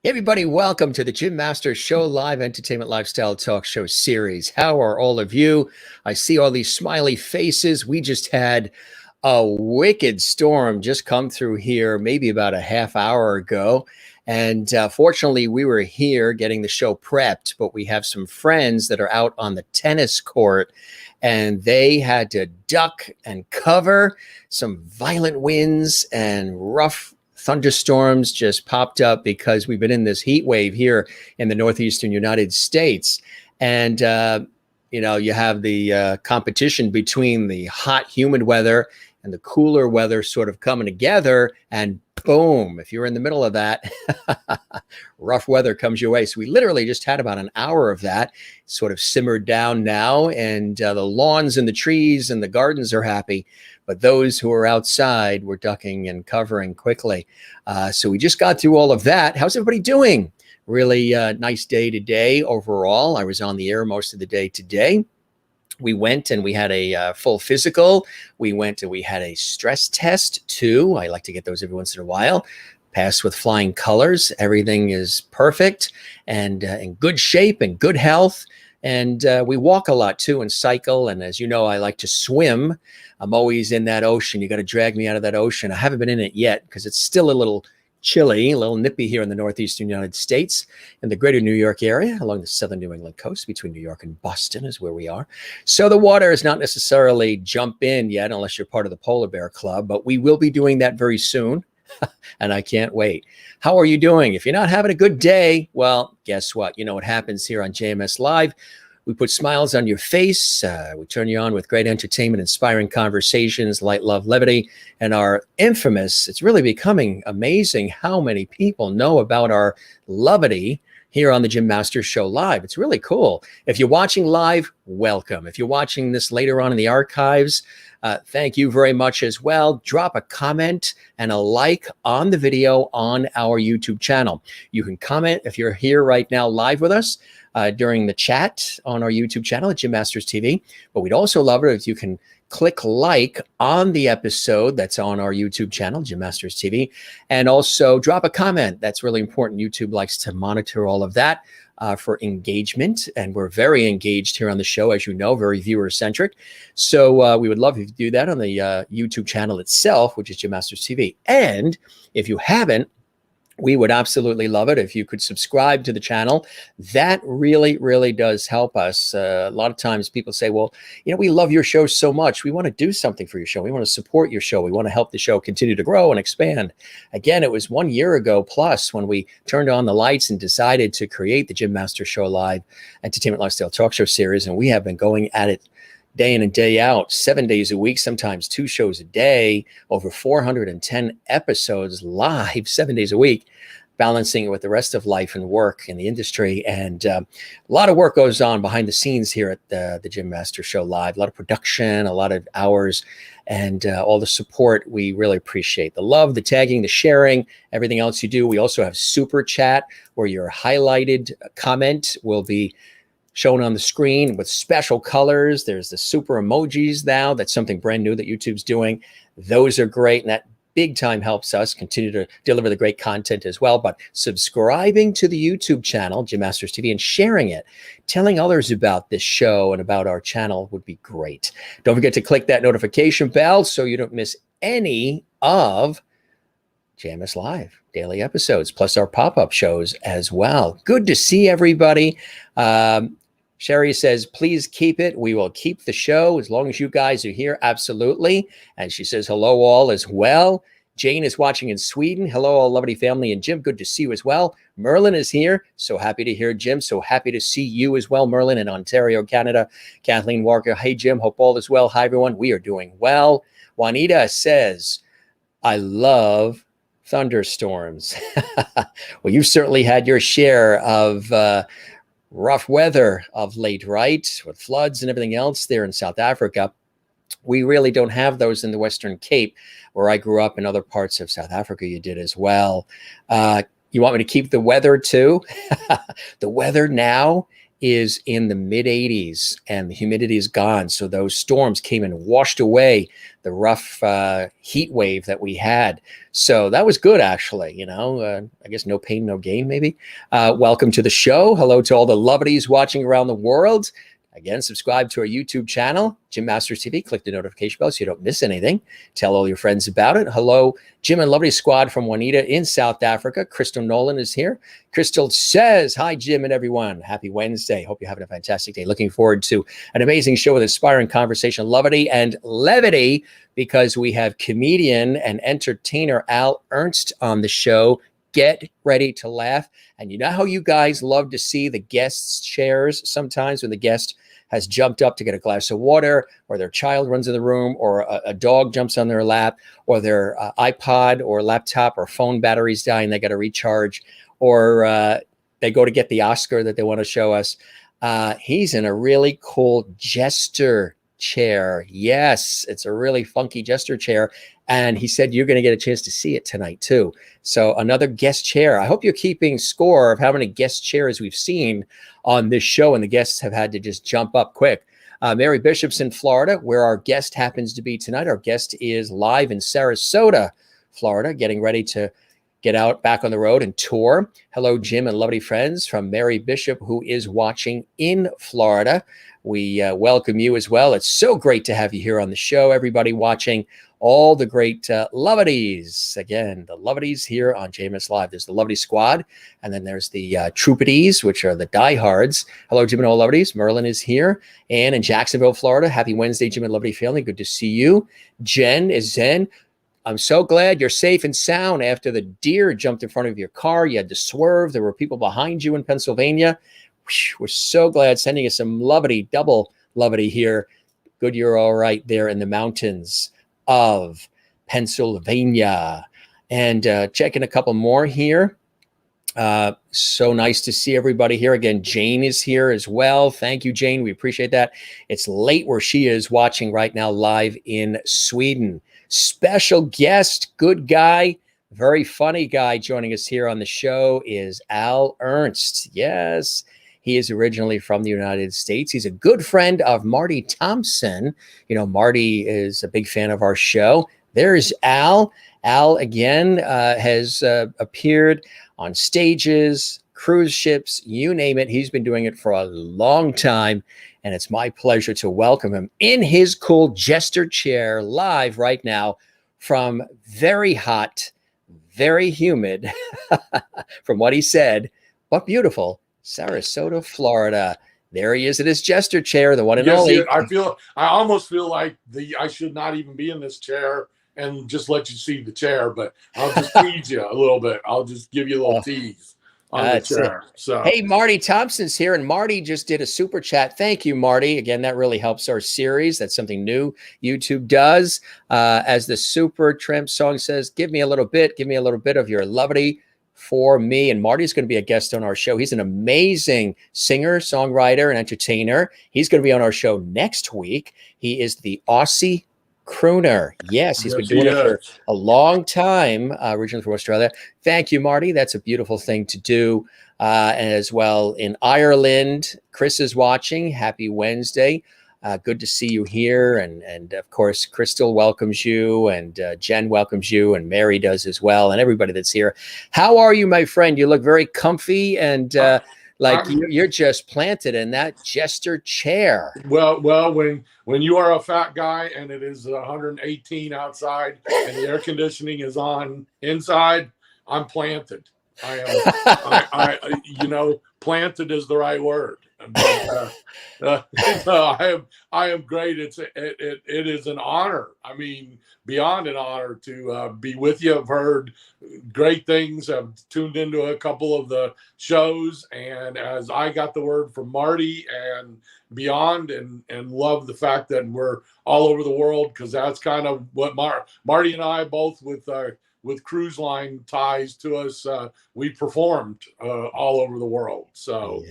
Hey everybody, welcome to the Jim Masters Show Live Entertainment Lifestyle Talk Show series. How are all of you? I see all these smiley faces. We just had a wicked storm just come through here maybe about a half hour ago. And fortunately, we were here getting the show prepped, but we have some friends that are out on the tennis court and they had to duck and cover. Some violent winds and rough thunderstorms just popped up because we've been in this heat wave here in the northeastern United States. And, you have the competition between the hot, humid weather and the cooler weather sort of coming together. And boom, if you're in the middle of that, rough weather comes your way. So we literally just had about an hour of that. Sort of simmered down now. And the lawns and the trees and the gardens are happy. But those who are outside were ducking and covering quickly. So we just got through all of that. How's everybody doing? Really nice day today overall. I was on the air most of the day today. We went and we had a full physical. We went and we had a stress test too. I like to get those every once in a while. Passed with flying colors. Everything is perfect and in good shape and good health. And we walk a lot too and cycle. And as you know, I like to swim. I'm always in that ocean. You got to drag me out of that ocean. I haven't been in it yet because it's still a little chilly, a little nippy here in the northeastern United States. In the greater New York area, along the southern New England coast, between New York and Boston is where we are. So the water is not necessarily jump in yet, unless you're part of the Polar Bear Club, but we will be doing that very soon. And I can't wait. How are you doing? If you're not having a good day, well, guess what? You know what happens here on JMS Live. We put smiles on your face. We turn you on with great entertainment, inspiring conversations, light, love, levity, and our infamous, it's really becoming amazing how many people know about our levity here on the Jim Masters Show Live. It's really cool. If you're watching live, welcome. If you're watching this later on in the archives, thank you very much as well. Drop a comment and a like on the video on our YouTube channel. You can comment if you're here right now live with us during the chat on our YouTube channel at Jim Masters TV. But we'd also love it if you can click like on the episode that's on our YouTube channel, Jim Masters TV, and also drop a comment. That's really important. YouTube likes to monitor all of that for engagement, and we're very engaged here on the show, as you know, very viewer-centric. So we would love if you do that on the YouTube channel itself, which is Jim Masters TV. And if you haven't, we would absolutely love it if you could subscribe to the channel. That really, really does help us. A lot of times people say, well, we love your show so much. We want to do something for your show. We want to support your show. We want to help the show continue to grow and expand. Again, it was 1 year ago plus when we turned on the lights and decided to create the Jim Masters Show Live Entertainment Lifestyle Talk Show series. And we have been going at it day in and day out, 7 days a week, sometimes 2 shows a day, over 410 episodes live, 7 days a week, balancing it with the rest of life and work in the industry. And a lot of work goes on behind the scenes here at the Jim Masters Show Live, a lot of production, a lot of hours, and all the support. We really appreciate the love, the tagging, the sharing, everything else you do. We also have Super Chat, where your highlighted comment will be shown on the screen with special colors. There's the super emojis now. That's something brand new that YouTube's doing. Those are great, and that big time helps us continue to deliver the great content as well. But subscribing to the YouTube channel, Jim Masters TV, and sharing it, telling others about this show and about our channel would be great. Don't forget to click that notification bell so you don't miss any of JMS Live daily episodes, plus our pop-up shows as well. Good to see everybody. Sherry says, please keep it. We will keep the show as long as you guys are here. Absolutely. And she says, hello all as well. Jane is watching in Sweden. Hello, all lovely family. And Jim, good to see you as well. Merlin is here. So happy to hear Jim. So happy to see you as well, Merlin, in Ontario, Canada. Kathleen Walker. Hey, Jim. Hope all is well. Hi, everyone. We are doing well. Juanita says, I love thunderstorms. Well, you've certainly had your share of rough weather of late, right? With floods and everything else there in South Africa. We really don't have those in the Western Cape, where I grew up. In other parts of South Africa, you did as well. You want me to keep the weather too? The weather now is in the mid 80s and the humidity is gone. So those storms came and washed away the rough heat wave that we had. So that was good, actually. You know, I guess no pain, no gain, maybe. Welcome to the show. Hello to all the lovelies watching around the world. Again, subscribe to our YouTube channel, Jim Masters TV. Click the notification bell so you don't miss anything. Tell all your friends about it. Hello, Jim and Lovely Squad from Juanita in South Africa. Crystal Nolan is here. Crystal says, hi, Jim and everyone. Happy Wednesday. Hope you're having a fantastic day. Looking forward to an amazing show with inspiring conversation, levity, and levity, because we have comedian and entertainer Al Ernst on the show. Get ready to laugh. And you know how you guys love to see the guests' chairs sometimes when the guest has jumped up to get a glass of water, or their child runs in the room, or a dog jumps on their lap, or their iPod or laptop or phone battery's dying, they got to recharge, or they go to get the Oscar that they want to show us. He's in a really cool jester chair. Yes, it's a really funky jester chair. And he said you're going to get a chance to see it tonight too. So another guest chair. I hope you're keeping score of how many guest chairs we've seen on this show, and the guests have had to just jump up quick. Mary Bishop's in Florida, where our guest happens to be tonight. Our guest is live in Sarasota, Florida, getting ready to get out back on the road and tour. Hello, Jim and lovely friends from Mary Bishop, who is watching in Florida. We welcome you as well. It's so great to have you here on the show, everybody watching. All the great loveties. Again, the loveties here on JMS Live. There's the Lovely Squad, and then there's the Troupities, which are the diehards. Hello, Jim and all loveties. Merlin is here. Ann in Jacksonville, Florida. Happy Wednesday, Jim and lovely family. Good to see you. Jen is Zen. I'm so glad you're safe and sound after the deer jumped in front of your car. You had to swerve. There were people behind you in Pennsylvania. We're so glad. Sending us some lovety, double lovety here. Good you're all right there in the mountains of Pennsylvania. And checking a couple more here. So nice to see everybody here. Again, Jane is here as well. Thank you, Jane. We appreciate that. It's late where she is watching right now live in Sweden. Special guest, good guy, very funny guy joining us here on the show is Al Ernst. Yes, he is originally from the United States. He's a good friend of Marty Thompson. You know, Marty is a big fan of our show. There's Al. Al, again, has appeared on stages, cruise ships, you name it. He's been doing it for a long time. And it's my pleasure to welcome him in his cool jester chair live right now from very hot, very humid, from what he said, but beautiful Sarasota, Florida. There he is in his jester chair, the one and only. I almost feel like I should not even be in this chair and just let you see the chair, but I'll just tease you a little bit. I'll just give you a little tease on the chair. So, hey, Marty Thompson's here, and Marty just did a super chat. Thank you, Marty. Again, that really helps our series. That's something new YouTube does. As the Super Tramp song says, give me a little bit of your levity for me. And Marty's going to be a guest on our show. He's an amazing singer, songwriter, and entertainer. He's going to be on our show next week. He is the Aussie crooner. Yes, he's been doing it for a long time, originally from Australia. Thank you, Marty. That's a beautiful thing to do. And as well in Ireland, Chris is watching. Happy Wednesday. Good to see you here. And of course, Crystal welcomes you, and Jen welcomes you, and Mary does as well, and everybody that's here. How are you, my friend? You look very comfy and Like you're just planted in that jester chair. Well, when you are a fat guy and it is 118 outside and the air conditioning is on inside, I'm planted. I am, planted is the right word. But I am great. It is an honor. I mean, beyond an honor to be with you. I've heard great things. I've tuned into a couple of the shows, and as I got the word from Marty and beyond, and love the fact that we're all over the world, because that's kind of what Marty and I both with cruise line ties to us, we performed all over the world. So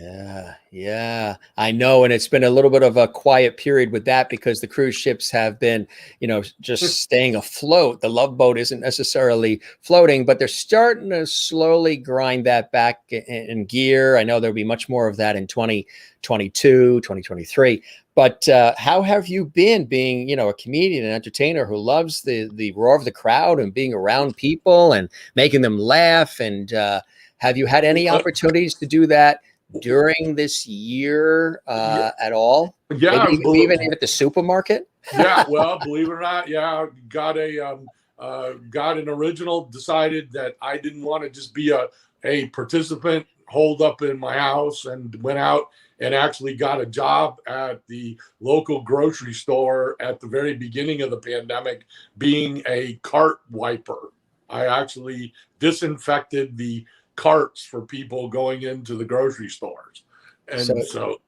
yeah, I know. And it's been a little bit of a quiet period with that because the cruise ships have been, just staying afloat. The Love Boat isn't necessarily floating, but they're starting to slowly grind that back in gear. I know there'll be much more of that in 2022, 2023. But how have you been being, a comedian and entertainer who loves the roar of the crowd and being around people and making them laugh? And have you had any opportunities to do that during this year at all? Yeah, maybe even at the supermarket. Yeah, well, believe it or not, got an original. Decided that I didn't want to just be a participant holed up in my house, and went out and actually got a job at the local grocery store at the very beginning of the pandemic, being a cart wiper. I actually disinfected the carts for people going into the grocery stores. And so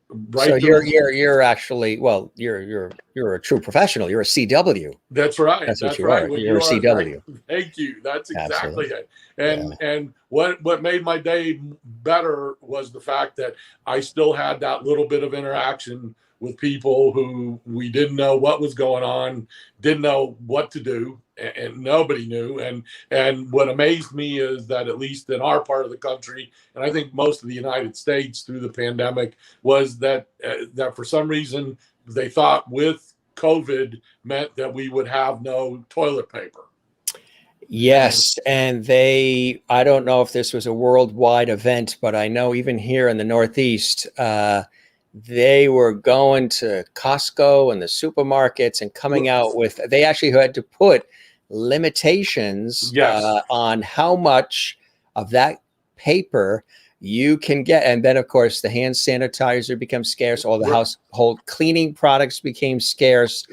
you're actually, well, you're a true professional. You're a CW. That's right. That's right. Well, you're a CW. Thank you. That's exactly it. And what made my day better was the fact that I still had that little bit of interaction with people who we didn't know what was going on, didn't know what to do, and nobody knew. And what amazed me is that, at least in our part of the country, and I think most of the United States through the pandemic, was that that for some reason they thought with COVID meant that we would have no toilet paper. Yes. And I don't know if this was a worldwide event, but I know even here in the Northeast, they were going to Costco and the supermarkets and coming out with, they actually had to put limitations on how much of that paper you can get. And then, of course, the hand sanitizer becomes scarce. All the household cleaning products became scarce.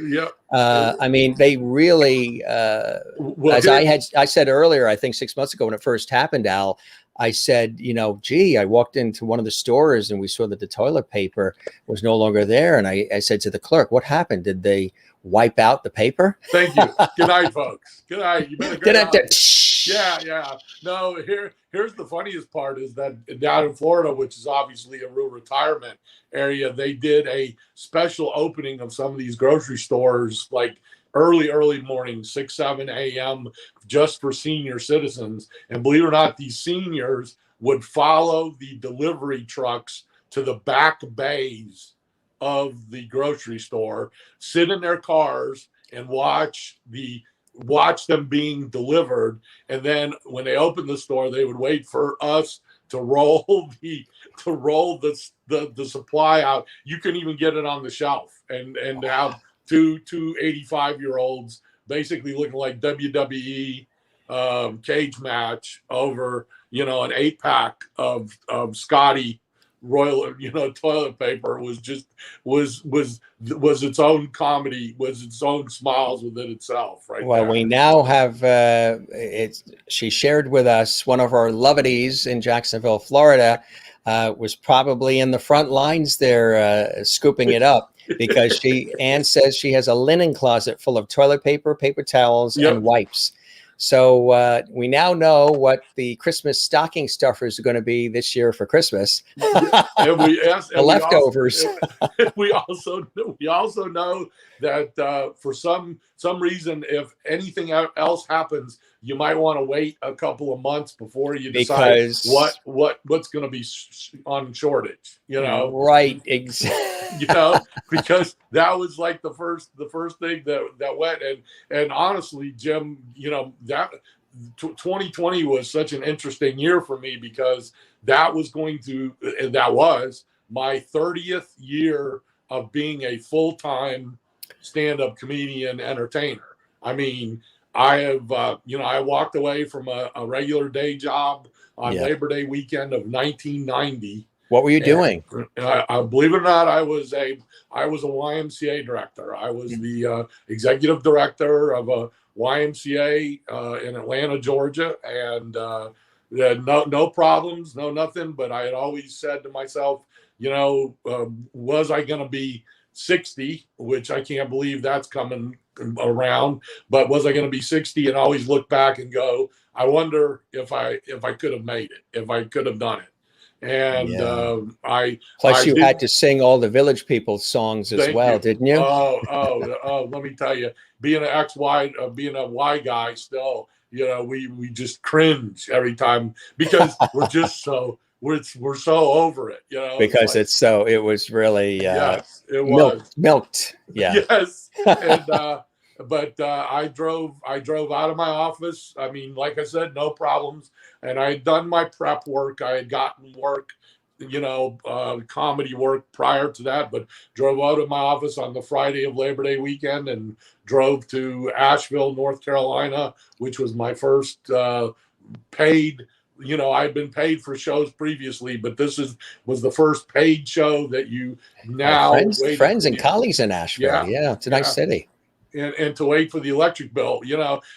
I mean, they really, I said earlier, I think 6 months ago when it first happened, Al, I said, I walked into one of the stores and we saw that the toilet paper was no longer there. And I said to the clerk, what happened? Did they wipe out the paper? Thank you. Good night, folks. Good night. You've been a great Yeah. No, here's the funniest part is that down in Florida, which is obviously a real retirement area, they did a special opening of some of these grocery stores, like early morning, 6, 7 a.m., just for senior citizens. And believe it or not, these seniors would follow the delivery trucks to the back bays of the grocery store, sit in their cars and watch them being delivered. And then when they opened the store, they would wait for us to roll the supply out. You can even get it on the shelf, and have two 85-year-olds basically looking like WWE cage match over an 8-pack of Scotty Royal toilet paper. Was its own comedy, was its own smiles within itself. Well, we now have she shared with us one of our loveties in Jacksonville, Florida, was probably in the front lines there scooping it up, because Ann says she has a linen closet full of toilet paper, paper towels, and wipes. So we now know what the Christmas stocking stuffers are going to be this year for Christmas. The leftovers. We also know that for some reason, if anything else happens, you might want to wait a couple of months before you decide what's going to be on shortage. Right? Exactly. Because that was like the first thing that went, and honestly, Jim, that 2020 was such an interesting year for me because that was my 30th year of being a full-time stand-up comedian entertainer. I mean, I have, I walked away from a regular day job on Labor Day weekend of 1990. What were you doing? Believe it or not, I was a YMCA director. I was the executive director of a YMCA in Atlanta, Georgia, and no problems, no nothing. But I had always said to myself, was I going to be 60, which I can't believe that's coming around, but was I going to be 60 and always look back and go, I wonder if I could have made it, if I could have done it. And plus you had to sing all the Village People songs as well, didn't you? Oh, let me tell you, being being a Y guy still, we just cringe every time because we're just so we're so over it, because it was really yes, it was milked. Yeah. Yes. And but I drove out of my office. I mean, like I said, no problems. And I had done my prep work. I had gotten work, comedy work prior to that, but drove out of my office on the Friday of Labor Day weekend and drove to Asheville, North Carolina, which was my first paid. I'd been paid for shows previously, but this was the first paid show that you now friends and colleagues in Asheville. Yeah, it's a nice city. And to wait for the electric bill,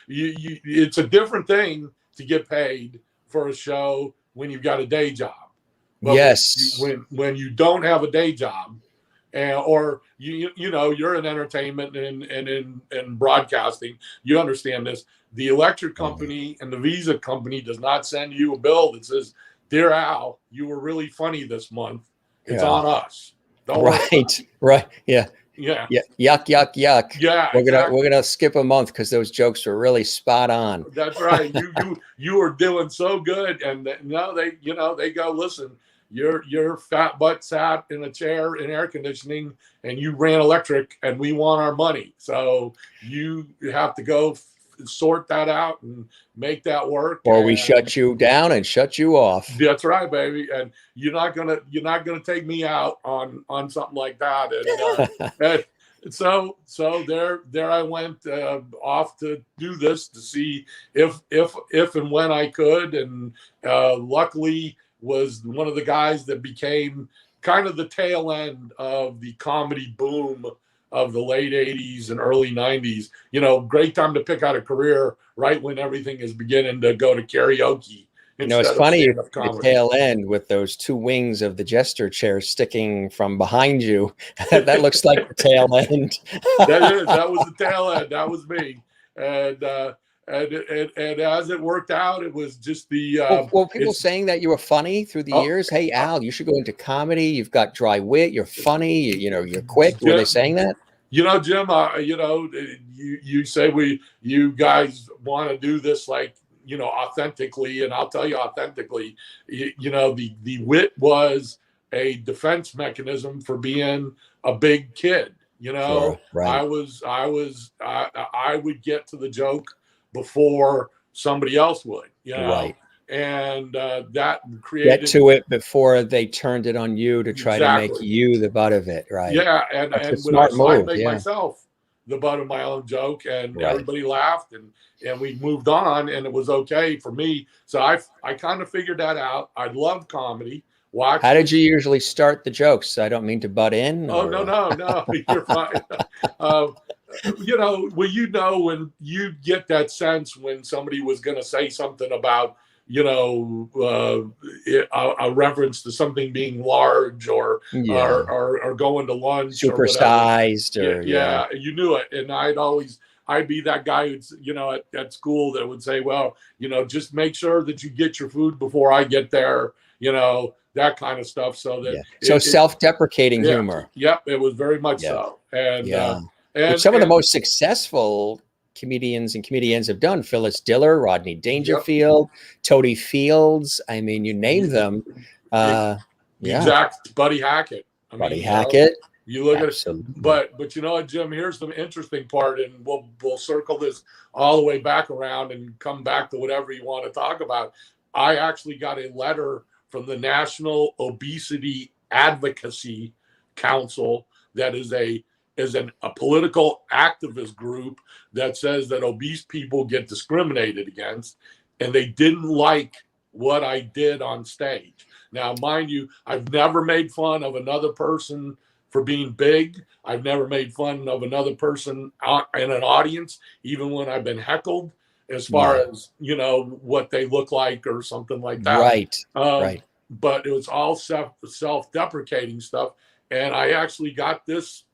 it's a different thing to get paid for a show when you've got a day job. But yes. When you don't have a day job, or you're in entertainment and in broadcasting, you understand this. The electric company and the Visa company does not send you a bill that says, "Dear Al, you were really funny this month. It's on us." Don't right. Yeah. Yeah. Yuck. Yeah. We're gonna skip a month because those jokes were really spot on. That's right. You were doing so good, and they go, listen, your fat butt sat in a chair in air conditioning, and you ran electric, and we want our money. So you have to go sort that out and make that work, or we shut you down and shut you off. That's right, baby. And you're not gonna take me out on something like that. And so there I went off to do this to see if and when I could, and luckily was one of the guys that became kind of the tail end of the comedy boom of the late 80s and early 90s. Great time to pick out a career right when everything is beginning to go to karaoke. It's funny, the tail end with those two wings of the jester chair sticking from behind you. That looks like the tail end. That was the tail end. That was me. And as it worked out, it was just the people saying that you were funny through the years. Hey, Al, you should go into comedy. You've got dry wit. You're funny. You're quick. Were they saying that? Jim, you say you guys want to do this authentically, and I'll tell you authentically, the wit was a defense mechanism for being a big kid. Sure, right. I would get to the joke before somebody else would, right. And that created get to it before they turned it on you to try to make you the butt of it, right? Yeah, and when I make myself the butt of my own joke, and everybody laughed, and we moved on, and it was okay for me. So I kind of figured that out. I love comedy. How did you usually start the jokes? I don't mean to butt in. Oh, no, you're fine. When you get that sense when somebody was going to say something about, a reference to something being large or going to lunch, supersized, you knew it. And I'd be that guy who's, at school that would say, well, just make sure that you get your food before I get there, that kind of stuff. So that self-deprecating humor. Yep, it was very much so. And and some of the most successful comedians and comedians have done. Phyllis Diller, Rodney Dangerfield, Toady Fields. I mean, you name them. Exact. Buddy Hackett. Buddy Hackett. You look Absolutely. at it, but you know what, Jim, here's the interesting part, and we'll circle this all the way back around and come back to whatever you want to talk about. I actually got a letter from the National Obesity Advocacy Council that is a political activist group that says that obese people get discriminated against, and they didn't like what I did on stage. Now, mind you, I've never made fun of another person for being big. I've never made fun of another person in an audience, even when I've been heckled, as far as, you know, what they look like or something like that. Right. Right. But it was all self-deprecating stuff. And I actually got this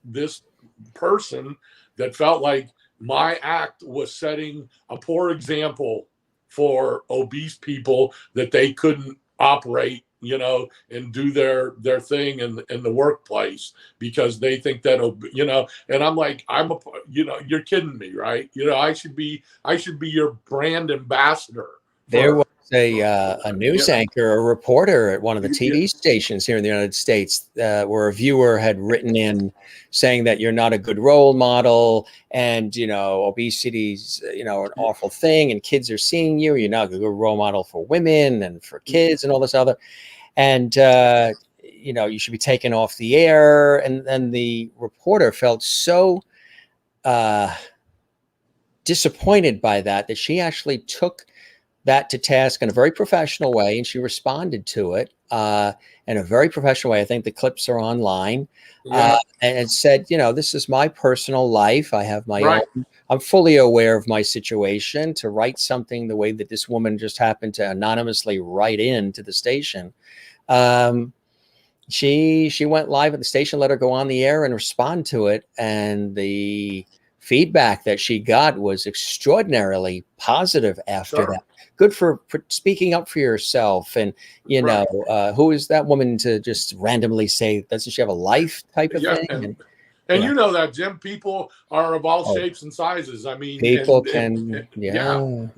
person that felt like my act was setting a poor example for obese people, that they couldn't operate, you know, and do their thing in the workplace because they think that, you know, and I'm like, you know, you're kidding me, right? You know, I should be your brand ambassador. There was a news anchor, a reporter at one of the TV stations here in the United States, where a viewer had written in saying that you're not a good role model, and, you know, obesity's, you know, an awful thing, and kids are seeing you. You're not a good role model for women and for kids and all this other. And, you know, you should be taken off the air. And then the reporter felt so disappointed by that she actually took that to task in a very professional way, and she responded to it in a very professional way. I think the clips are online. And it said, you know, this is my personal life. I have my own. I'm fully aware of my situation. To write something the way that this woman just happened to anonymously write in to the station, she went live at the station, let her go on the air and respond to it, and the feedback that she got was extraordinarily positive after that. Good for speaking up for yourself. And, you know, who is that woman to just randomly say, doesn't she have a life type of thing? And you know that, Jim, people are of all shapes and sizes. I mean, people can, you know,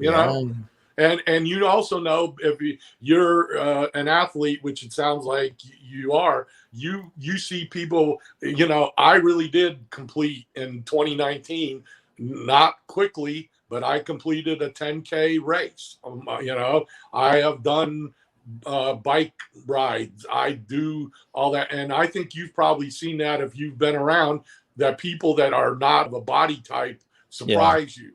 and you also know, if you're an athlete, which it sounds like you are, you see people, you know, I really did complete in 2019, not quickly, but I completed a 10K race. You know, I have done bike rides. I do all that. And I think you've probably seen that if you've been around, that people that are not of a body type surprise you.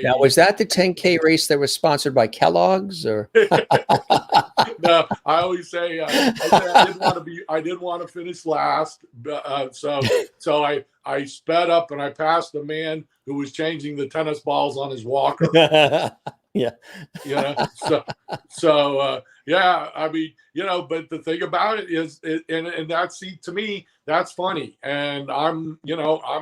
Now, was that the 10K race that was sponsored by Kellogg's, or? No, I always say I didn't want to finish last, so I sped up and I passed the man who was changing the tennis balls on his walker. You know, so yeah, I mean, you know, but the thing about it is, and that's, see, to me, that's funny, and I'm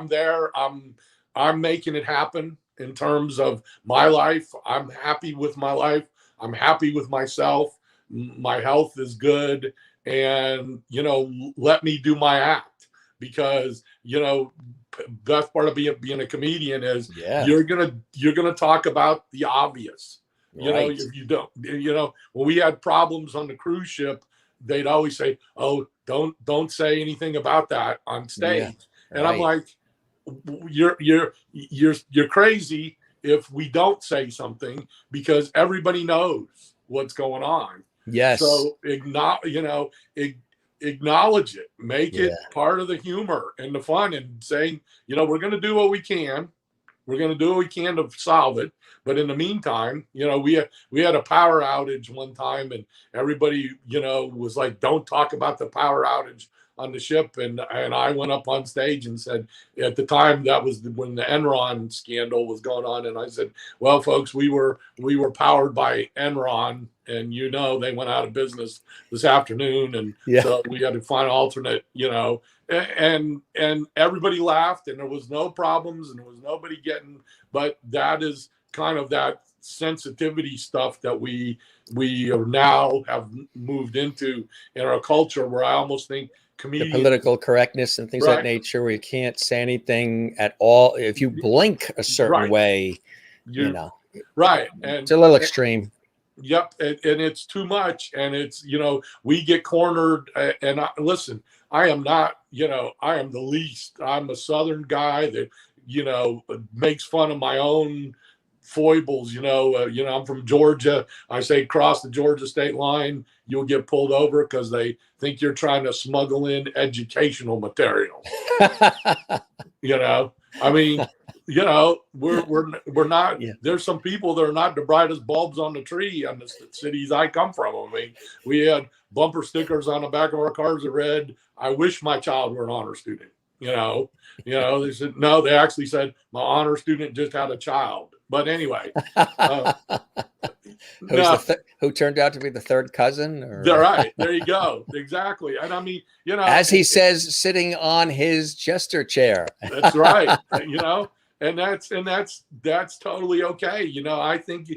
there, I'm making it happen. In terms of my life, I'm happy with my life. I'm happy with myself. My health is good. And, you know, let me do my act, because, you know, best part of being a comedian is you're gonna talk about the obvious. You know, if you don't, you know, when we had problems on the cruise ship, they'd always say, "Oh, don't say anything about that on stage." And I'm like, you're crazy if we don't say something, because everybody knows what's going on. So acknowledge it, make it part of the humor and the fun, and saying, you know, we're going to do what we can. We're going to do what we can to solve it. But in the meantime, you know, we had a power outage one time, and everybody, you know, was like, don't talk about the power outage on the ship. And I went up on stage and said, at the time, that was when the Enron scandal was going on. And I said, well, folks, we were powered by Enron, and, you know, they went out of business this afternoon. And so we had to find an alternate, you know, and everybody laughed, and there was no problems, and there was nobody getting, but that is kind of that sensitivity stuff that we now have moved into in our culture, where I almost think the political correctness and things of that nature, where you can't say anything at all. If you blink a certain way, you know, and it's a little extreme. Yep. And it's too much. And it's, you know, we get cornered. And listen, I am not, I am the least. I'm a Southern guy that, makes fun of my own foibles. I'm from Georgia. I say cross the Georgia state line, you'll get pulled over because they think you're trying to smuggle in educational materials. I mean, we're not. Yeah. There's some people that are not the brightest bulbs on the tree in the cities I come from. I mean, we had bumper stickers on the back of our cars that read, "I wish my child were an honor student." They said no. They actually said my honor student just had a child. But anyway, who turned out to be the third cousin? They're right. There you go. Exactly. And I mean, as he says, sitting on his jester chair. That's right. And that's totally okay. I think,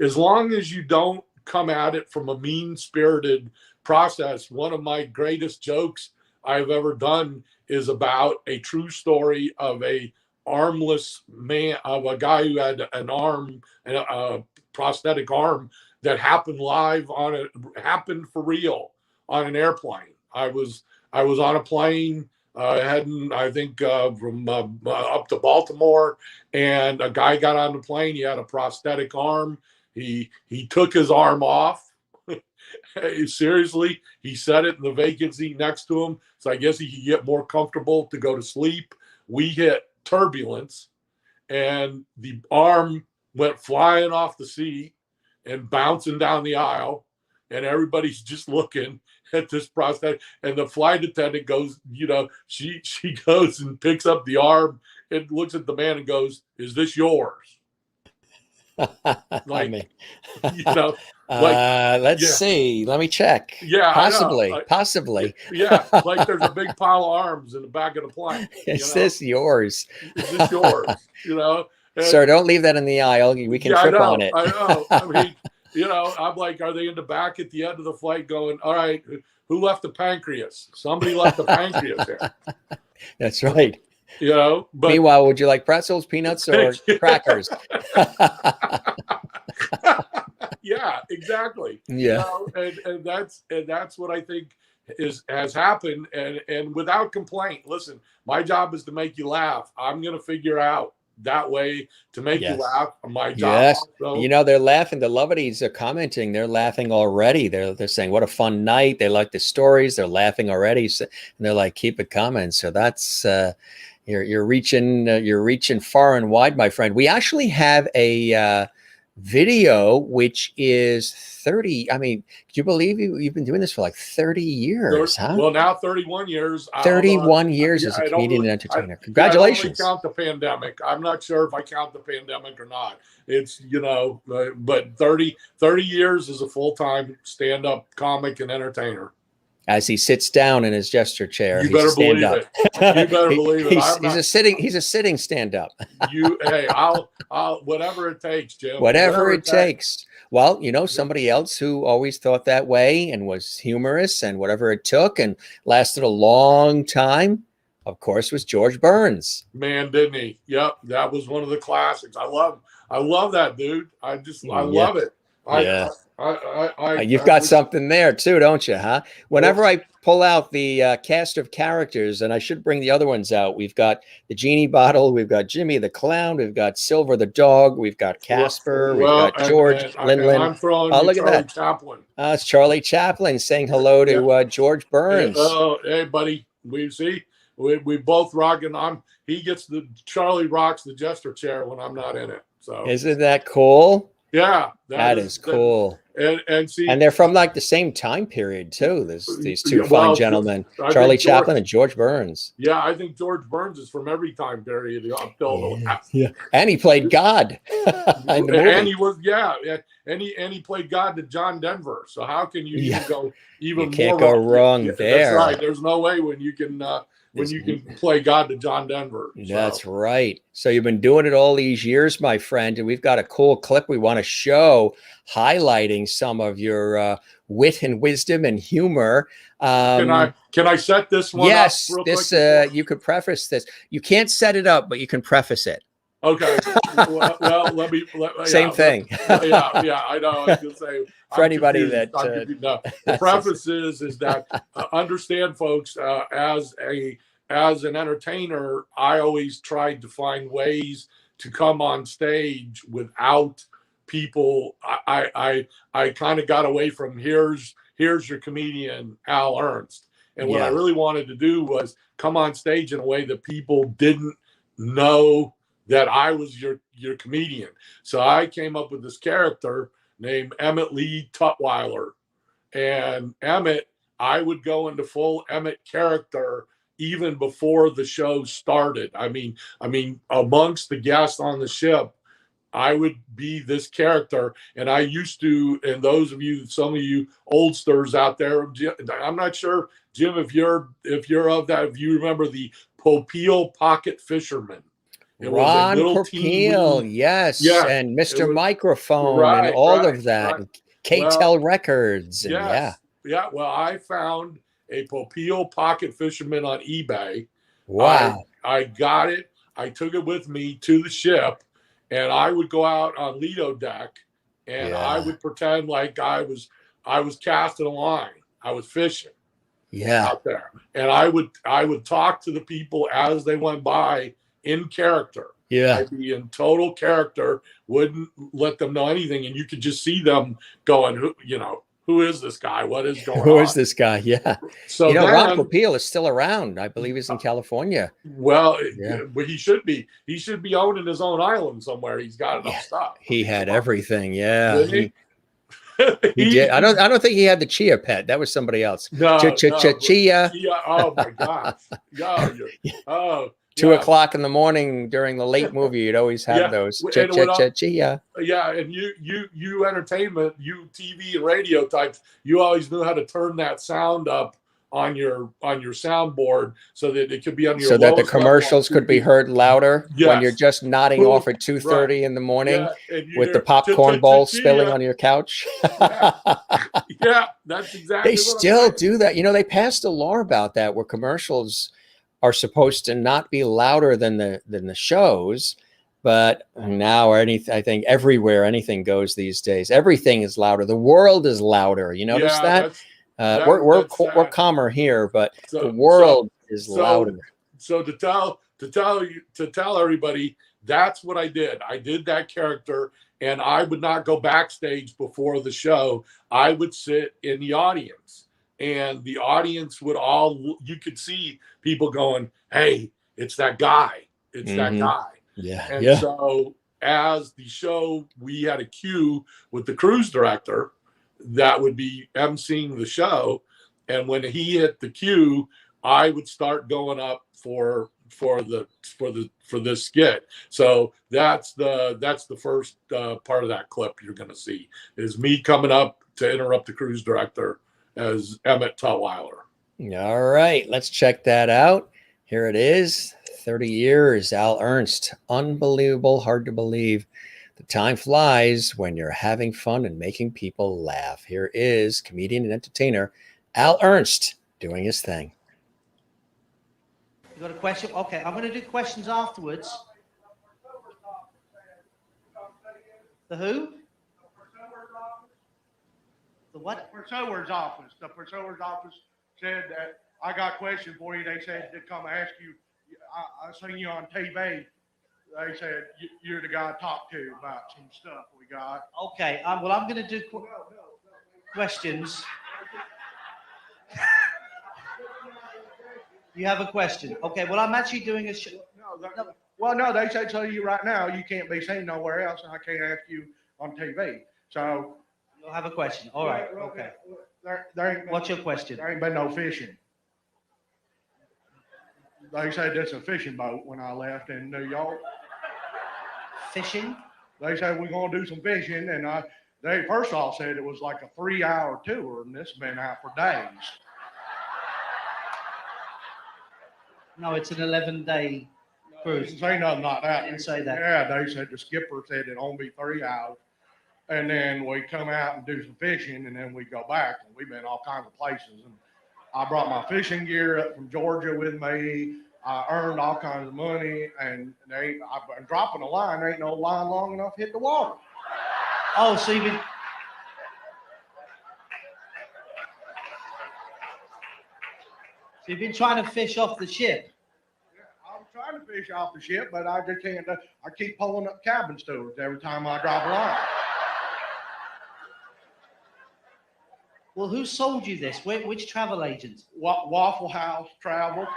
as long as you don't come at it from a mean-spirited process. One of my greatest jokes I've ever done is about a true story of a armless man, of a guy who had an arm, a prosthetic arm that happened happened for real on an airplane. I was on a plane heading, I think, from up to Baltimore, and a guy got on the plane. He had a prosthetic arm. He took his arm off. Seriously, he set it in the vacant seat next to him, so I guess he could get more comfortable to go to sleep. We hit turbulence, and the arm went flying off the seat and bouncing down the aisle, and everybody's just looking at this prosthetic. And the flight attendant goes, she goes and picks up the arm and looks at the man and goes, "Is this yours?" Like, let's see. Let me check. Yeah, possibly. Yeah, like there's a big pile of arms in the back of the plane. Is this yours? Is this yours? And, sir, don't leave that in the aisle. We can trip on it. I know. I mean, I'm like, are they in the back at the end of the flight going, all right, who left the pancreas? Somebody left the pancreas here. That's right. But meanwhile, would you like pretzels, peanuts, or crackers? Yeah, exactly. Yeah. And that's what I think has happened, and without complaint. Listen, my job is to make you laugh. I'm going to figure out that way to make you laugh. My job. Yes. So. They're laughing. The Lovedies are commenting. They're laughing already. They're saying, what a fun night. They like the stories. They're laughing already. So, and they're like, keep it coming. So that's, you're reaching far and wide, my friend. We actually have a video, which is 30. I mean, could you believe you've been doing this for like 30 years, huh? Well, now 31 years. 31 years as a comedian and entertainer. Congratulations. I don't really count the pandemic. I'm not sure if I count the pandemic or not. It's, but 30 years as a full-time stand-up comic and entertainer. As he sits down in his gesture chair, you better believe it. You better believe it. He's a sitting stand-up. Hey, I'll whatever it takes, Jim. Whatever it takes. Well, somebody else who always thought that way and was humorous and whatever it took and lasted a long time, of course, was George Burns. Man, didn't he? Yep, that was one of the classics. I love that dude. I love it. You've got something there too, don't you? Huh? Whenever I pull out the cast of characters, and I should bring the other ones out. We've got the genie bottle. We've got Jimmy the clown. We've got Silver the dog. We've got Casper. We've got George Linlin. I'm throwing look at Charlie that. Chaplin. It's Charlie Chaplin saying hello to George Burns. Hey, buddy. We both rocking. Charlie rocks the jester chair when I'm not in it. So isn't that cool? Yeah, that is cool. And they're from like the same time period too. These two fine gentlemen, Charlie Chaplin and George Burns. Yeah, I think George Burns is from every time period up till and he played God in the movie. And he was and he played God to John Denver. So how can you go even more? You can't go wrong there. That's right. There's no way when you can play God to John Denver. So. That's right. So you've been doing it all these years, my friend, and we've got a cool clip we want to show highlighting some of your wit and wisdom and humor. Can I set this one up real quick? You could preface this. You can't set it up, but you can preface it. Okay. Well, Same thing. Yeah, I know. I was gonna say For anybody that I'm confused. No, the preface is that understand, folks. As an entertainer, I always tried to find ways to come on stage without people. I kind of got away from here's your comedian Al Ernst, and what I really wanted to do was come on stage in a way that people didn't know that I was your comedian. So I came up with this character named Emmett Lee Tutwiler. And Emmett, I would go into full Emmett character even before the show started. I mean, amongst the guests on the ship, I would be this character. And I used to, and those of you, some of you oldsters out there, I'm not sure, Jim, if you're of that, if you remember the Popeil Pocket Fisherman. It Ron Popeil, yes, and Mr. Microphone and all of that, and KTEL Records, and yeah. Well, I found a Popeil Pocket Fisherman on eBay. Wow! I got it. I took it with me to the ship, and I would go out on Lido deck, and I would pretend like I was casting a line. I was fishing, out there, and I would talk to the people as they went by. In character. I'd be in total character, wouldn't let them know anything. And you could just see them going, who is this guy? What is going on? Who is this guy? Yeah. So Ron Popeil is still around. I believe he's in California. Well, but he should be. He should be owning his own island somewhere. He's got enough stuff. He had everything. Yeah. He did. I don't think he had the Chia pet. That was somebody else. No, Chia. Oh my gosh. 2 o'clock in the morning during the late movie, you'd always have those. Chia. Yeah, and you entertainment, you TV and radio types, you always knew how to turn that sound up on your soundboard so that it could be on your so that the commercials could be heard louder when you're just nodding off at 2:30 in the morning with the popcorn bowl spilling on your couch. Yeah, that's exactly. They still do that. They passed a law about that where commercials are supposed to not be louder than the shows, but now I think everywhere anything goes these days. Everything is louder. The world is louder. You notice that? We're calmer here, but the world is louder. So to tell everybody, that's what I did. I did that character, and I would not go backstage before the show. I would sit in the audience. And the audience would you could see people going, hey, it's that guy. It's that guy. Yeah. And so as the show, we had a cue with the cruise director that would be emceeing the show. And when he hit the cue, I would start going up for this skit. So that's the first part of that clip you're going to see is me coming up to interrupt the cruise director as Emmett Tutwiler. All right, let's check that out. Here it is. 30 years, Al Ernst. Unbelievable, hard to believe. The time flies when you're having fun and making people laugh. Here is comedian and entertainer Al Ernst doing his thing. You got a question? Okay, I'm going to do questions afterwards. The who? The what? Pursuer's office. The pursuer's office said that I got questions for you. They said to come ask you. I seen you on TV. They said you're the guy to talk to about some stuff we got. Okay. Well, I'm going to do questions. You have a question? Okay. Well, I'm actually doing a show. No, they said to you right now you can't be seen nowhere else, and I can't ask you on TV. So. You'll have a question. All right. Okay. What's your question? There ain't been no fishing. They said it's a fishing boat when I left in New York. Fishing? They said we're gonna do some fishing, and they first off said it was like a 3-hour tour, and this has been out for days. No, it's an 11-day cruise. Didn't say nothing like that. I didn't say that. Yeah, they said the skipper said it'd only be 3 hours. And then we come out and do some fishing, and then we go back. And we've been all kinds of places. And I brought my fishing gear up from Georgia with me. I earned all kinds of money, and I'm dropping a line. There ain't no line long enough to hit the water. Oh, so you've been trying to fish off the ship. I'm trying to fish off the ship, but I just can't. I keep pulling up cabin stewards every time I drop a line. Well, who sold you this? Which travel agent? Waffle House Travel.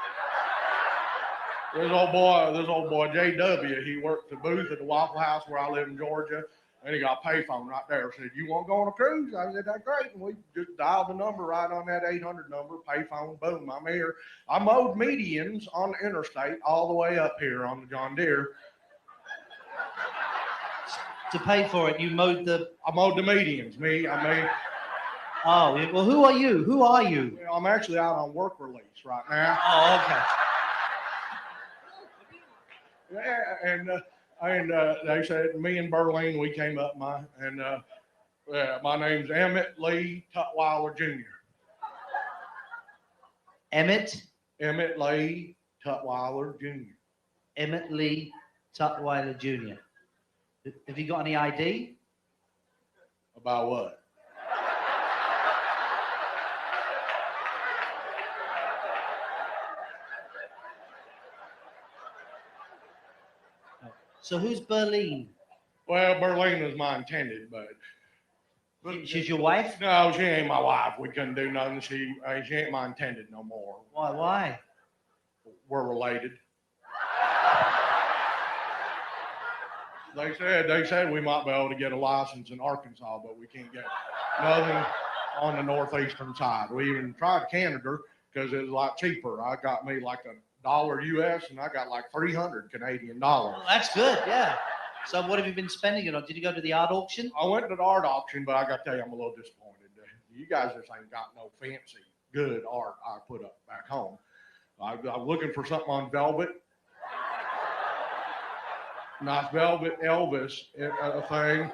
This old boy JW. He worked the booth at the Waffle House where I live in Georgia, and he got a payphone right there. Said, "You want to go on a cruise?" I said, "That's great." And we just dialed the number right on that 800 number, payphone. Boom, I'm here. I mowed medians on the interstate all the way up here on the John Deere. To pay for it, you mowed the. I mowed the medians. Oh, well, who are you? Who are you? I'm actually out on work release right now. Oh, okay. Yeah, and they said me and Berlin, we came up my name's Emmett Lee Tutwiler Jr. Emmett Lee Tutwiler Jr. Emmett Lee Tutwiler Jr. Have you got any ID? About what? So who's Berlin? Well, Berlin was my intended, but She's your wife? No, she ain't my wife. We couldn't do nothing. She ain't my intended no more. Why? We're related. They said we might be able to get a license in Arkansas, but we can't get nothing on the northeastern side. We even tried Canada because it was a lot cheaper. I got me like $1 US, and I got like 300 Canadian dollars. Well, that's good, yeah. So what have you been spending it on? Did you go to the art auction? I went to the art auction, but I got to tell you, I'm a little disappointed. You guys just ain't got no fancy, good art I put up back home. I'm looking for something on velvet. Nice velvet Elvis thing,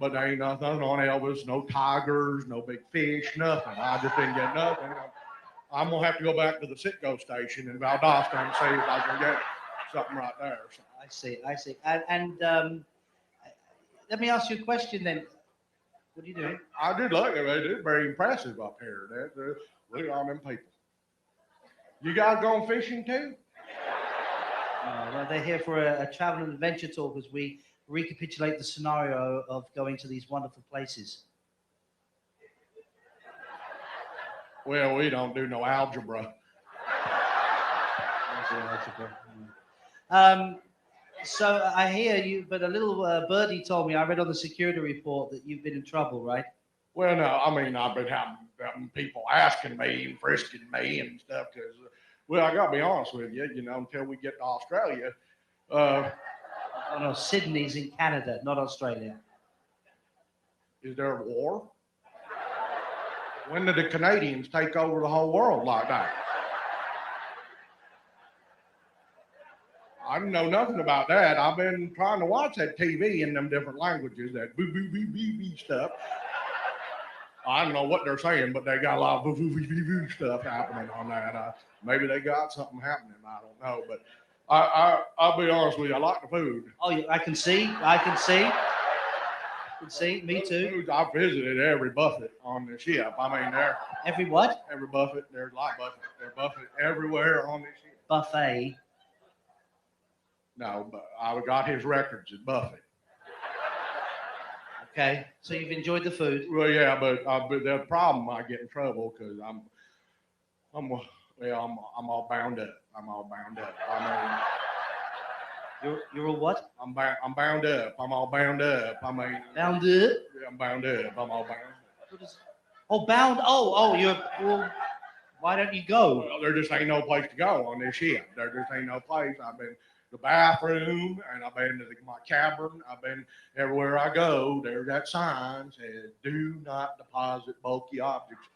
but there ain't nothing on Elvis. No tigers, no big fish, nothing. I just didn't get nothing. I'm gonna have to go back to the Citgo station in Valdosta and see if I can get something right there. So. I see. And let me ask you a question then. What are you doing? I did look. It's very impressive up here. Look at all them people. You guys going fishing too? Well, they're here for a travel and adventure talk as we recapitulate the scenario of going to these wonderful places. Well, we don't do no algebra. So I hear you, but a little birdie told me, I read on the security report that you've been in trouble, right? Well, no, I mean, I've been having people asking me and frisking me and stuff because, well, I got to be honest with you, until we get to Australia. Oh, no, Sydney's in Canada, not Australia. Is there a war? When did the Canadians take over the whole world like that? I didn't know nothing about that. I've been trying to watch that TV in them different languages, that boo boo boo boo boo stuff. I don't know what they're saying, but they got a lot of boo boo boo boo boo stuff happening on that. Maybe they got something happening. I don't know, but I'll be honest with you. I like the food. Oh, I can see. Me too. I visited every buffet on the ship. I mean, Every what? Every buffet. There's a lot of buffet. There's buffet everywhere on the ship. Buffet. No, but I got his records at Buffett. Okay, so you've enjoyed the food. Well, yeah, but the problem I get in trouble because I'm all bound up. I'm all bound up. I mean, you're all what? I'm bound up. I'm all bound up. I mean, bound up. Yeah, I'm bound up. I'm all bound up. Oh, bound. Oh, well, why don't you go? Well, there just ain't no place to go on this ship. There just ain't no place. I've been to the bathroom, and I've been to my cabin. I've been everywhere I go. There's that sign says, "Do not deposit bulky objects."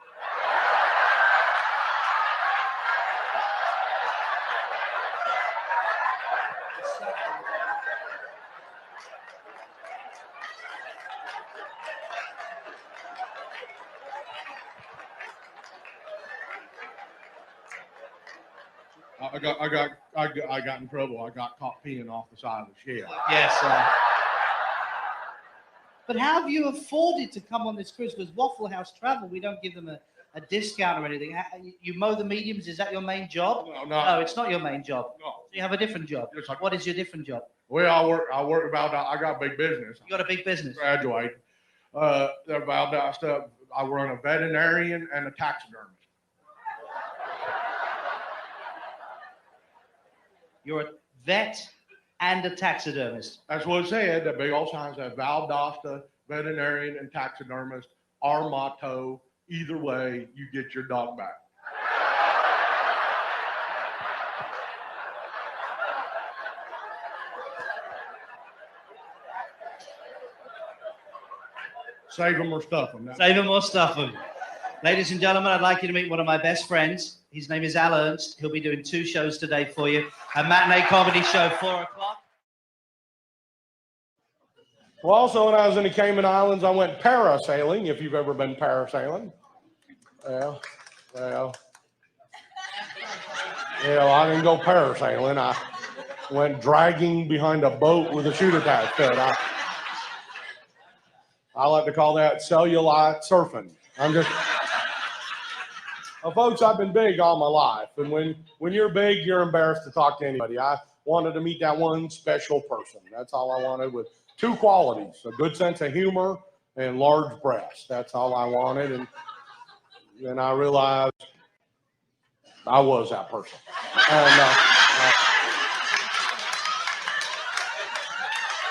I got in trouble. I got caught peeing off the side of the shed. Yes. But how have you afforded to come on this cruise? Because Waffle House Travel, we don't give them a discount or anything. You mow the mediums? Is that your main job? No, it's not your main job. No. So you have a different job. Yes, What is your different job? Well, I work about. I got a big business. You got a big business. Graduate. About that stuff. I run a veterinarian and a taxidermist. You're a vet and a taxidermist. That's what it said. The big old sign said Valdosta, veterinarian and taxidermist. Our motto, either way, you get your dog back. Save them or stuff them. Save them or stuff them. Ladies and gentlemen, I'd like you to meet one of my best friends. His name is ERNST. He'll be doing 2 shows today for you. A matinee comedy show, 4 o'clock. Well, also, when I was in the Cayman Islands, I went parasailing, if you've ever been parasailing. Well, I didn't go parasailing. I went dragging behind a boat with a chute attached to it. I like to call that cellulite surfing. Well, folks, I've been big all my life, and when you're big, you're embarrassed to talk to anybody. I wanted to meet that one special person. That's all I wanted, with 2 qualities: a good sense of humor and large breasts. That's all I wanted, and then I realized I was that person.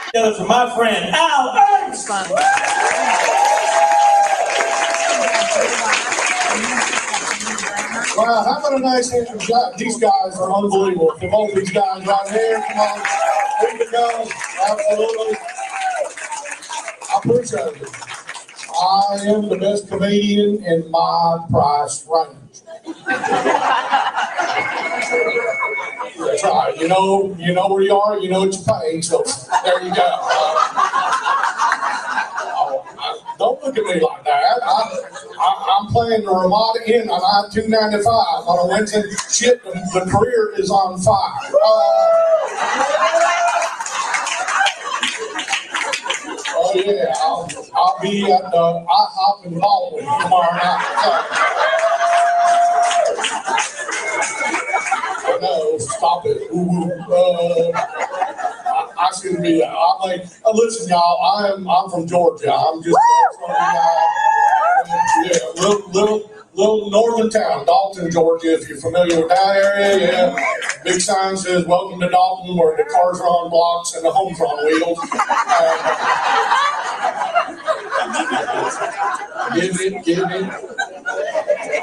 Together for my friend ERNST. Wow, how about a nice introduction? These guys are unbelievable. From all these guys right here, come on, here we go. Absolutely. I appreciate it. I am the best comedian in my price range. That's right. You know where you are. You know what you pay. So there you go. Don't look at me like that. I'm playing the Ramada Inn on I-295 on a Wednesday. Shit, the career is on fire. Oh yeah, I'll be at the IHOP in Baldwin tomorrow night. No, stop it. I shouldn't be. I'm like, listen, y'all. I'm from Georgia. I'm just little northern town, Dalton, Georgia. If you're familiar with that area, yeah. Big sign says "Welcome to Dalton," where the cars are on blocks and the homes are on wheels. Give it.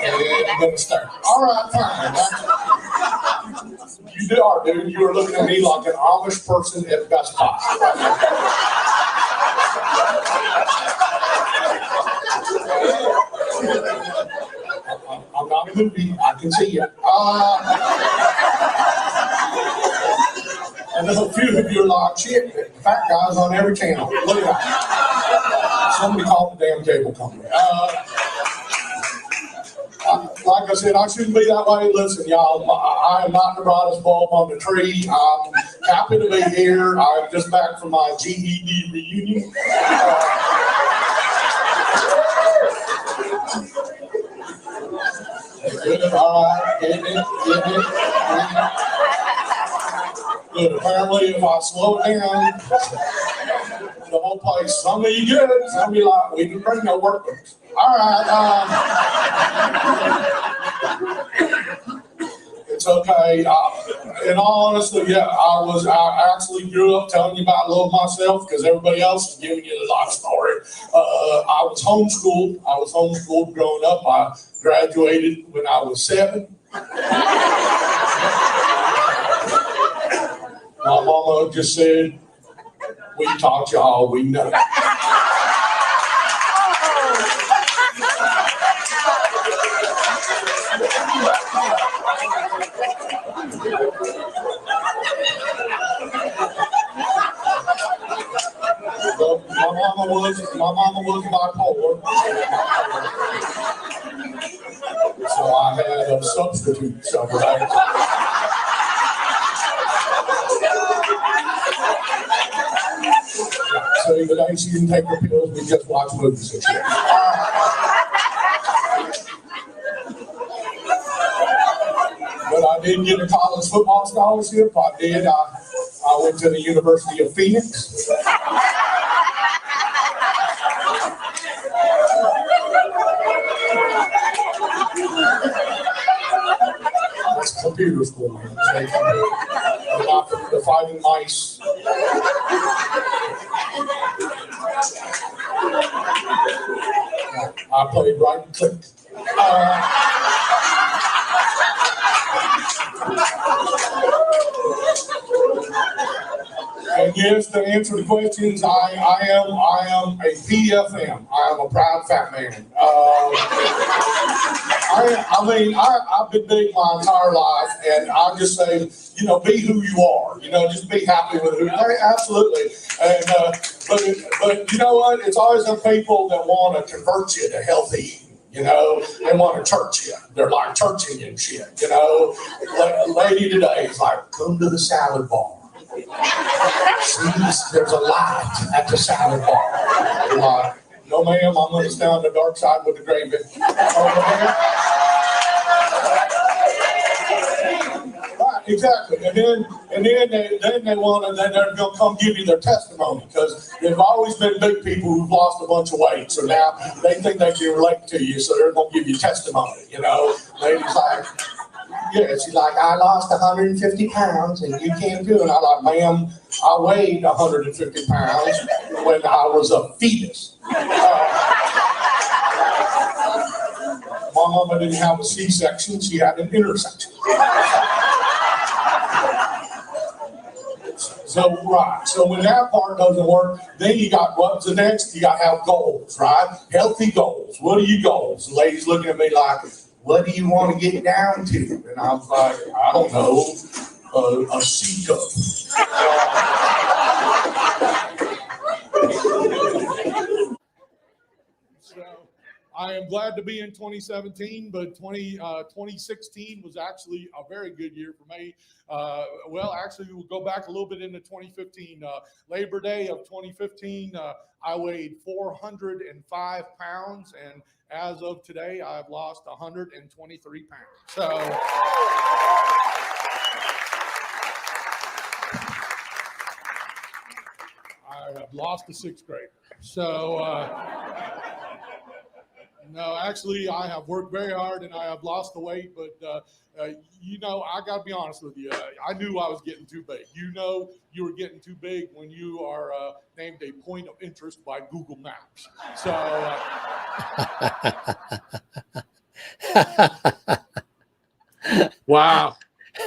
And I'm gonna start. All right, fine. You are, dude. You are looking at me like an Amish person at Best Buy. I'm not a movie. I can see you. I know a few of you are like, shit, fat guys on every channel. Look at that. Somebody called the damn cable company. Like I said, I shouldn't be that way. Listen, y'all, I am not the brightest bulb on the tree. I'm happy to be here. I'm just back from my GED reunion. Good, all right, get it. Good, apparently if I slow down, the whole place, some of you good, some of you like, we can bring no workers. All right, it's okay. In all honesty, yeah, I actually grew up telling you about a little myself because everybody else is giving you a lot of story. I was homeschooled growing up. I graduated when I was 7. My mama just said, "We taught you all we know." My mama was bipolar, so I had a substitute somewhere. See, the day she didn't take her pills, we just watched movies and shit. But I did get a college football scholarship. I did. I went to the University of Phoenix. That's computer school, man. The Fighting Mice. I played right and click. And yes, to answer the questions, I am a PFM. I am a proud fat man. I've been big my entire life, and I just say, be who you are. Just be happy with who you are. Absolutely. And but you know what? It's always the people that want to convert you to healthy eating. They want to church you. They're like churching you and shit. Like the lady today is like, come to the salad bar. See, there's a light at the salad bar. I'm like, no ma'am, I'm going to stay on the dark side with the gravy. Right, exactly. And then they want to, then they're going to come give you their testimony, because there's always been big people who've lost a bunch of weight. So now they think they can relate to you, so they're going to give you testimony. Ladies like, yeah, she's like, I lost 150 pounds and you can't do it. I'm like, ma'am, I weighed 150 pounds when I was a fetus. My mama didn't have a C-section, she had an intersection. So when that part doesn't work, then you got, what's the next? You got to have goals, right? Healthy goals. What are your goals? The lady's looking at me like, what do you want to get down to? And I'm like, I don't know, a C cup. So I am glad to be in 2017, but 2016 was actually a very good year for me. Actually, we'll go back a little bit into 2015. Labor Day of 2015, I weighed 405 pounds, and as of today, I've lost 123 pounds. So I have lost a sixth grader. So no, actually, I have worked very hard and I have lost the weight, but I got to be honest with you. I knew I was getting too big. You were getting too big when you are named a point of interest by Google Maps. So. Wow.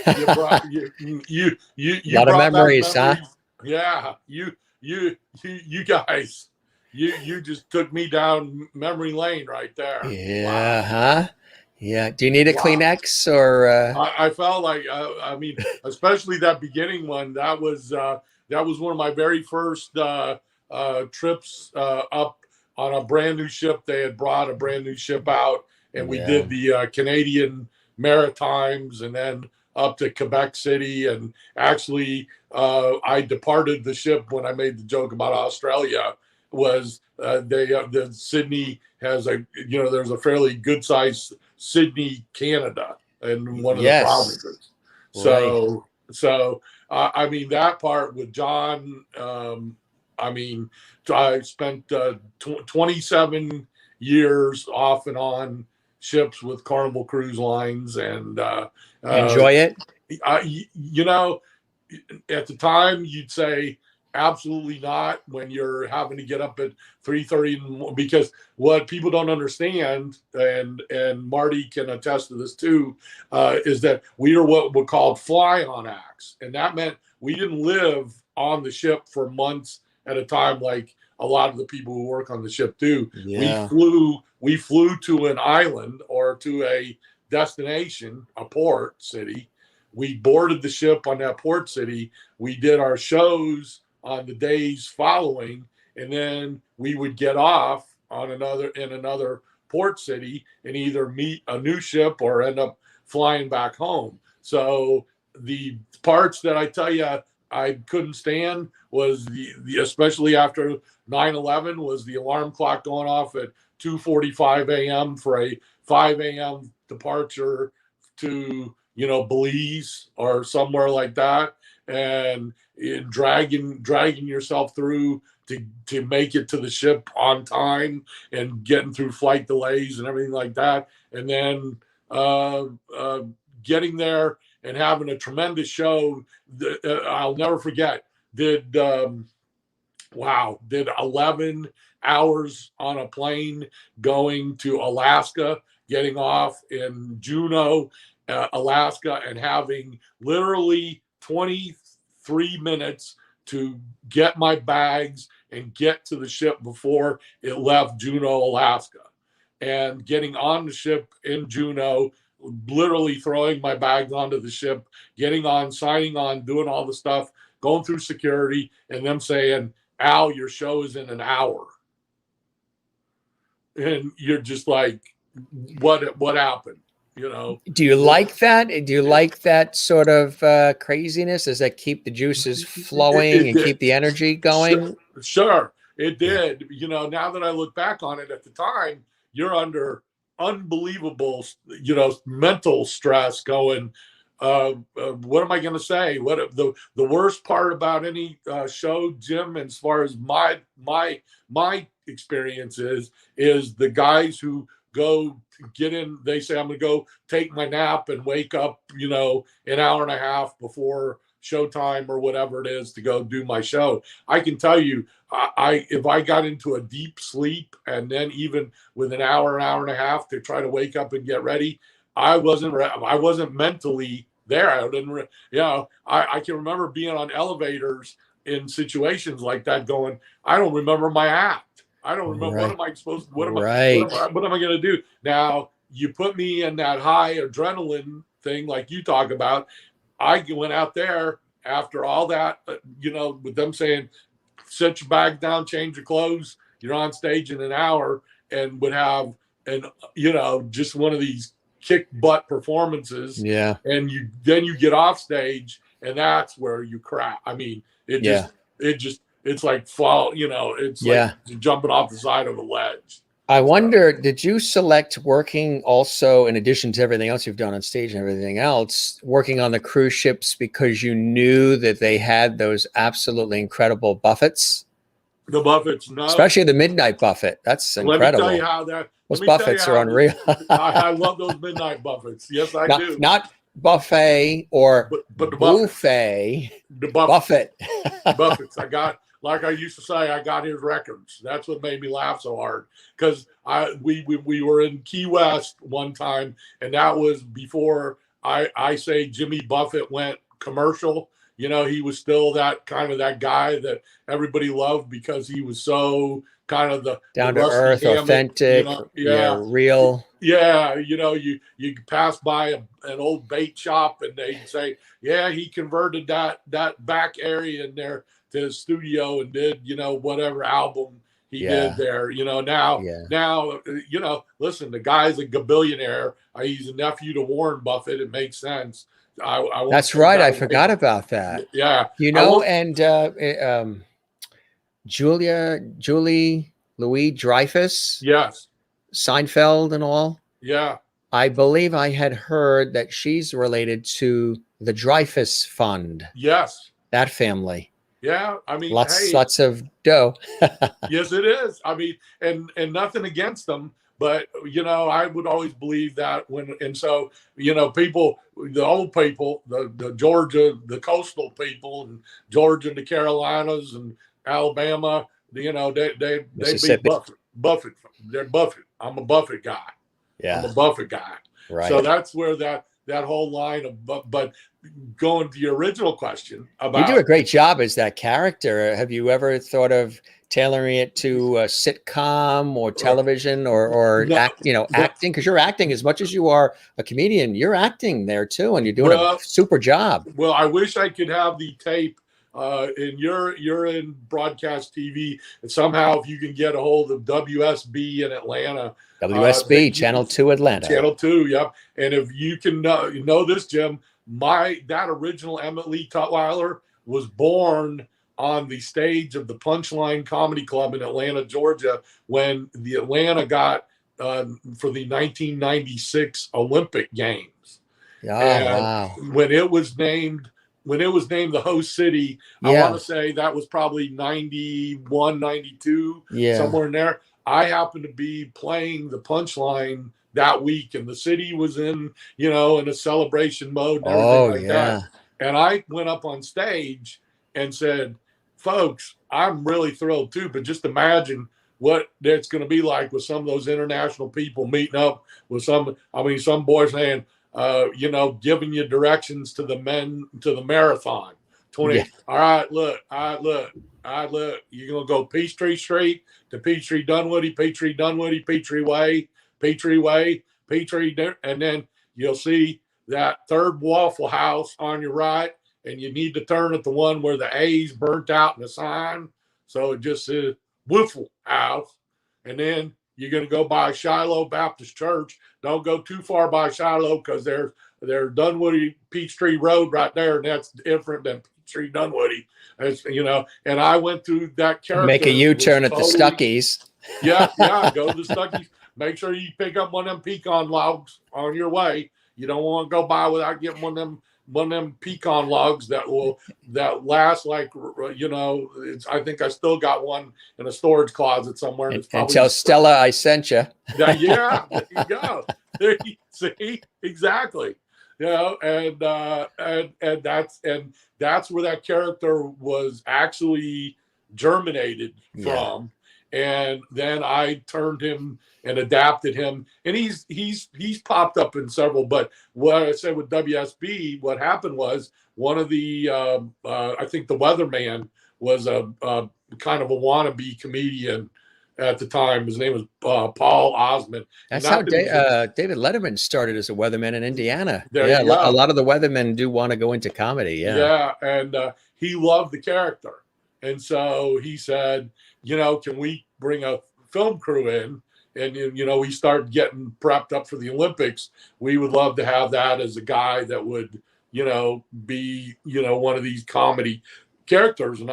You brought a lot of memories, huh? Yeah. You guys. You just took me down memory lane right there. Yeah, wow. Huh? Yeah. Do you need a Kleenex or? I felt like, especially that beginning one. That was one of my very first trips up on a brand new ship. They had brought a brand new ship out, and we did the Canadian Maritimes, and then up to Quebec City. And actually, I departed the ship when I made the joke about Australia. Was the Sydney has there's a fairly good sized Sydney, Canada, in one of the provinces. So that part with John, I spent 27 years off and on ships with Carnival Cruise Lines, and enjoy it. At the time you'd say, absolutely not, when you're having to get up at 3:30, because what people don't understand, and Marty can attest to this too, is that we are what we called fly-on acts, and that meant we didn't live on the ship for months at a time like a lot of the people who work on the ship do. Yeah. We flew to an island or to a destination, a port city. We boarded the ship on that port city. We did our shows on the days following, and then we would get off in another port city and either meet a new ship or end up flying back home. So the parts that I tell you I couldn't stand was the especially after 9/11 was the alarm clock going off at 2:45 a.m. for a 5 a.m. departure to, you know, Belize or somewhere like that, and dragging yourself through to make it to the ship on time and getting through flight delays and everything like that, and then getting there and having a tremendous show. I'll never forget. Did 11 hours on a plane going to Alaska, getting off in Juneau, Alaska, and having literally 23 minutes to get my bags and get to the ship before it left Juneau, Alaska. And getting on the ship in Juneau, literally throwing my bags onto the ship, getting on, signing on, doing all the stuff, going through security, and them saying, Al, your show is in an hour. And you're just like, what happened? You know? Do you like that? Do you like that sort of craziness? Does that keep the juices flowing and keep the energy going? Sure, it did. You know, now that I look back on it, at the time, you're under unbelievable, you know, mental stress going, what am I going to say? What the worst part about any show, Jim, as far as my experience is the guys who go get in, they say, I'm going to go take my nap and wake up, you know, an hour and a half before showtime or whatever it is to go do my show. I can tell you, if I got into a deep sleep and then even with an hour and a half to try to wake up and get ready, I wasn't mentally there. I didn't, you know, I can remember being on elevators in situations like that going, I don't remember my act. I don't remember what am I supposed to, what am I going to do? Now you put me in that high adrenaline thing like you talk about. I went out there after all that, you know, with them saying, set your bag down, change your clothes. You're on stage in an hour, and would have, and you know, just one of these kick butt performances. Yeah. And then you get off stage, and that's where you crap. I mean, it's like fall, you know, it's like jumping off the side of a ledge. I wonder, did you select working also, in addition to everything else you've done on stage and everything else, working on the cruise ships because you knew that they had those absolutely incredible buffets? The buffets, no. Especially the midnight buffet. That's incredible. Let me tell you how that. Those buffets are unreal. I love those midnight buffets. Yes, I do. Not buffet or but the buffet. The buffet. Buffets. I got, like I used to say, I got his records. That's what made me laugh so hard, because we were in Key West one time, and that was before I say Jimmy Buffett went commercial. You know, he was still that kind of that guy that everybody loved because he was so kind of the down to earth, authentic, you know, real. Yeah, you know, you pass by an old bait shop and they'd say, yeah, he converted that back area in there to his studio and did, you know, whatever album he did there. You know, now, you know, listen, the guy's a billionaire. He's a nephew to Warren Buffett. It makes sense. That's right. I forgot about that. Yeah. You know, and Julie Louis Dreyfus. Yes. Seinfeld and all. Yeah. I believe I had heard that she's related to the Dreyfus Fund. Yes. That family. Yeah. I mean, lots of dough. Yes, it is. I mean, and nothing against them, but you know, I would always believe that and so, you know, people, the old people, the Georgia, the coastal people, and Georgia and the Carolinas and Alabama, you know, they be Buffett. They're Buffett. I'm a Buffett guy. Yeah. I'm a Buffett guy. Right. So that's where that whole line of, but going to your original question about. You do a great job as that character. Have you ever thought of tailoring it to a sitcom or television or acting? Because you're acting as much as you are a comedian. You're acting there too, and you're doing a super job. Well, I wish I could have the tape. And you're in broadcast TV, and somehow if you can get a hold of WSB in Atlanta, WSB Channel 2 Atlanta, Channel 2, yep. And if you can know this, Jim, that original Emmett Lee Tutwiler, was born on the stage of the Punchline Comedy Club in Atlanta, Georgia, when the Atlanta got for the 1996 Olympic Games. Oh, And wow. when it was named the host city, I want to say that was probably 91, 92, somewhere in there. I happened to be playing the Punchline that week, and the city was in a celebration mode and everything that. And I went up on stage and said, folks, I'm really thrilled too, but just imagine what it's going to be like with some of those international people meeting up with some boy saying, giving you directions to the marathon. 20. All right, look. You're going to go Peachtree Street to Peachtree Dunwoody, Peachtree Way, and then you'll see that third Waffle House on your right, and you need to turn at the one where the A's burnt out in the sign. So it just says Waffle House. And then you're going to go by Shiloh Baptist Church. Don't go too far by Shiloh, because there's Dunwoody Peachtree Road right there, and that's different than Peachtree Dunwoody. As and I went through that character. Make a U-turn at the Stuckies. Yeah, go to the Stuckies. Make sure you pick up one of them pecan logs on your way. You don't want to go by without getting one of them pecan logs that last I think I still got one in a storage closet somewhere. And tell Stella I sent you. Yeah, there you go. There you see, exactly. And that's where that character was actually germinated from. And then I turned him and adapted him, and he's popped up in several. But what I said with WSB, what happened was one of the I think the Weatherman was a kind of a wannabe comedian at the time. His name was Paul Osmond. That's how David Letterman started as a weatherman in Indiana. A lot of the weathermen do want to go into comedy. Yeah, and he loved the character, and so he said, can we bring a film crew in? And, we start getting prepped up for the Olympics. We would love to have that as a guy that would, be, one of these comedy characters. And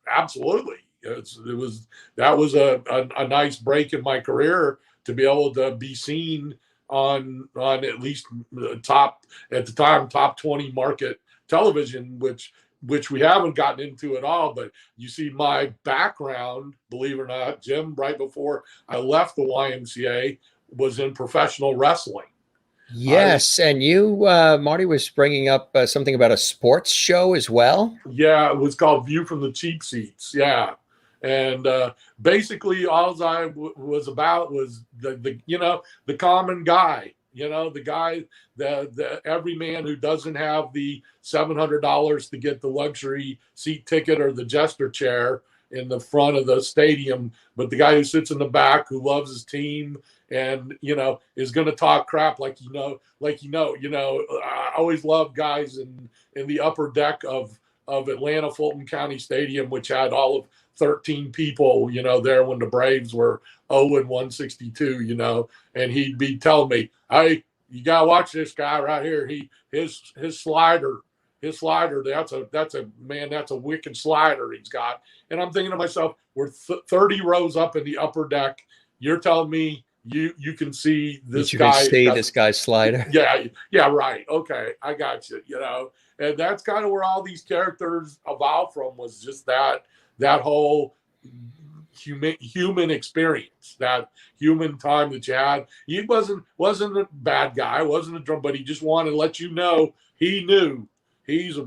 absolutely. That was a nice break in my career to be able to be seen on at least top 20 market television, which we haven't gotten into at all. But you see my background, believe it or not, Jim, right before I left the YMCA, was in professional wrestling. Yes. And you, Marty, was bringing up something about a sports show as well. Yeah, it was called View from the Cheap Seats. Yeah. And basically all I was about was the common guy. The guy, the everyman who doesn't have the $700 to get the luxury seat ticket or the jester chair in the front of the stadium, but the guy who sits in the back, who loves his team and, is going to talk crap like I always love guys in the upper deck of Atlanta Fulton County Stadium, which had all of 13 people, there when the Braves were 0-162, and he'd be telling me, hey, you gotta watch this guy right here. His slider, that's a wicked slider he's got. And I'm thinking to myself, we're 30 rows up in the upper deck. You're telling me you can see this guy. You can see this guy's slider. Yeah, right. Okay, I got you. And that's kind of where all these characters evolved from, was just that whole human experience, that human time that you had. He wasn't a bad guy, wasn't a drum, but he just wanted to let you know he knew he's a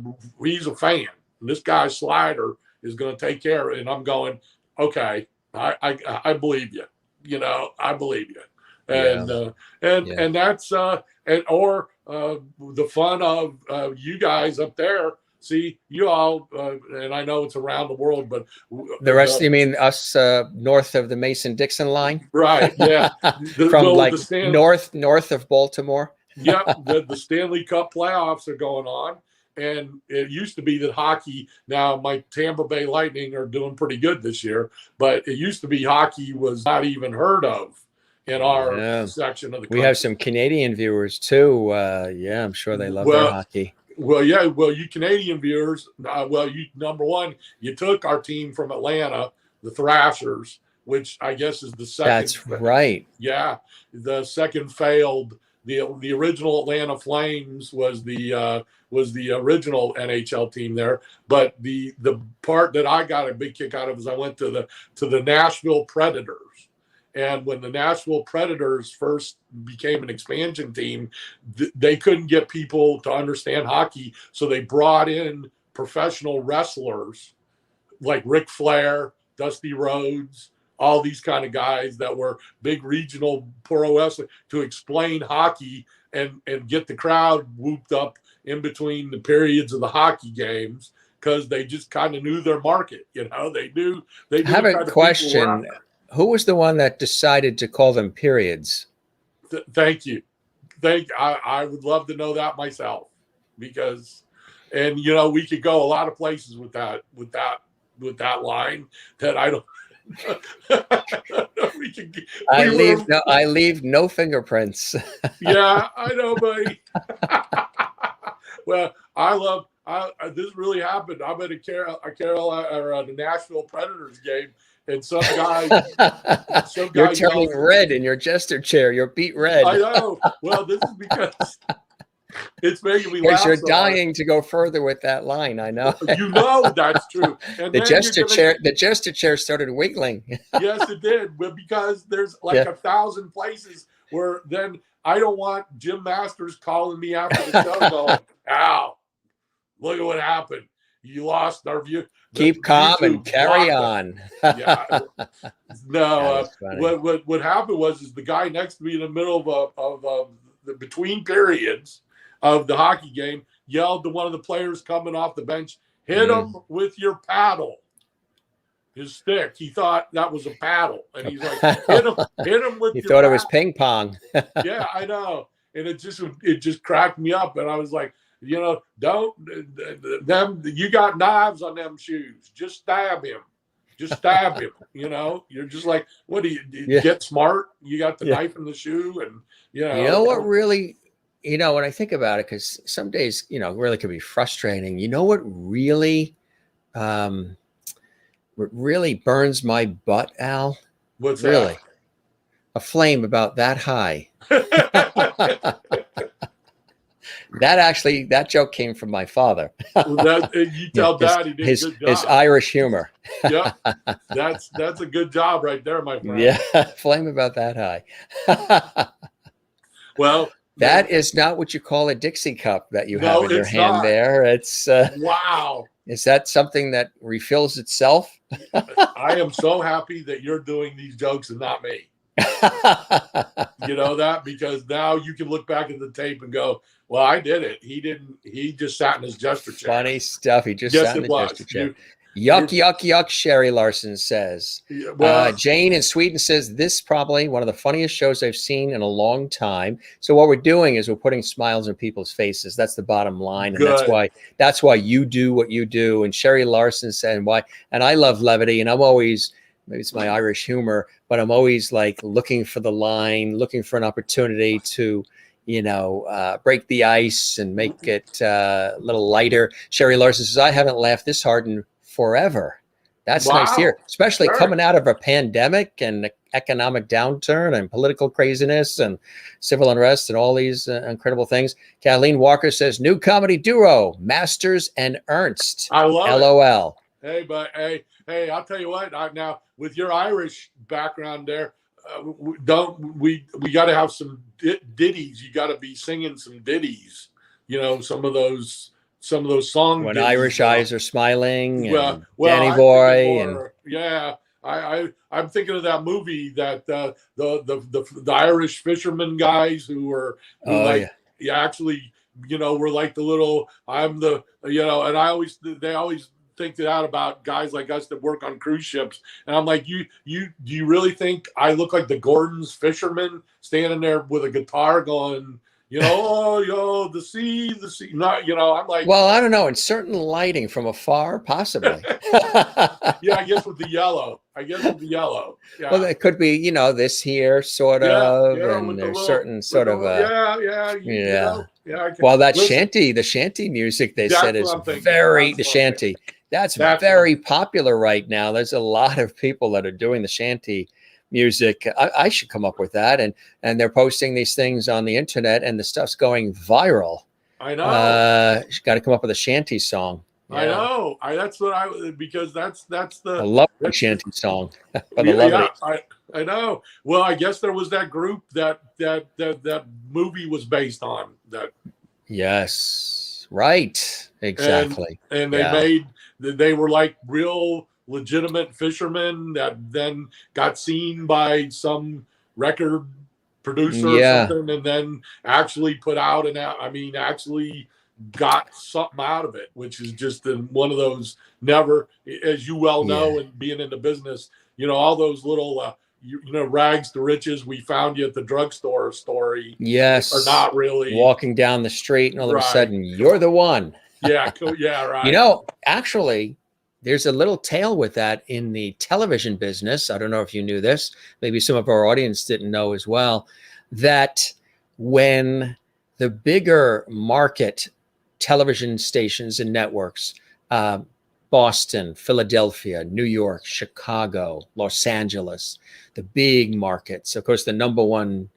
fan. And this guy's slider is going to take care of it. And I'm going, okay, I believe you. I believe you. And that's the fun of you guys up there. See, you all, and I know it's around the world, but the rest, you mean us north of the Mason-Dixon line? Right, yeah. North of Baltimore? Yep, the Stanley Cup playoffs are going on. And it used to be that hockey, now my Tampa Bay Lightning are doing pretty good this year, but it used to be hockey was not even heard of in our section of the country. We have some Canadian viewers too. I'm sure they love their hockey. Well, yeah. Well, you Canadian viewers, you number one, you took our team from Atlanta, the Thrashers, which I guess is the second. That's right. Yeah, the second failed. The original Atlanta Flames was the original NHL team there. But the part that I got a big kick out of is I went to the Nashville Predators. And when the Nashville Predators first became an expansion team, they couldn't get people to understand hockey. So they brought in professional wrestlers like Ric Flair, Dusty Rhodes, all these kind of guys that were big regional pro wrestling to explain hockey and get the crowd whooped up in between the periods of the hockey games because they just kind of knew their market. You know, they knew. I have a question. Who was the one that decided to call them periods? Thank you. I would love to know that myself because, and you know, we could go a lot of places with that line that I don't. I leave no fingerprints. Yeah, I know, buddy. Well, this really happened. I'm at the Nashville Predators game. And some guy, you're turning red in your jester chair. You're beat red. I know. Well, this is because it's making me laugh. Because you're dying to go further with that line. I know. You know that's true. And the jester chair started wiggling. Yes, it did. But because there's like 1,000 places where then I don't want Jim Masters calling me after the show going, "Ow, look at what happened. You lost our view." Keep calm and carry on. Yeah. No, what happened was the guy next to me in the middle of the between periods of the hockey game yelled to one of the players coming off the bench, "Hit him with your paddle." His stick. He thought that was a paddle, and he's like, "Hit him with." He thought it was ping pong. Yeah, I know, and it just cracked me up, and I was like, you know, you got knives on them shoes. Just stab him. You know, you're just like, what do you get smart? You got the knife in the shoe. And, you know what really, when I think about it, because some days, really could be frustrating. You know what really burns my butt, Al? What's really? That? A flame about that high. That joke came from my father. You tell Dad he did his, a good job. His Irish humor. Yeah, that's a good job right there, my friend. Yeah, flame about that high. Well, that is not what you call a Dixie cup that you have in your hand not. There. It's wow. Is that something that refills itself? I am so happy that you're doing these jokes and not me. You know that, because now you can look back at the tape and go, well, I did it. He didn't. He just sat in his jester chair. Funny stuff. He just sat in the jester chair. Yuck, Sherry Larson says. Well, Jane in Sweden says, this probably one of the funniest shows I've seen in a long time. So what we're doing is we're putting smiles on people's faces. That's the bottom line. And that's why you do what you do. And Sherry Larson said, why? And I love levity, and I'm always, maybe it's my Irish humor, but I'm always like looking for the line, looking for an opportunity to, break the ice and make it a little lighter. Sherry Larson says, I haven't laughed this hard in forever. That's nice to hear, especially coming out of a pandemic and economic downturn and political craziness and civil unrest and all these incredible things. Kathleen Walker says, new comedy duo, Masters and Ernst. I love LOL. Hey, but hey, I'll tell you what, now with your Irish background there, we got to have some ditties. You got to be singing some ditties, some of those songs. When Irish eyes are smiling, well, Danny Boy, I'm thinking of that movie that the Irish fishermen guys actually, were like the little, and they always think that about guys like us that work on cruise ships, and I'm like, do you really think I look like the Gordon's fisherman standing there with a guitar going, the sea, not, I'm like, well, I don't know, in certain lighting from afar, possibly. Yeah, I guess with the yellow. Yeah. Well, it could be, this here sort of, and there's certain sort of, Yeah. Well, that Listen, the shanty music, they that's said, what is I'm thinking. very, That's the what I'm shanty. That's That's very popular right now. There's a lot of people that are doing the shanty music. I should come up with that. And they're posting these things on the internet, and the stuff's going viral. I know. Got to come up with a shanty song. I know. That's what because that's I love a that's shanty song for the yeah, levity. I know. Well, I guess there was that group that movie was based on that. Yes, right, exactly. And Yeah. they were like real legitimate fishermen that then got seen by some record producer or Yeah. something, and then actually put out actually got something out of it, which is just one of those never, as you well know, Yeah. and being in the business, all those little rags to riches we found you at the drugstore story Yes. are not really Walking down the street, and all of a right. sudden you're the one. Yeah, yeah, right. Actually, there's a little tale with that in the television business. I don't know if you knew this. Maybe some of our audience didn't know as well, that when the bigger market television stations and networks, Boston, Philadelphia, New York, Chicago, Los Angeles, the big markets. Of course, the number one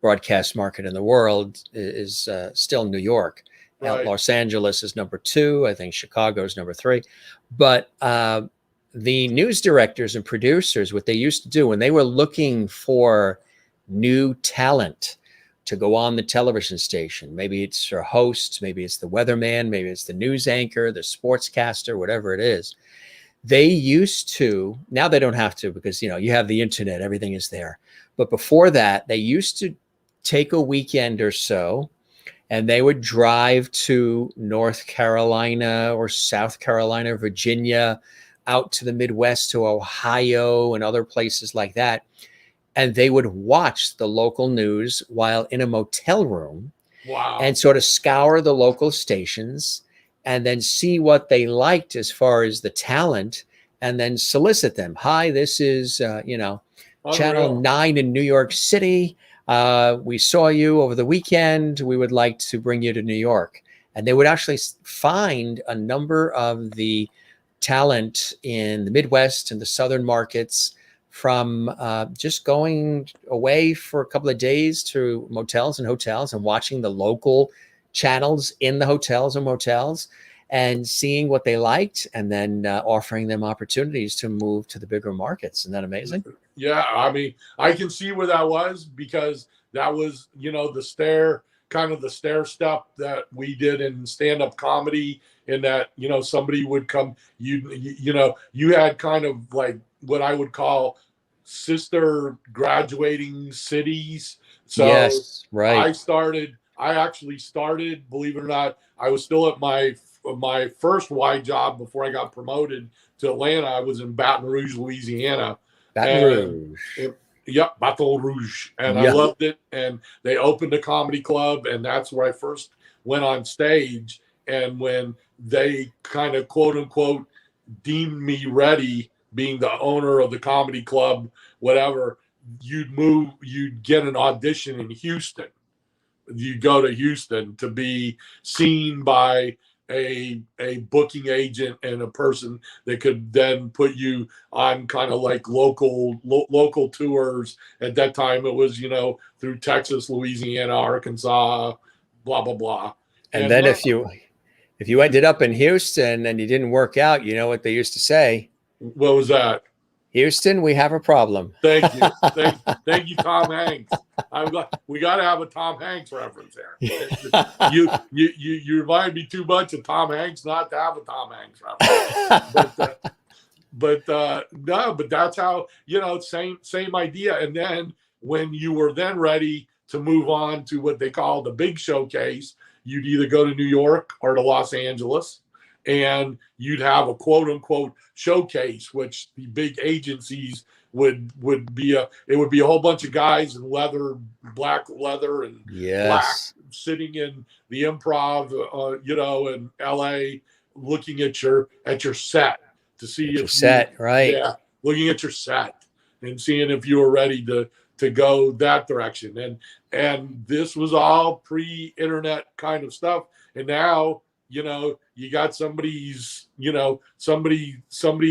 broadcast market in the world is still New York. Right. Los Angeles is number 2. I think Chicago is number 3. But the news directors and producers, what they used to do when they were looking for new talent to go on the television station, maybe it's for hosts, maybe it's the weatherman, maybe it's the news anchor, the sportscaster, whatever it is, they used to, now they don't have to because, you have the internet, everything is there. But before that, they used to take a weekend or so, and they would drive to North Carolina or South Carolina, Virginia, out to the Midwest, to Ohio and other places like that. And they would watch the local news while in a motel room. Wow. And sort of scour the local stations and then see what they liked as far as the talent, and then solicit them. Hi, this is, Channel 9 in New York City. We saw you over the weekend. We would like to bring you to New York. And they would actually find a number of the talent in the Midwest and the Southern markets from just going away for a couple of days to motels and hotels and watching the local channels in the hotels and motels and seeing what they liked, and then offering them opportunities to move to the bigger markets. Isn't that amazing? Yeah, I can see where that was, because that was, the stair step that we did in stand-up comedy, in that, somebody would come, you had kind of like what I would call sister graduating cities. So yes, right. I actually started, believe it or not, I was still at my first wide job before I got promoted to Atlanta. I was in Baton Rouge, Louisiana. Baton Rouge. Yep, Baton Rouge. And Yeah. I loved it. And they opened a comedy club, and that's where I first went on stage. And when they kind of, quote unquote, deemed me ready, being the owner of the comedy club, whatever, you'd get an audition in Houston. You go to Houston to be seen by a booking agent and a person that could then put you on kind of like local tours. At that time, it was, through Texas, Louisiana, Arkansas, blah, blah, blah. And then if you ended up in Houston and you didn't work out, you know what they used to say? What was that? Houston, we have a problem. Thank you. Thank you, Tom Hanks. We got to have a Tom Hanks reference there. You remind me too much of Tom Hanks not to have a Tom Hanks reference. But that's how, same idea. And then when you were then ready to move on to what they call the big showcase, you'd either go to New York or to Los Angeles, and you'd have a quote unquote showcase, which the big agencies would be a whole bunch of guys in black leather and black, sitting in the Improv, in LA, looking at your set to see your set, right? Yeah, looking at your set. and seeing if you were ready to go that direction. And this was all pre-internet kind of stuff. And now, you know, you got somebody's, you know, somebody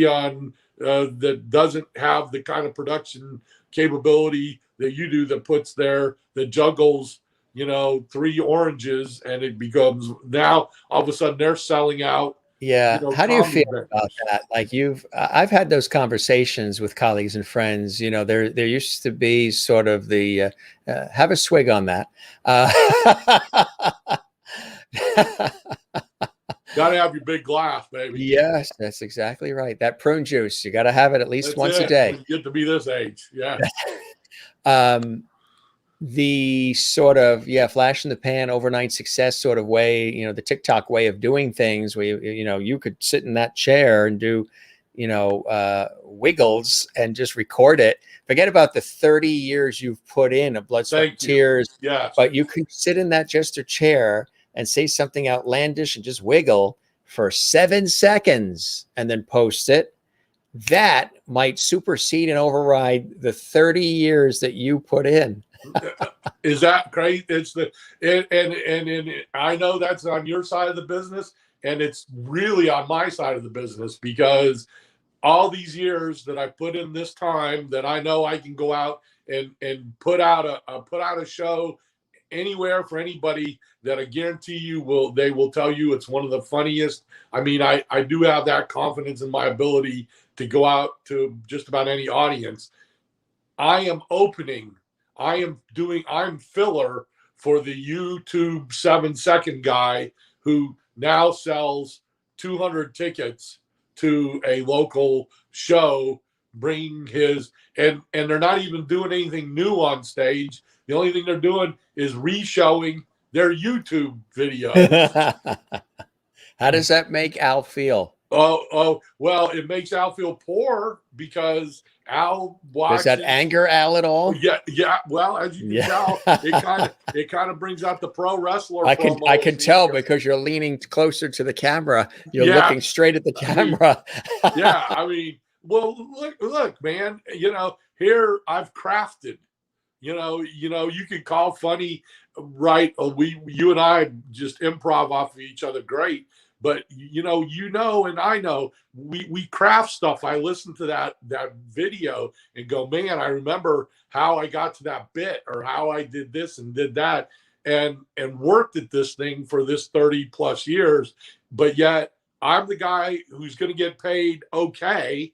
on that doesn't have the kind of production capability that you do, that juggles, you know, 3 oranges, and it becomes, now all of a sudden they're selling out. Yeah. You know, how do you feel vendors. about that? Like I've had those conversations with colleagues and friends. You know, there used to be sort of the have a swig on that. Got to have your big glass, baby. Yes, that's exactly right. That prune juice, you got to have it at least once a day. When you get to be this age. Yeah. The sort of, flash in the pan, overnight success sort of way, you know, the TikTok way of doing things where, you know, you could sit in that chair and do, you know, wiggles and just record it. Forget about the 30 years you've put in of blood, sweat, and tears. Yes. But you could sit in that jester chair and say something outlandish and just wiggle for 7 seconds and then post it. That might supersede and override the 30 years that you put in. Is that great? It's and I know that's on your side of the business, and it's really on my side of the business, because all these years that I put in this time, that I know I can go out and put out a show anywhere for anybody that I guarantee you they will tell you it's one of the funniest. I mean, I do have that confidence in my ability to go out to just about any audience. I'm filler for the YouTube 7-second guy who now sells 200 tickets to a local show, bring his, and they're not even doing anything new on stage. The only thing they're doing is re-showing their YouTube videos. How does that make Al feel? Oh, well, it makes Al feel poor, because Al watches. Does that anger Al at all? Yeah. Well, as you can tell, it kind of brings out the pro wrestler. I can tell, because you're leaning closer to the camera. You're looking straight at the camera. I mean, well, look, man. You know, here I've crafted. You know, you can call funny, right? You and I just improv off of each other, great. But you know, and I know we craft stuff. I listen to that video and go, man, I remember how I got to that bit, or how I did this and did that, and worked at this thing for this 30 plus years. But yet I'm the guy who's going to get paid okay,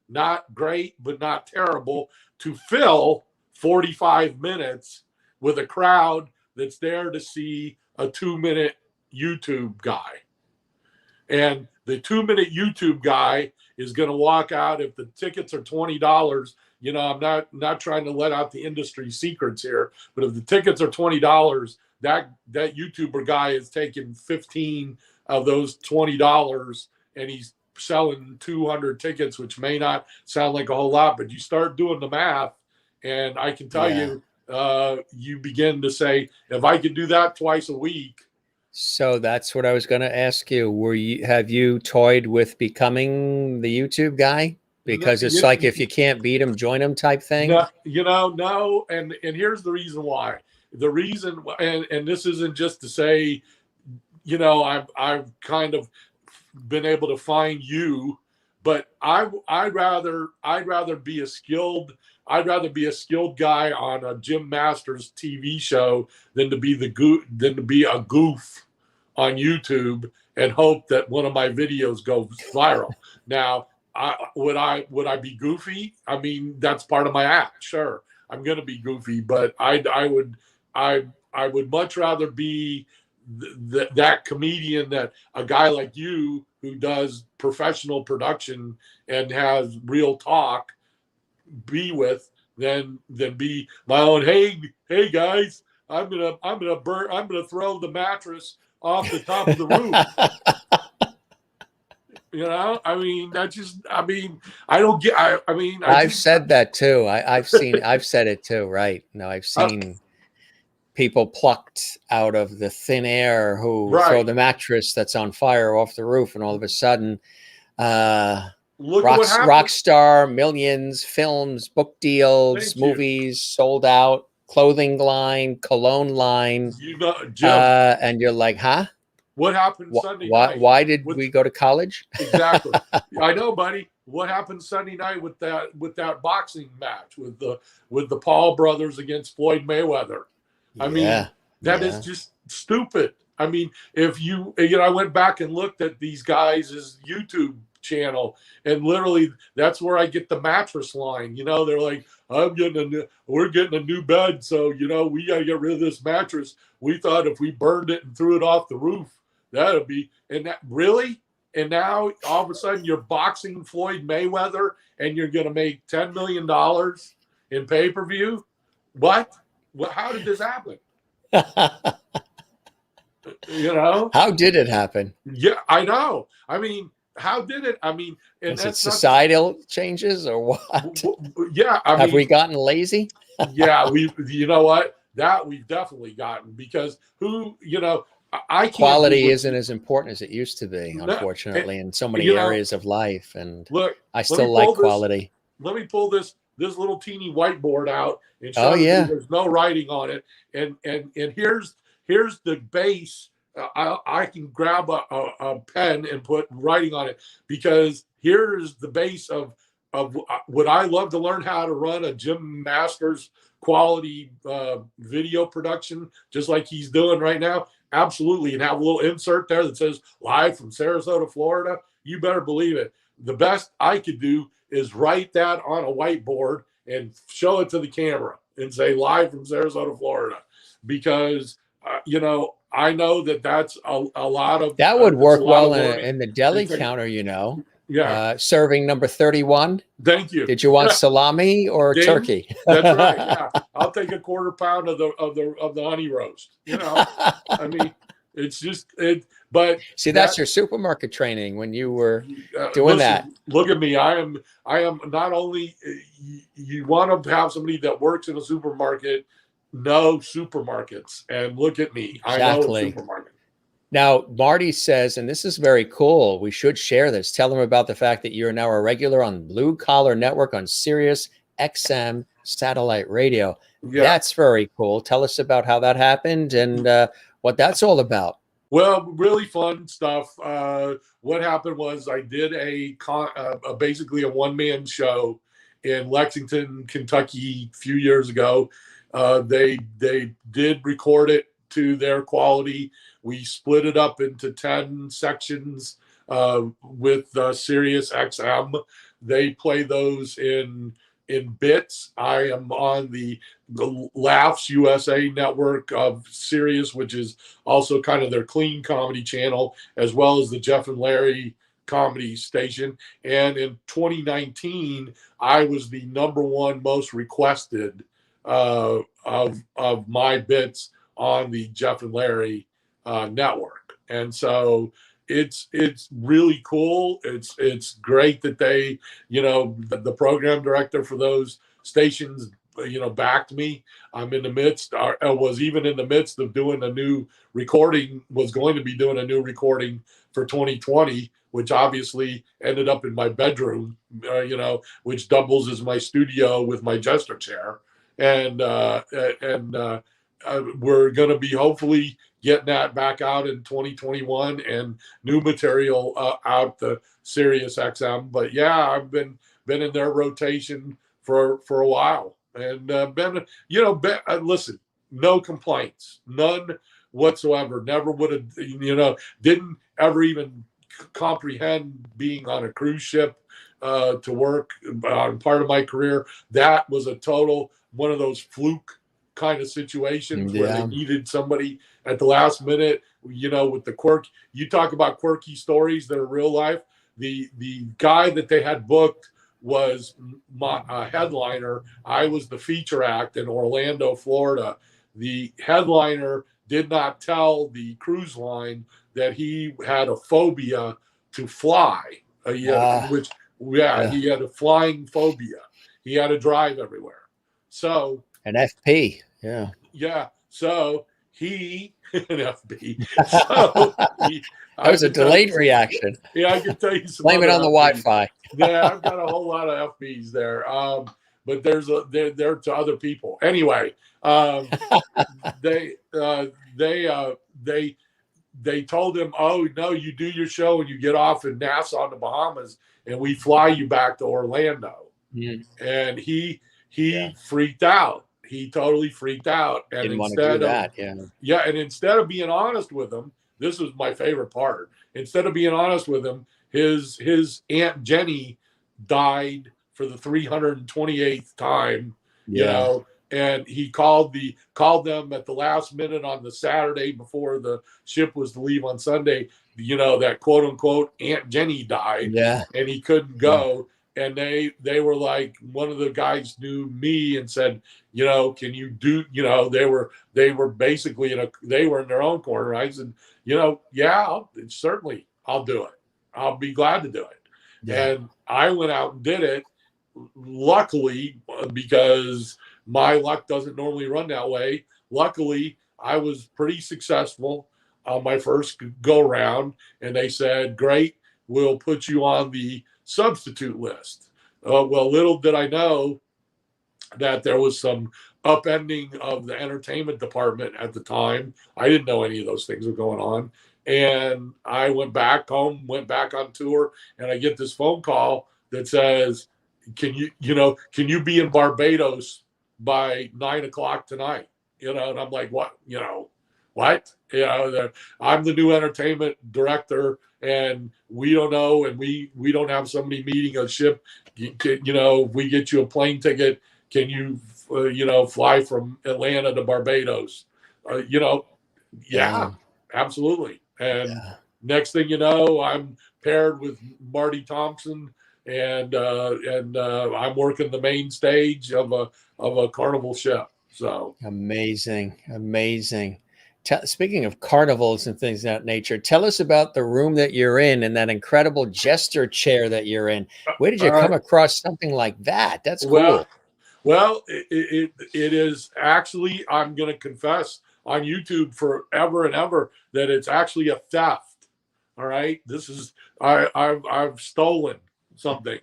not great, but not terrible, to fill 45 minutes with a crowd that's there to see a 2-minute YouTube guy. And the 2-minute YouTube guy is going to walk out, if the tickets are $20. You know, I'm not trying to let out the industry secrets here, but if the tickets are $20, that YouTuber guy is taking 15 of those $20, and he's selling 200 tickets, which may not sound like a whole lot, but you start doing the math, and I can tell you, you begin to say, if I could do that twice a week. So that's what I was going to ask you. Have you toyed with becoming the YouTube guy? Because it's like, if you can't beat him, join him type thing. No, no. And here's the reason why. The reason, and this isn't just to say, you know, I've kind of been able to find you, but I'd rather be a skilled guy on a Jim Masters TV show than to be a goof on YouTube and hope that one of my videos goes viral. Now, would I be goofy? I mean, that's part of my act. Sure, I'm going to be goofy, but I would much rather be that comedian, that a guy like you who does professional production and has real talk, be with, than be my own. Hey guys, I'm gonna throw the mattress off the top of the roof. You know, I mean, I don't get. I've said that too. I've said it too. Right? No, I've seen people plucked out of the thin air who throw the mattress that's on fire off the roof, and all of a sudden, look at what happened. Rock star, millions, films, book deals, Thank you. movies sold out, clothing line, cologne line. You know, Jim, And you're like, huh? what happened Sunday Why, night? why did we go to college? Exactly. I know, buddy. What happened Sunday night with that boxing match with the Paul brothers against Floyd Mayweather? I mean, that is just stupid. I mean, if I went back and looked at these guys' YouTube channel, and literally that's where I get the mattress line. They're like, we're getting a new bed, so we got to get rid of this mattress. We thought if we burned it and threw it off the roof, that'd be. And that really. And now all of a sudden you're boxing Floyd Mayweather and you're going to make $10 million in pay-per-view. What? How did this happen? How did it happen? Yeah, I know. I mean, how did it? I mean, and is it societal changes or what? Yeah. Have we gotten lazy? Yeah, you know what? That we've definitely gotten, because I can't. Quality isn't as important as it used to be, unfortunately, in so many areas of life. And look, I still like quality. Let me pull this little teeny whiteboard out and show you there's no writing on it. And here's the base. I can grab a pen and put writing on it, because here's the base of would I love to learn how to run a Jim Masters quality video production just like he's doing right now? Absolutely. And have a little insert there that says live from Sarasota, Florida. You better believe it. The best I could do is write that on a whiteboard and show it to the camera and say live from Sarasota, Florida, because I know that's a lot of that would work well in the deli counter. Yeah. Serving number 31. Thank you. Did you want salami or turkey? That's right. Yeah. I'll take a quarter pound of the honey roast. I mean, it's just it. But see, that's your supermarket training when you were doing that. Look at me. I am not only. You want to have somebody that works in a supermarket, know supermarkets, and look at me. Exactly. I know a supermarket. Now, Marty says, and this is very cool, we should share this. Tell them about the fact that you're now a regular on Blue Collar Network on Sirius XM satellite radio. Yeah. That's very cool. Tell us about how that happened and what that's all about. Well, really fun stuff. What happened was I did basically a one-man show in Lexington, Kentucky a few years ago. They did record it to their quality. We split it up into 10 sections with Sirius XM. They play those in bits. I am on the Laughs USA network of Sirius, which is also kind of their clean comedy channel, as well as the Jeff and Larry comedy station. And in 2019, I was the #1 most requested of my bits on the Jeff and Larry network. And so it's really cool. It's great that they, the program director for those stations, backed me. I'm in the midst, I was even in the midst of doing a new recording, was going to be doing a new recording for 2020, which obviously ended up in my bedroom, which doubles as my studio with my jester chair. And we're going to be hopefully getting that back out in 2021 and new material out the Sirius XM. But yeah, I've been in their rotation for a while, and listen, no complaints, none whatsoever. Never would have, didn't ever even comprehend being on a cruise ship to work on part of my career. That was a total one of those fluke kind of situations where they needed somebody at the last minute, with the quirk. You talk about quirky stories that are real life. The guy that they had booked was my headliner. I was the feature act in Orlando, Florida. The headliner did not tell the cruise line that he had a phobia to fly, he had a flying phobia. He had to drive everywhere. So an FP, yeah. So he an FB. So that was a delayed reaction. Yeah, I can tell you some. Blame it on the Wi-Fi. Yeah, I've got a whole lot of FBs there. But they're to other people. Anyway, they told him, oh no, you do your show and you get off in Nassau in the Bahamas, and we fly you back to Orlando. And he freaked out. He totally freaked out. And didn't want to do that. And instead of being honest with him, this was my favorite part. Instead of being honest with him, his Aunt Jenny died for the 328th time, you know, and he called them at the last minute on the Saturday before the ship was to leave on Sunday, you know, that quote unquote Aunt Jenny died, and he couldn't go. And they were like, one of the guys knew me and said, you know, can you do, you know, they were basically they were in their own corner. I said, you know, certainly I'll do it. I'll be glad to do it. And I went out and did it. Luckily, because my luck doesn't normally run that way. Luckily, I was pretty successful on my first go round, and they said, great, we'll put you on the substitute list. Well, little did I know that there was some upending of the entertainment department at the time. I didn't know any of those things were going on. And I went back home, went back on tour, and I get this phone call that says, can you be in Barbados by 9:00 tonight? You know, and I'm like, what? You know, what? You know, I'm the new entertainment director, and we don't know, and we don't have somebody meeting a ship. You know, if we get you a plane ticket, can you, fly from Atlanta to Barbados? Absolutely. And next thing you know, I'm paired with Marty Thompson, and I'm working the main stage of a Carnival ship. So amazing. Speaking of carnivals and things of that nature, tell us about the room that you're in and that incredible jester chair that you're in. Where did you come across something like that? That's cool. Well, it is actually, I'm going to confess on YouTube forever and ever that it's actually a theft. All right. This is, I've stolen something.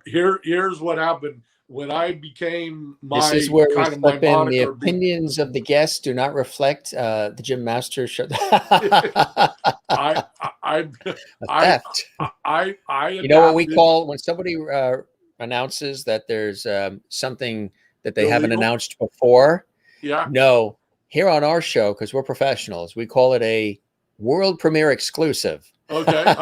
Here's what happened. When I became this is where we slip in the opinions of the guests do not reflect the Jim Master show. Theft. You know what we call when somebody announces that there's something that they haven't announced before? Yeah. No, here on our show, because we're professionals, we call it a world premiere exclusive. Okay.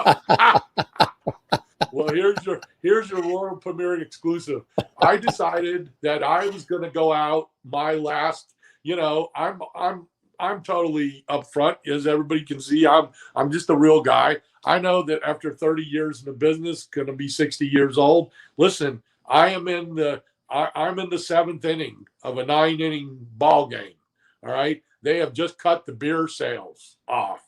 Well, here's your world premiere exclusive. I decided that I was going to go out my last. I'm totally upfront, as everybody can see. I'm just a real guy. I know that after 30 years in the business, going to be 60 years old. Listen, I'm in the 7th inning of a 9-inning ball game. All right, they have just cut the beer sales off.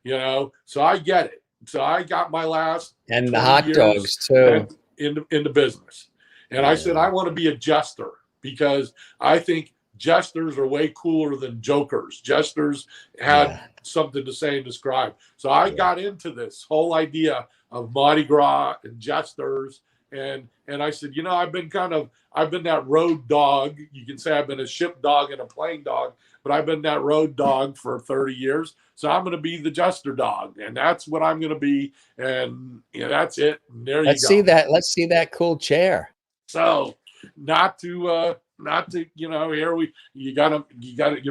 So I get it. So I got my last and the hot dogs too in the business, and I said I want to be a jester because I think jesters are way cooler than jokers. Jesters had something to say and describe. So I got into this whole idea of Mardi Gras and jesters, and I said, I've been that road dog. You can say I've been a ship dog and a plane dog, but I've been that road dog for 30 years. So I'm going to be the jester dog, and that's what I'm going to be. And that's it. And there Let's you go. Let's see that cool chair. So not to, you're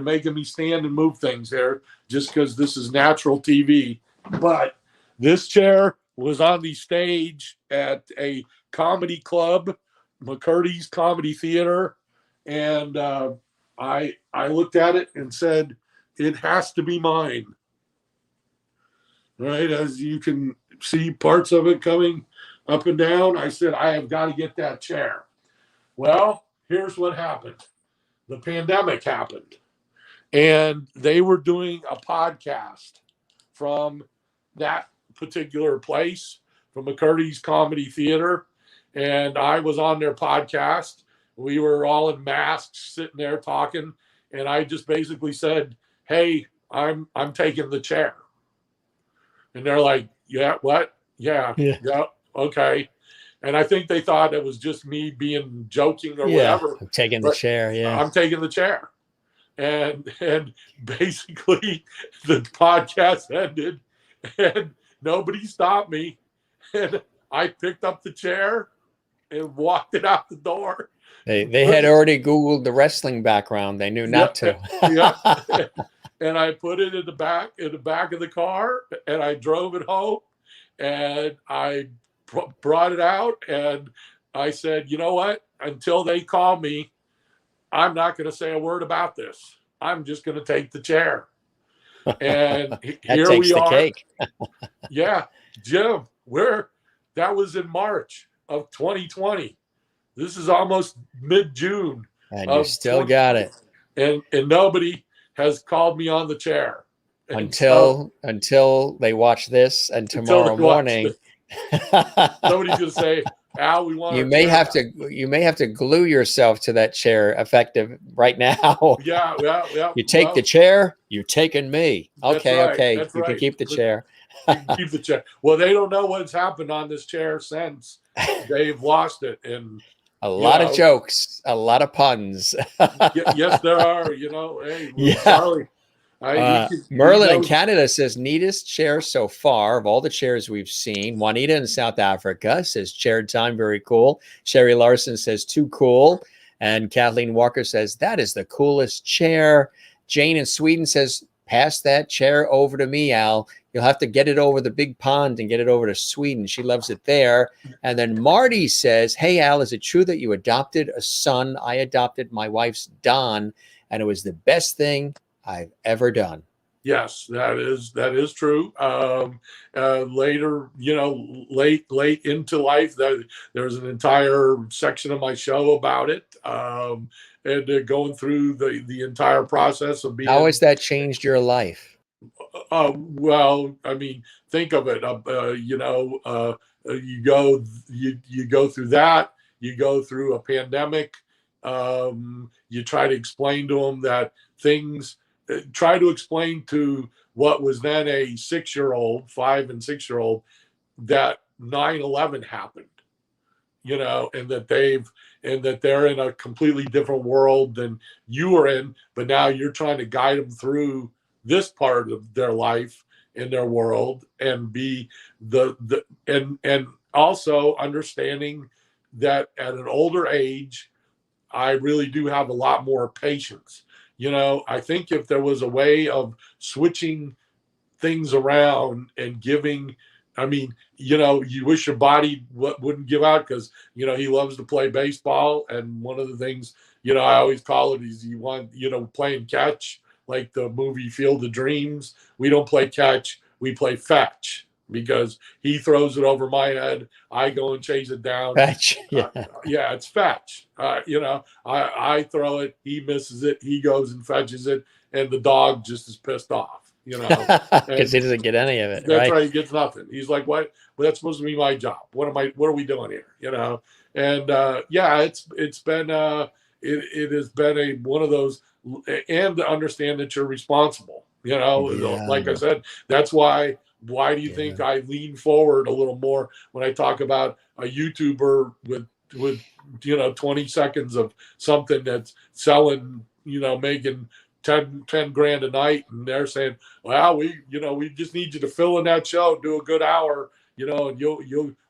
making me stand and move things here just because this is natural TV. But this chair was on the stage at a comedy club, McCurdy's Comedy Theater. And I looked at it and said, it has to be mine. Right, as you can see parts of it coming up and down. I said, I have got to get that chair. Well, here's what happened. The pandemic happened, and they were doing a podcast from that particular place, from McCurdy's Comedy Theater, and I was on their podcast. We were all in masks sitting there talking, and I just basically said, hey, I'm taking the chair. And they're like, yeah, what? Yeah, okay. And I think they thought it was just me being joking or whatever. I'm taking the chair. Yeah. I'm taking the chair. And basically the podcast ended and nobody stopped me. And I picked up the chair and walked it out the door. They had already Googled the wrestling background. They knew not to. And I put it in the back of the car, and I drove it home, and I brought it out, and I said, you know what? Until they call me, I'm not going to say a word about this. I'm just going to take the chair. And here we are. Cake. Yeah, Jim, that was in March of 2020. This is almost mid-June. And you still got it. And nobody has called me on the chair. Until they watch this, and tomorrow morning. Somebody's going to say, Al, we want you may have to glue yourself to that chair effective right now. Yeah. You take the chair, you've taken me. Okay, right, okay. You can keep the chair. You can keep the chair. Well, they don't know what's happened on this chair since they've lost it. And a lot of jokes, a lot of puns. Yes, there are. Hey, Charlie. Merlin in Canada says, neatest chair so far of all the chairs we've seen. Juanita in South Africa says, chair time, very cool. Sherry Larson says, too cool. And Kathleen Walker says, that is the coolest chair. Jane in Sweden says, pass that chair over to me, Al. You'll have to get it over the big pond and get it over to Sweden. She loves it there. And then Marty says, hey, Al, is it true that you adopted a son? I adopted my wife's Don, and it was the best thing I've ever done. Yes, that is true. Later, late into life, there's an entire section of my show about it, and going through the entire process of being. How has that changed your life? Well, I mean, think of it. You go through that. You go through a pandemic. You try to explain to them that things. Try to explain to what was then a 6-year-old, 5 and 6-year-old, that 9/11 happened, and that they're in a completely different world than you were in, but now you're trying to guide them through this part of their life and their world, and be and also understanding that at an older age, I really do have a lot more patience. I think if there was a way of switching things around and giving, you wish your body wouldn't give out, because, he loves to play baseball. And one of the things, I always call it is you want, playing catch, like the movie Field of Dreams. We don't play catch, we play fetch, because he throws it over my head. I go and chase it down. Fetch. Yeah, it's fetch. I throw it. He misses it. He goes and fetches it. And the dog just is pissed off, because he doesn't get any of it. That's right. He gets nothing. He's like, what? Well, that's supposed to be my job. What are we doing here? And it's been, it has been one of those, and to understand that you're responsible, like I said, that's why do you think I lean forward a little more when I talk about a YouTuber with 20 seconds of something that's selling, making 10 grand a night, and they're saying, well, we just need you to fill in that show, do a good hour, and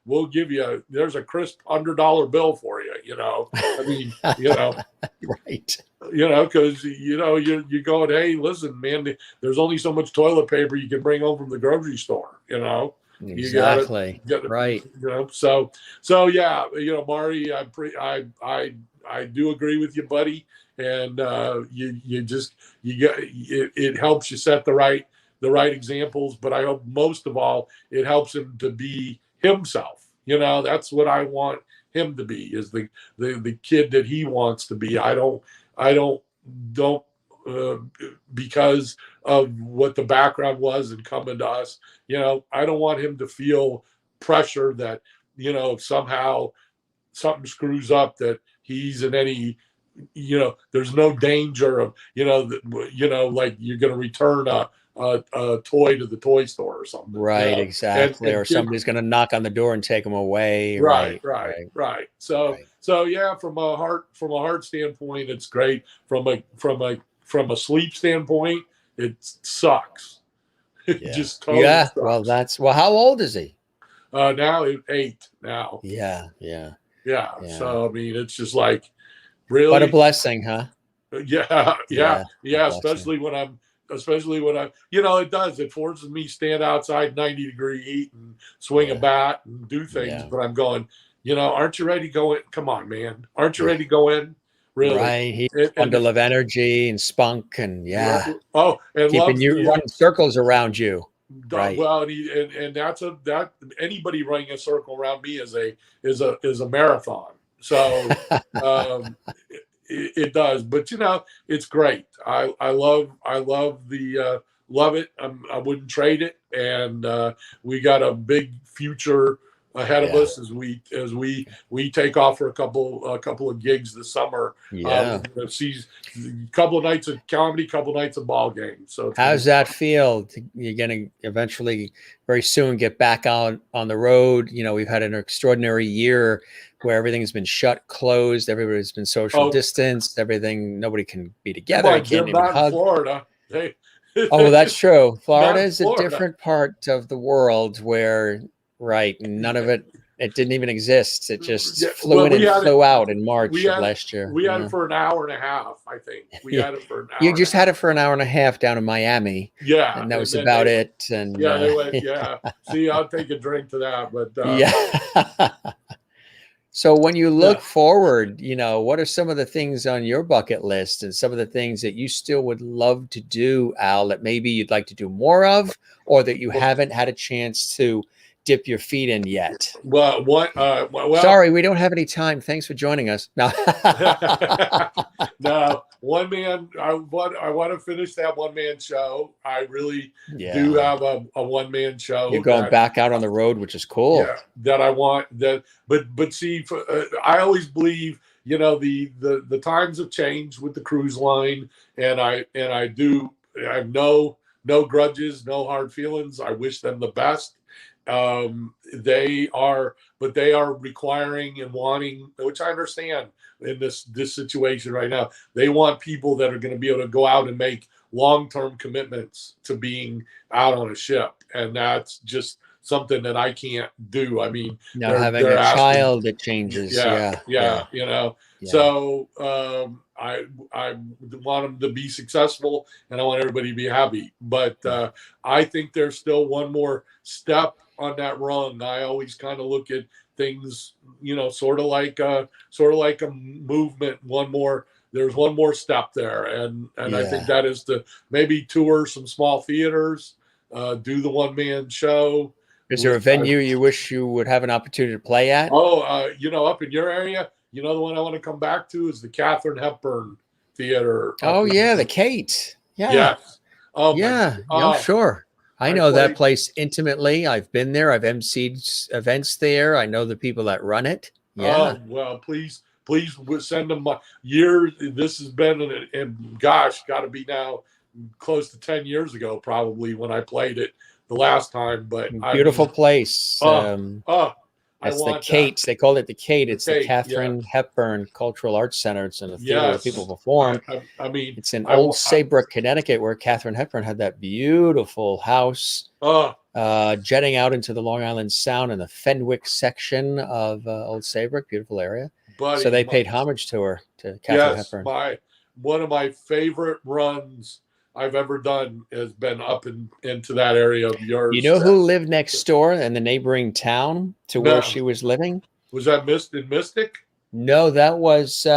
we'll give you, there's a crisp $100 bill for you, Right. Because you're going, hey, listen, man, there's only so much toilet paper you can bring home from the grocery store. Exactly. You gotta, right. So yeah, Marty, I do agree with you, buddy, and it helps you set the right examples. But I hope most of all it helps him to be himself. That's what I want him to be, is the kid that he wants to be. I don't because of what the background was and coming to us, I don't want him to feel pressure that, if somehow something screws up, that he's in any there's no danger of, like you're going to return a toy to the toy store or something. Right, exactly. And or somebody's going to knock on the door and take them away. Right. So, Right. yeah, from a heart standpoint, it's great. From a sleep standpoint, it sucks. It just totally sucks. Well, how old is he? Now 8 now. Yeah. So, I mean, it's just like, really. What a blessing, huh? Yeah. Especially when I'm, it does. It forces me to stand outside 90-degree heat and swing a bat and do things. Yeah. But I'm going, aren't you ready to go in? Come on, man. Aren't you ready to go in? Really? Right. He's a bundle of energy and spunk and and keeping you running circles around you. Right. Well, and that anybody running a circle around me is a marathon. So it does, but it's great. I love it. I wouldn't trade it, and we got a big future ahead of us as we take off for a couple of gigs this summer. See a couple of nights of comedy, couple of nights of ball games. So how's that feel? You're going to eventually very soon get back out on the road. We've had an extraordinary year where everything's been shut, closed. Everybody's been social distanced. Everything, nobody can be together. Well, can't even hug. Florida. Oh, that's true. Florida is a different part of the world where. Right. None of it didn't even exist. It just flew in and flew out in March of last year. We had it for an hour and a half, I think. We had it for an hour. You just had it for an hour and a half down in Miami. Yeah. And that was about it. And they went, See, I'll take a drink to that. But So when you look forward, what are some of the things on your bucket list and some of the things that you still would love to do, Al, that maybe you'd like to do more of, or that you haven't had a chance to dip your feet in yet? Well, sorry, we don't have any time. Thanks for joining us. No, no, one man. I want to finish that one man show. I really do have a one man show. You're going back out on the road, which is cool. Yeah, that I want that. But see, I always believe, the times have changed with the cruise line, and I have no grudges, no hard feelings. I wish them the best. They are requiring and wanting, which I understand in this situation right now. They want people that are going to be able to go out and make long-term commitments to being out on a ship, and that's just something that I can't do. I mean, now having a child, it changes. Yeah. So I want them to be successful, and I want everybody to be happy. But I think there's still one more step on that rung. I always kind of look at things, sort of like a movement. There's one more step there, and I think that is to maybe tour some small theaters, do the one man show. Is there a venue you wish you would have an opportunity to play at? Up in your area, the one I want to come back to is the Katharine Hepburn Theater. Oh yeah, the Kate. Yeah. Yes. I'm sure. I know that place intimately. I've been there. I've emceed events there. I know the people that run it. Yeah. Well, please send them my year. This has been, and gosh, got to be now close to 10 years ago, probably, when I played it the last time. But beautiful place. That's the Kate. That. They called it the Kate. It's the Kate, Katharine Hepburn Cultural Arts Center. It's in a theater where people perform. I mean, it's in Old Saybrook, Connecticut, where Katharine Hepburn had that beautiful house jetting out into the Long Island Sound in the Fenwick section of Old Saybrook. Beautiful area. So they paid homage to her, to Katharine Hepburn. One of my favorite runs I've ever done has been up into that area of yours. You know who lived next door in the neighboring town to where she was living? Was that in Mystic? No, that was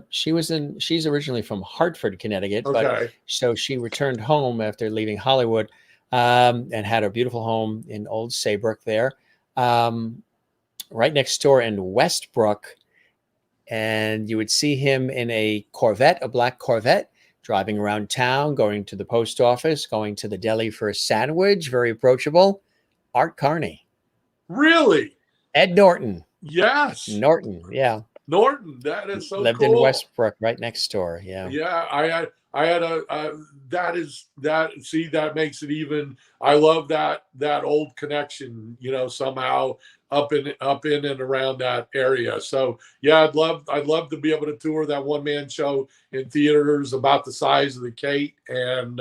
she's originally from Hartford, Connecticut, but so she returned home after leaving Hollywood and had a beautiful home in Old Saybrook there. Right next door in Westbrook, and you would see him in a Corvette, a black Corvette, driving around town, going to the post office, going to the deli for a sandwich. Very approachable. Art Carney. Really? Ed Norton. Yes. Norton. Yeah. Norton, that is so lived cool. in Westbrook, right next door. Yeah. Yeah, I had that makes it even. I love that old connection, somehow up in and around that area. So yeah, I'd love to be able to tour that one man show in theaters about the size of the Kate, and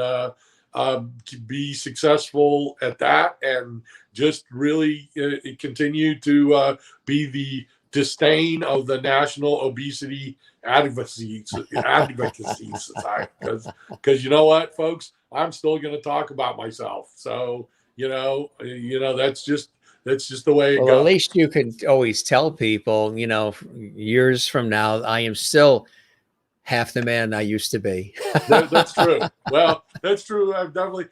be successful at that, and just really continue to be the disdain of the National Obesity Advocacy Society, because you know what, folks, I'm still going to talk about myself. So that's just the way it Well, goes. at least you could always tell people, years from now, I am still half the man I used to be. That's true. Well, that's true. I've definitely,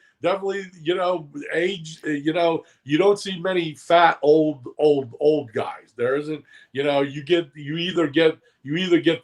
age, you don't see many fat, old guys. There isn't, you either get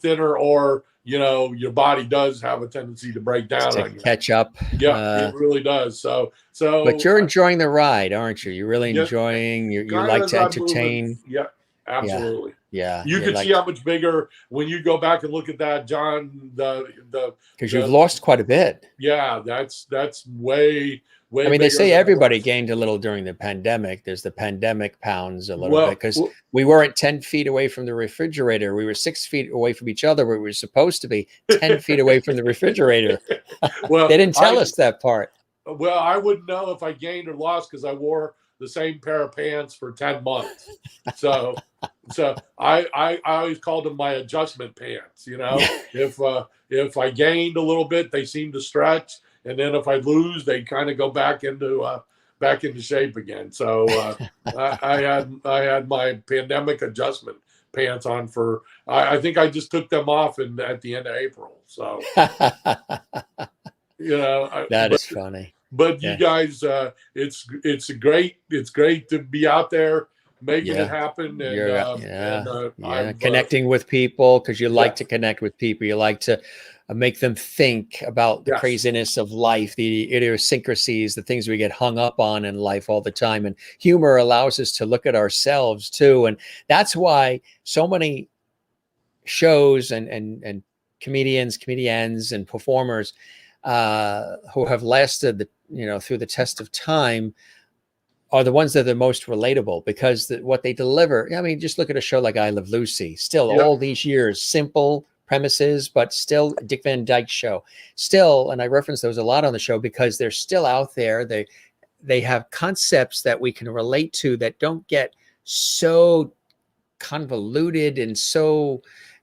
thinner, or, your body does have a tendency to break down to on you. catch up. Yeah, it really does. So, but you're enjoying the ride, aren't you? You're really Yeah, enjoying, you kind of like as to I'm entertain. moving. Yeah, absolutely. Yeah. You can see how much bigger when you go back and look at that, John, because you've lost quite a bit. Yeah, that's way. I mean, they say everybody gained a little during the pandemic. There's the pandemic pounds a little bit, because we weren't 10 feet away from the refrigerator. We were 6 feet away from each other, where we were supposed to be 10 feet away from the refrigerator. Well, they didn't tell us that part. Well, I wouldn't know if I gained or lost, because I wore the same pair of pants for 10 months. So I always called them my adjustment pants. If I gained a little bit, they seem to stretch, and then if I lose, they kind of go back into shape again. So I had my pandemic adjustment pants on for, I think I just took them off at the end of April. So that is funny. But you guys, it's great to be out there making it happen, and connecting with people, because you like to connect with people. You like to make them think about the craziness of life, the idiosyncrasies, the things we get hung up on in life all the time. And humor allows us to look at ourselves too. And that's why so many shows and comedians and performers who have lasted through the test of time are the ones that are the most relatable, because what they deliver. I mean, just look at a show like I Love Lucy. Still, all these years, simple premises, but still a Dick Van Dyke show. Still, and I reference those a lot on the show, because they're still out there. They have concepts that we can relate to, that don't get so convoluted, and so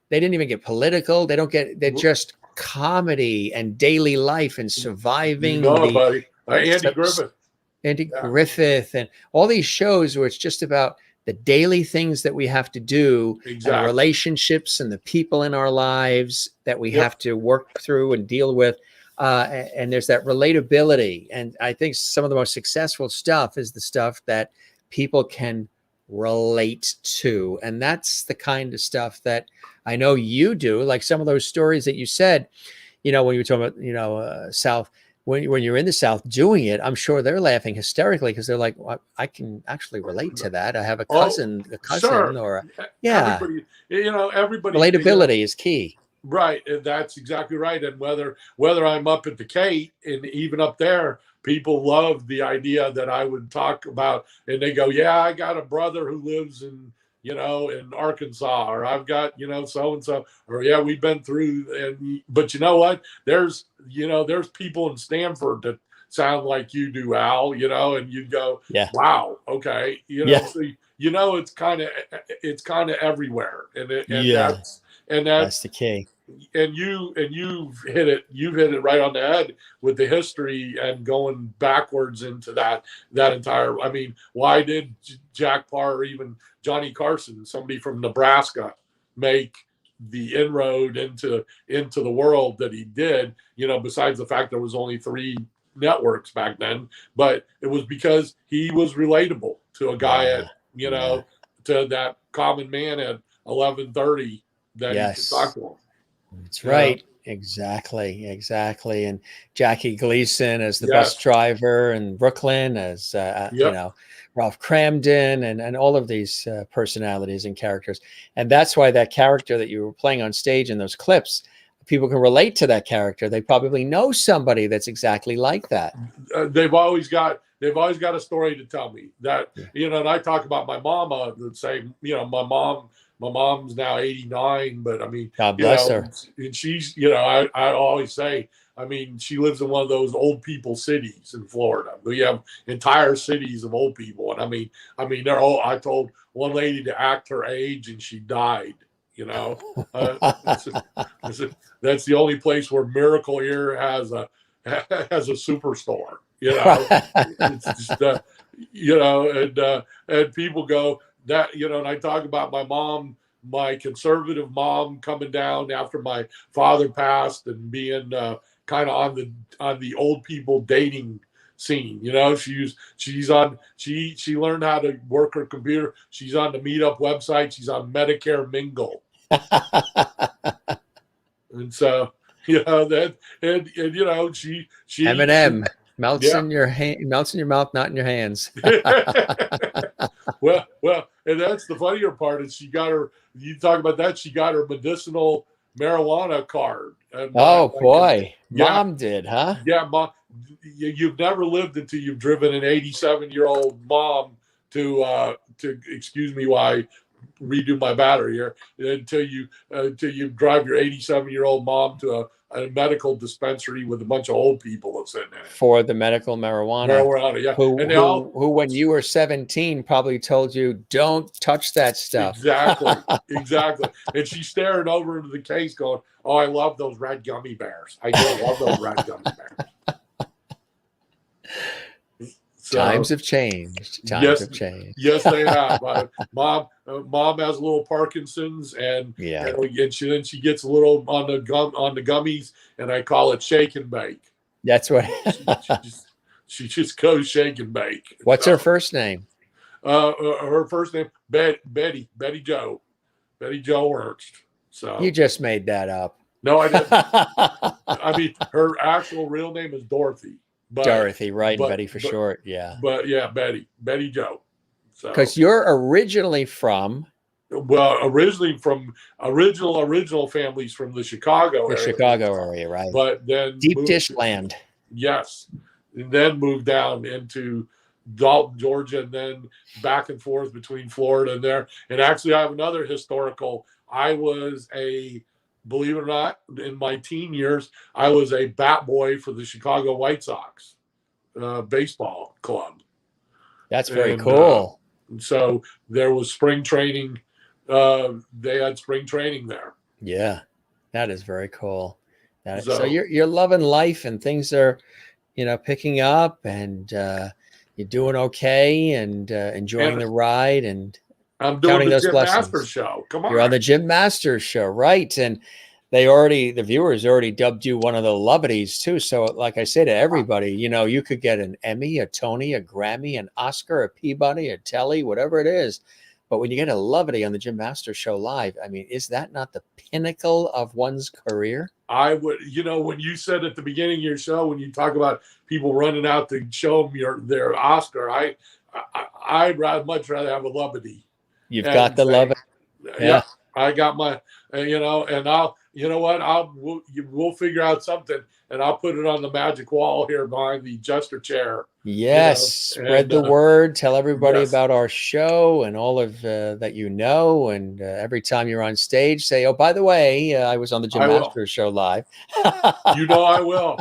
they didn't even get political. They're just comedy and daily life and surviving. Buddy. Andy Griffith and all these shows where it's just about the daily things that we have to do, and the relationships and the people in our lives that we have to work through and deal with. And there's that relatability. And I think some of the most successful stuff is the stuff that people can relate to. And that's the kind of stuff that I know you do. Like some of those stories that you said, when you were talking about, South, when you're in the South doing it, I'm sure they're laughing hysterically, because they're like, well, I can actually relate to that. I have a cousin, or everybody. Relatability is key. Right. That's exactly right. And whether I'm up at the Cape, and even up there, people love the idea that I would talk about, and they go, yeah, I got a brother who lives in Arkansas, or I've got, so-and-so, or yeah, we've been through. But you know what? There's people in Stanford that sound like you do, Al, and you go, wow, okay. So, it's kind of everywhere. And that's the key. And you've hit it right on the head with the history, and going backwards into that entire. I mean, why did Jack Parr, or even Johnny Carson, somebody from Nebraska, make the inroad into the world that he did? Besides the fact there was only 3 networks back then, but it was because he was relatable to a guy to that common man at 11:30 that he could talk to him. That's right. Exactly. And Jackie Gleason as the Yes. bus driver, and Brooklyn as you know, Ralph Cramden, and all of these personalities and characters. And that's why that character that you were playing on stage in those clips, people can relate to that character. They probably know somebody that's exactly like that. They've always got a story to tell me that, you know, and I talk about my mama the same, you know, my mom's now 89, but I mean, God bless her. and she's, you know, I always say, I mean, she lives in one of those old people cities in Florida. We have entire cities of old people. And I mean, they're all, I told one lady to act her age and she died, you know. That's the only place where Miracle Ear has a superstore, you know. It's just, you know, and people go that, you know, and I talk about my mom, my conservative mom coming down after my father passed and being kind of on the old people dating scene. You know, she learned how to work her computer. She's on the Meetup website. She's on Medicare Mingle. And so, you know, that, and you know, she M&M melts in your melts in your mouth, not in your hands. well, and that's the funnier part is you talk about that, she got her medicinal marijuana card. And Mom did, huh? Yeah, Mom, you've never lived until you've driven an 87-year-old mom to excuse me while I redo my battery here, until you drive your 87-year-old mom to a medical dispensary with a bunch of old people that's in there for the medical marijuana. Yeah. Who when you were 17 probably told you don't touch that stuff. Exactly. And she's staring over into the case going, "Oh, I love those red gummy bears. I do love those red gummy bears." So, times have changed. Times have changed. Yes, they have. Mom has a little Parkinson's, and then she gets a little on the gummies, and I call it shake and bake. That's what she just goes shake and bake. What's her first name? Her first name Betty Jo Ernst. So you just made that up. No, I didn't. I mean, her actual real name is Dorothy. Dorothy, right? Betty for short. Yeah. But yeah, Betty Jo. Because you're originally from. Well, originally from original families from the Chicago area. Chicago area, right? But then deep dish land. Yes, and then moved down into Dalton, Georgia, and then back and forth between Florida and there. And actually, I have another historical. I was believe it or not, in my teen years, I was a bat boy for the Chicago White Sox baseball club. That's very cool. So there was spring training. They had spring training there. Yeah, that is very cool. So you're loving life, and things are, you know, picking up, and you're doing okay, and enjoying the ride, and I'm doing the Jim Masters show. Come on. You're on the Jim Masters show, right? And the viewers already dubbed you one of the Loveties too. So like I say to everybody, you know, you could get an Emmy, a Tony, a Grammy, an Oscar, a Peabody, a Telly, whatever it is. But when you get a Lovety on the Jim Masters show live, I mean, is that not the pinnacle of one's career? I would, you know, when you said at the beginning of your show, when you talk about people running out to show them their Oscar, I'd much rather have a Lovety. You've got the love. Yeah, I got my, you know, and we'll figure out something, and I'll put it on the magic wall here behind the jester chair. Yes, you know, spread the word. Tell everybody about our show and all of that, you know. And every time you're on stage, say, "Oh, by the way, I was on the Jim Masters show live." You know, I will.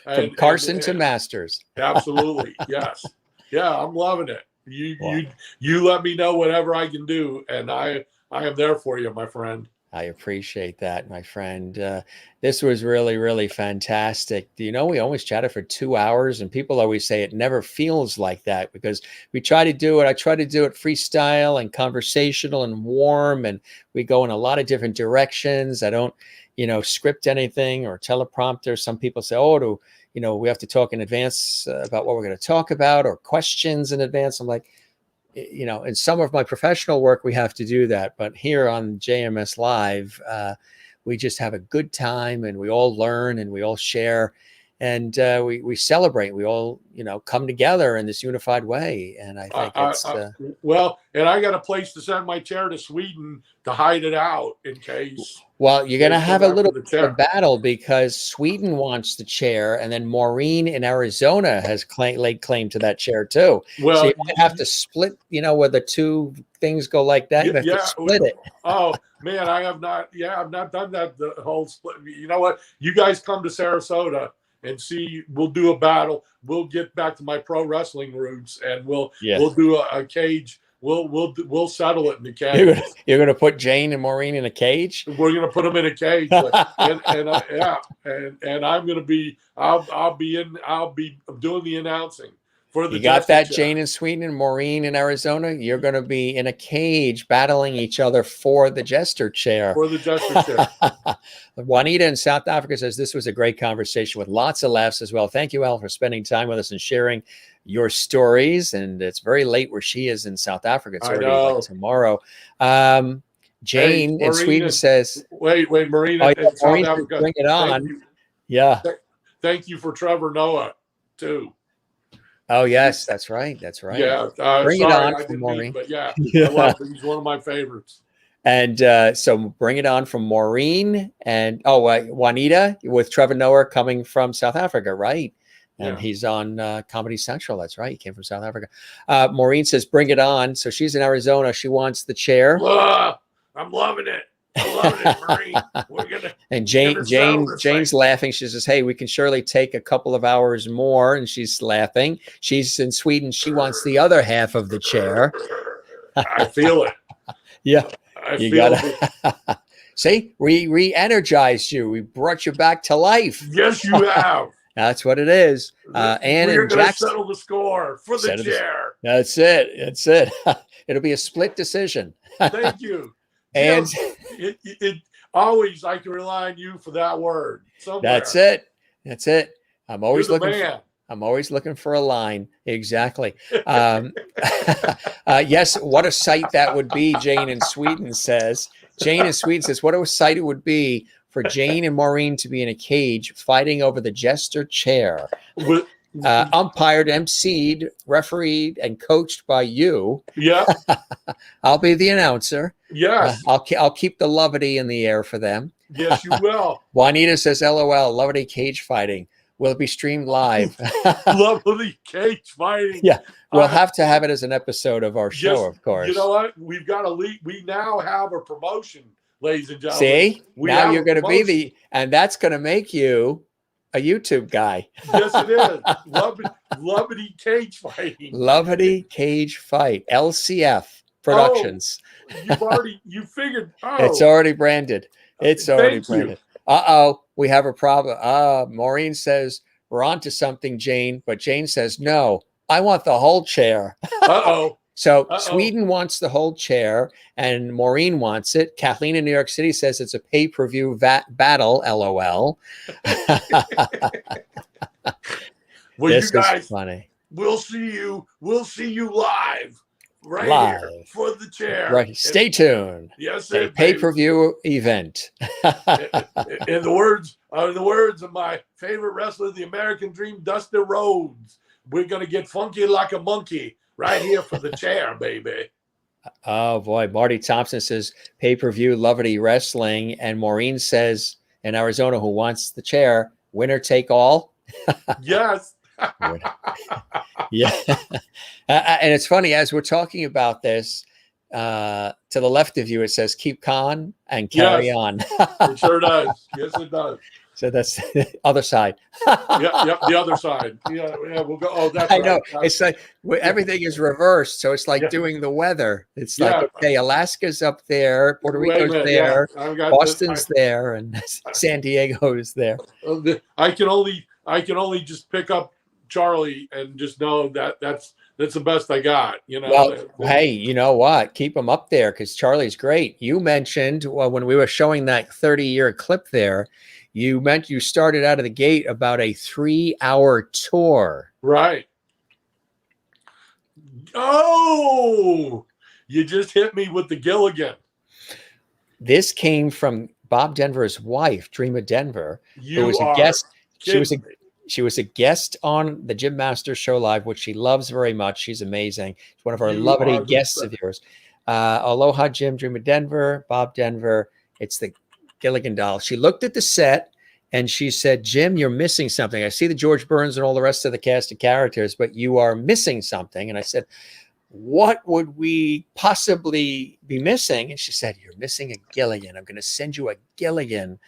From Carson to Masters. Absolutely, yes, yeah, I'm loving it. You let me know whatever I can do, and I am there for you, my friend. I appreciate that, my friend. This was really, really fantastic. You know, we almost chatted for 2 hours, and people always say it never feels like that because I try to do it freestyle and conversational and warm, and we go in a lot of different directions. I don't, you know, script anything or teleprompter. Some people say, "Oh, we have to talk in advance about what we're going to talk about, or questions in advance." I'm like, you know, in some of my professional work, we have to do that. But here on JMS Live, we just have a good time, and we all learn and we all share, and we celebrate. We all, you know, come together in this unified way. And I think it's well, and I got a place to send my chair to Sweden to hide it out in case. Well, you're going to have a little bit of a battle, because Sweden wants the chair, and then Maureen in Arizona has laid claim to that chair too. Well, so you might have to split, you know, where the two things go like that. You have to split it. Oh man, I've not done that, the whole split. You know what? You guys come to Sarasota and see. We'll do a battle. We'll get back to my pro wrestling roots, and we'll do a cage. We'll settle it in the cage. You're gonna put Jane and Maureen in a cage. We're gonna put them in a cage, and I'm gonna be. I'll be doing the announcing for the. You got that, chair. Jane in Sweden and Maureen in Arizona. You're gonna be in a cage battling each other for the jester chair. For the jester chair. Juanita in South Africa says this was a great conversation with lots of laughs as well. Thank you, Al, for spending time with us and sharing your stories. And it's very late where she is in South Africa. It's already like tomorrow. Jane in Sweden says, wait, Marina in South Africa, bring it on. Thank you for Trevor Noah too. Oh yes, that's right. Yeah, bring it on from Maureen. But I love him. He's one of my favorites. And so bring it on from Maureen and Juanita with Trevor Noah coming from South Africa, right? And he's on Comedy Central. That's right. He came from South Africa. Maureen says, bring it on. So she's in Arizona. She wants the chair. I'm loving it. I'm loving it, Maureen. We're gonna. And Jane's laughing. She says, hey, we can surely take a couple of hours more. And she's laughing. She's in Sweden. She wants the other half of the chair. I feel it. Yeah. You gotta see, we re-energized you. We brought you back to life. Yes, you have. That's what it is. Ann We're and going to Jackson settle the score for the chair. That's it. It'll be a split decision. Thank you. And it always, I can rely on you for that word. Somewhere. That's it. I'm always looking for a line. Exactly. Yes. What a sight that would be. Jane in Sweden says, what a sight it would be for Jane and Maureen to be in a cage fighting over the jester chair. Umpired, emceed, refereed, and coached by you. Yeah. I'll be the announcer. Yes. I'll keep the levity in the air for them. Yes, you will. Juanita says, LOL, levity cage fighting. Will it be streamed live? Lovely cage fighting. Yeah, we'll have to have it as an episode of our show, of course. You know what? We've got we now have a promotion, ladies and gentlemen. See, now you're going to be and that's going to make you a YouTube guy. Yes, it is. Lovity cage fighting. Lovity cage fight. LCF Productions. You figured. It's already branded. It's already branded. We have a problem. Maureen says, we're on to something, Jane. But Jane says, no, I want the whole chair. So Sweden wants the whole chair and Maureen wants it. Kathleen in New York City says it's a pay-per-view battle, LOL. Well, this you guys, is funny. We'll see you live. Right here for the chair. Right. Stay tuned. Yes, a pay-per-view event. in the words of my favorite wrestler, the American Dream, Dusty Rhodes, we're gonna get funky like a monkey right here for the chair, baby. Oh boy, Marty Thompson says pay-per-view Lovity Wrestling, and Maureen says in Arizona, who wants the chair, winner take all. Yes. Yeah. And it's funny, as we're talking about this, to the left of you, it says keep calm and carry on. It sure does. Yes, it does. So that's the other side. Yeah, the other side. Yeah, we'll go. Oh, that's I know. It's like everything is reversed. So it's like doing the weather. It's like, okay, Alaska's up there, Puerto Rico's there, Boston's there, and San Diego is there. I can only just pick up Charlie and just know that that's the best I got, you know. Well, hey, you know what? Keep him up there because Charlie's great. You mentioned when we were showing that 30-year clip there, you started out of the gate about a 3-hour tour. Right. Oh, you just hit me with the Gilligan. This came from Bob Denver's wife, Dreama Denver, who You was a are guest. kidding me. She was a guest on the Jim Masters Show Live, which she loves very much. She's amazing. She's one of our You lovely are the guests of yours. Aloha, Jim, Dreama Denver, Bob Denver. It's the Gilligan doll. She looked at the set and she said, Jim, you're missing something. I see the George Burns and all the rest of the cast of characters, but you are missing something. And I said, what would we possibly be missing? And she said, you're missing a Gilligan. I'm going to send you a Gilligan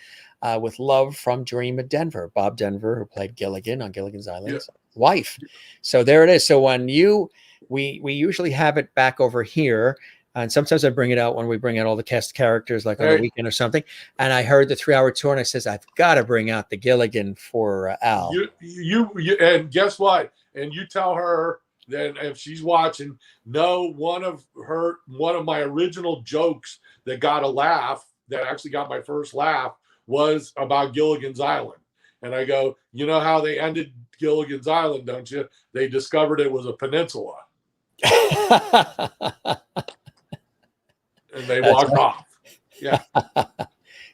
with love from Dreama Denver, Bob Denver, who played Gilligan on Gilligan's Island's wife. So there it is. So when we usually have it back over here. And sometimes I bring it out when we bring out all the cast characters, like on the weekend or something. And I heard the 3-hour tour, and I says, I've got to bring out the Gilligan for Al. You and guess what? And you tell her that if she's watching, no, one of my original jokes that got a laugh, that actually got my first laugh, was about Gilligan's Island. And I go, you know how they ended Gilligan's Island, don't you? They discovered it was a peninsula. And they walked off. Yeah.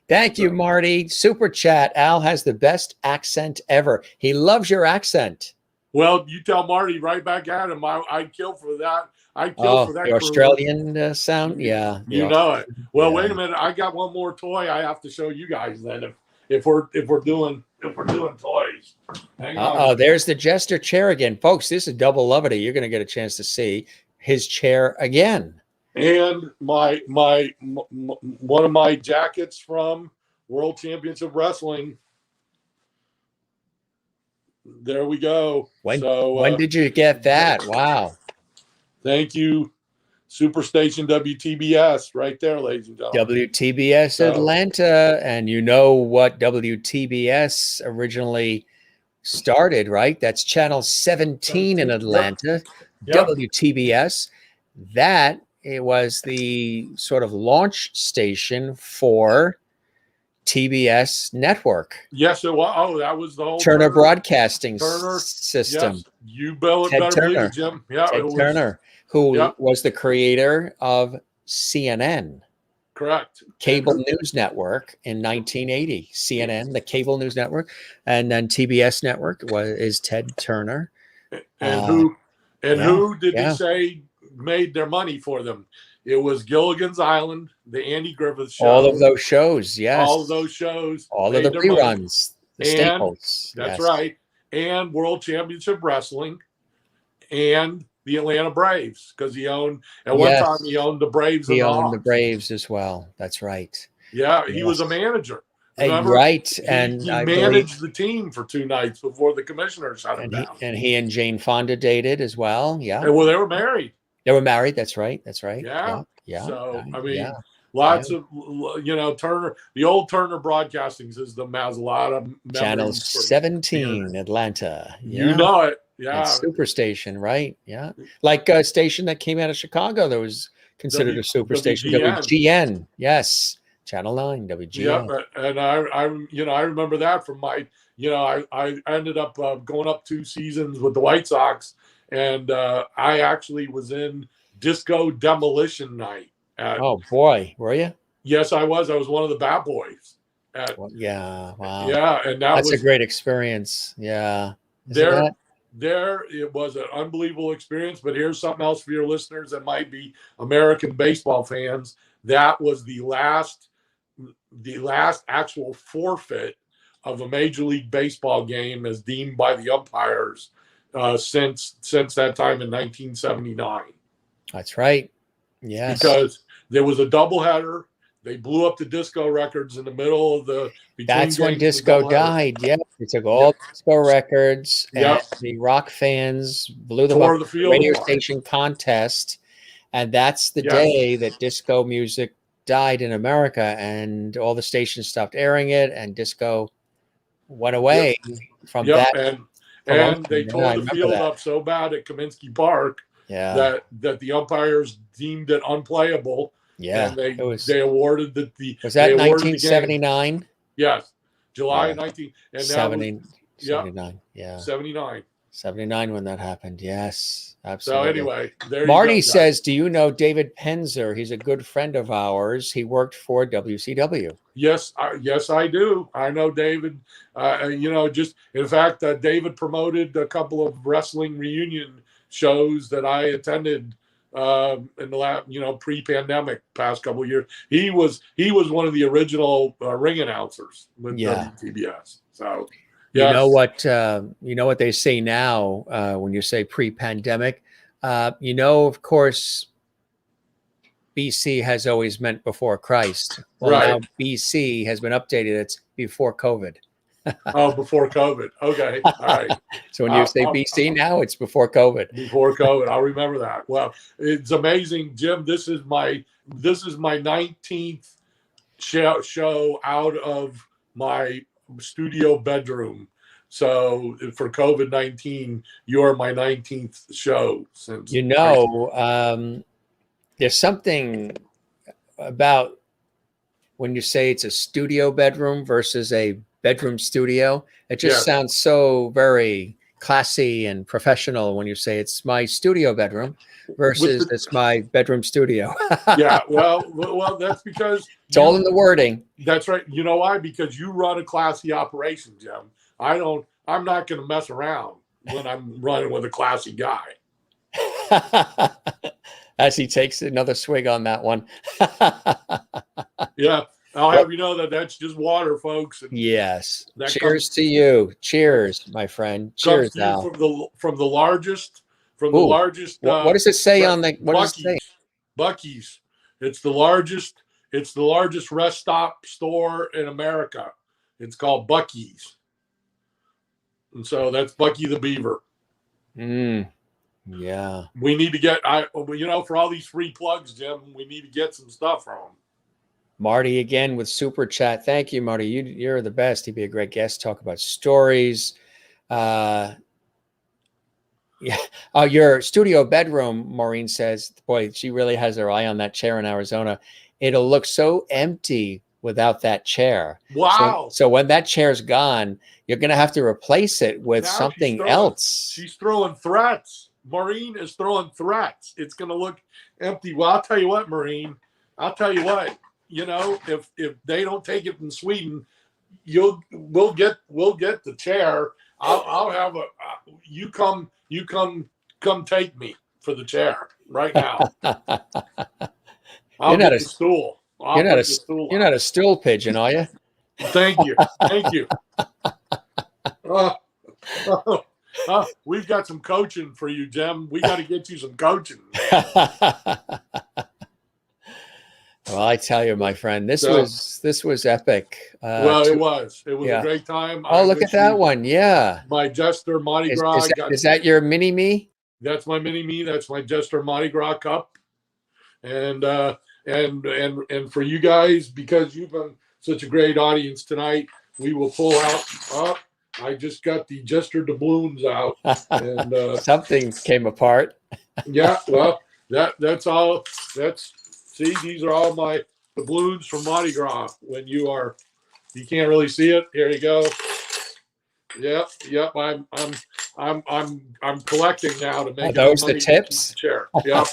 Thank you, Marty. Super chat. Al has the best accent ever. He loves your accent. Well, you tell Marty right back at him. I'd kill for that. I'd kill for that. The Australian sound. Yeah. You know it. Well, wait a minute. I got one more toy I have to show you guys then. If we're doing toys. Hang on. There's the Jester chair again. Folks, this is double lovity. You're going to get a chance to see his chair again. And my one of my jackets from World Championship Wrestling. There we go. When did you get that? Wow. Thank you, Superstation WTBS, right there, ladies and gentlemen. WTBS Atlanta, and you know what WTBS originally started, right? That's channel 17 in Atlanta. Yep. WTBS. That it was the sort of launch station for TBS network. Yes, it was. Oh, that was the whole Turner Broadcasting system. Yes, you better believe it, Jim. Yeah, Ted Turner, who was the creator of CNN. Correct. Cable News Network in 1980. CNN, the cable news network, and then TBS network is Ted Turner. And who did they say made their money for them? It was Gilligan's Island, the Andy Griffith Show. All of those shows, yes. All of those shows. All of the reruns, the staples. That's right. And World Championship Wrestling and the Atlanta Braves, because he owned, at one time he owned the Braves. He owned the Braves as well. That's right. Yeah, he was a manager. Remember? Right. He I managed the team for 2 nights before the commissioner shut him down. And he and Jane Fonda dated as well. Yeah. Well, they were married. They were married. That's right. That's right. Yeah. So, I mean, lots of, Turner, the old Turner Broadcasting System has a lot of channel 17, Atlanta. You know it. Yeah. Superstation, right? Yeah. Like a station that came out of Chicago that was considered a superstation. WGN. Yes. Channel 9, WGN. Yeah. And I remember that from my, I ended up going up 2 seasons with the White Sox. And I actually was in Disco Demolition Night. Oh, boy. Were you? Yes, I was. I was one of the Bat Boys. Wow. Yeah, and that's a great experience. Yeah. There, it was an unbelievable experience. But here's something else for your listeners that might be American baseball fans. That was the last actual forfeit of a Major League Baseball game as deemed by the umpires since that time in 1979. That's right. Yes. Because there was a doubleheader. They blew up the disco records in the middle of the. That's when disco died. Yeah, they took all disco records. And the rock fans blew them up. The radio station contest, and that's the day that disco music died in America, and all the stations stopped airing it, and disco went away from that. And they tore the field up so bad at Kaminsky Park that the umpires deemed it unplayable. Yeah, and they awarded was that 1979? Yes, July 19 and 79. Yeah, 79. 79 when that happened. Yes, So absolutely. anyway, there Marty you go, says, do you know David Penzer? He's a good friend of ours. He worked for WCW. Yes, I do. I know David. Just in fact, David promoted a couple of wrestling reunion shows that I attended in the last, pre-pandemic past couple of years. He was one of the original ring announcers with WTBS. So, yes. You know what they say now when you say pre-pandemic. Of course, BC has always meant before Christ. Well, Right. now BC has been updated. It's before COVID. Oh, before COVID. Okay. All right. So when you say BC now, it's before COVID. Before COVID. I'll remember that. Well, it's amazing, Jim. This is my 19th show out of my studio bedroom. So for COVID-19, you're my 19th show since. There's something about when you say it's a studio bedroom versus a bedroom studio. It just sounds so very classy and professional when you say it's my studio bedroom versus it's my bedroom studio. Yeah, well, that's because it's all in the wording. That's right. You know why? Because you run a classy operation, Jim. I'm not going to mess around when I'm running with a classy guy. As he takes another swig on that one. Yeah, I'll have you know that's just water, folks. And yes. Cheers to you. Cheers, my friend. Cheers, Al. From the largest. What does it say on the? What does it say? Buc-ee's. It's the largest. It's the largest rest stop store in America. It's called Buc-ee's, and so that's Bucky the Beaver. Yeah. We need to get, for all these free plugs, Jim, we need to get some stuff from them. Marty again with super chat. Thank you, Marty. You're the best. He'd be a great guest. Talk about stories. Yeah. Oh, your studio bedroom, Maureen says, boy, she really has her eye on that chair in Arizona. It'll look so empty without that chair. Wow. So when that chair's gone, you're going to have to replace it with something else. She's throwing threats. Maureen is throwing threats. It's going to look empty. Well, I'll tell you what, Maureen. I'll tell you what. If they don't take it from Sweden, we'll get the chair. I'll have you come take me for the chair right now. I'll get the stool. You're not a stool pigeon, are you? Thank you. We've got some coaching for you, Jim. We got to get you some coaching. Well, I tell you, my friend, this was epic. It was a great time. Oh, look at that one. Yeah. My Jester Mardi Gras. Is that your mini me? That's my mini me. That's my Jester Mardi Gras cup. And for you guys, because you've been such a great audience tonight, we will pull out. I just got the Jester doubloons out, and something came apart. Yeah, well, that's all. These are all my doubloons from Mardi Gras. When you can't really see it. Here you go. Yep. I'm collecting now to make. Are those the tips? Chair. Yep.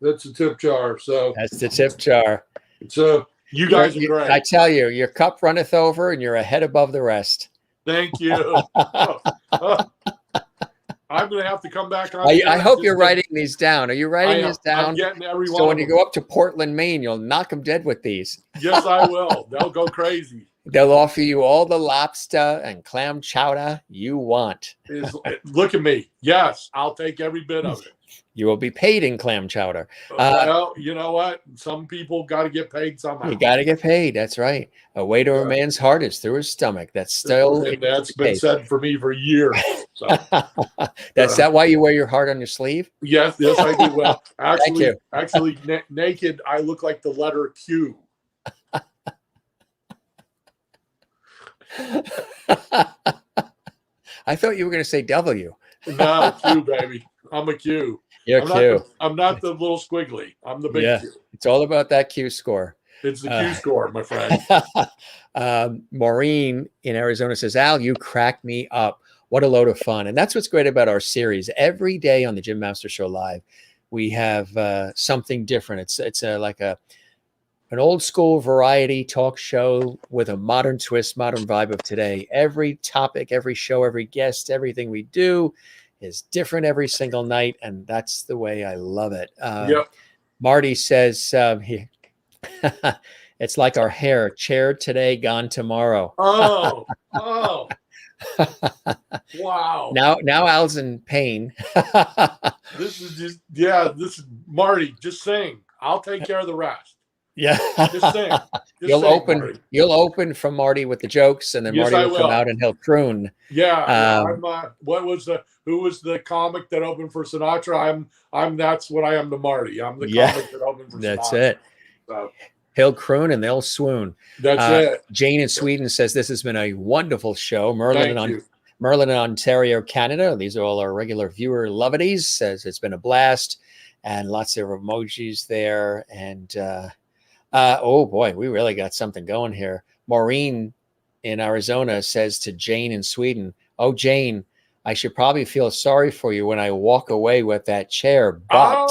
That's the tip jar. So that's the tip jar. So you guys are great. I tell you, your cup runneth over, and you're a head above the rest. Thank you. I'm going to have to come back on. I hope you're writing these down. Are you writing these down? I'm getting every one. So when you go up to Portland, Maine, you'll knock them dead with these. Yes, I will. They'll go crazy. They'll offer you all the lobster and clam chowder you want. Look at me. Yes, I'll take every bit of it. You will be paid in clam chowder. Well, you know what? Some people got to get paid somehow. You got to get paid. That's right. A way to a man's heart is through his stomach. That's still. And that's been said for me for years. So. That's that why you wear your heart on your sleeve? Yes, I do. Well, actually, naked, I look like the letter Q. I thought you were going to say W. No, Q, baby. I'm a Q. You're Q. I'm not the little squiggly. I'm the big Q. It's all about that Q score. It's the Q score, my friend. Maureen in Arizona says, Al, you crack me up. What a load of fun. And that's what's great about our series. Every day on the Jim Master Show Live, we have something different. It's like an old school variety talk show with a modern twist, modern vibe of today. Every topic, every show, every guest, everything we do is different every single night. And that's the way I love it. Yep. Marty says, it's like our hair, chair today, gone tomorrow. Oh, wow. Now Al's in pain. This is just Marty, just sing. I'll take care of the rest. Yeah. Just sing. You'll open from Marty with the jokes, and then Yes, Marty will come out and he'll croon. Yeah. Who was the comic that opened for Sinatra? That's what I am to Marty. I'm the comic that opened for Sinatra. That's it. So. He'll croon and they'll swoon. That's it. Jane in Sweden says this has been a wonderful show. Merlin in Ontario, Canada. These are all our regular viewer lovities. Says it's been a blast, and lots of emojis there. And oh boy, we really got something going here. Maureen in Arizona says to Jane in Sweden, "Oh Jane, I should probably feel sorry for you when I walk away with that chair." But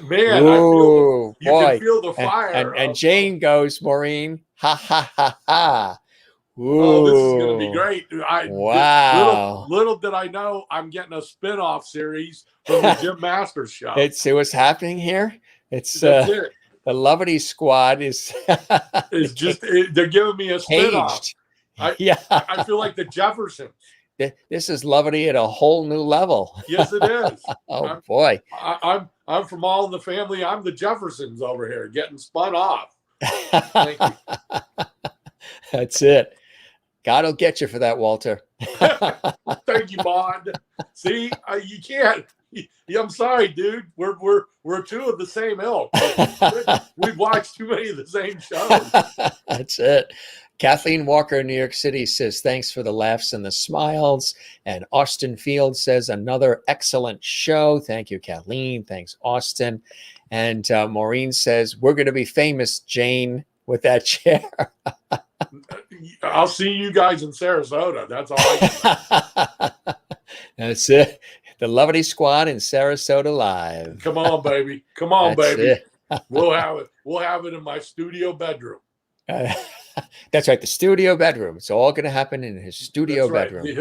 man, ooh, you boy. can feel the fire. And Jane goes, Maureen, ha ha ha ha. Ooh. Oh, this is going to be great. Wow. Little did I know I'm getting a spin-off series from the Jim Masters show. See what's happening here? It's That's it. The Lovity Squad is it's just they're giving me a spin-off. I feel like the Jeffersons. This is Lovity at a whole new level. Yes, it is. Boy. I'm from All in the Family. I'm the Jeffersons over here getting spun off. Thank you. That's it. God will get you for that, Walter. Thank you, Bond. See, you can't. I'm sorry, dude. We're two of the same ilk. We've watched too many of the same shows. That's it. Kathleen Walker in New York City says, thanks for the laughs and the smiles. And Austin Field says, another excellent show. Thank you, Kathleen. Thanks, Austin. And Maureen says, we're going to be famous, Jane, with that chair. I'll see you guys in Sarasota. That's all I can. That's it. The Lovity Squad in Sarasota Live. Come on, baby. Come on, That's baby. It. We'll have it. We'll have it in my studio bedroom. That's right. The studio bedroom. It's all going to happen in his studio bedroom. The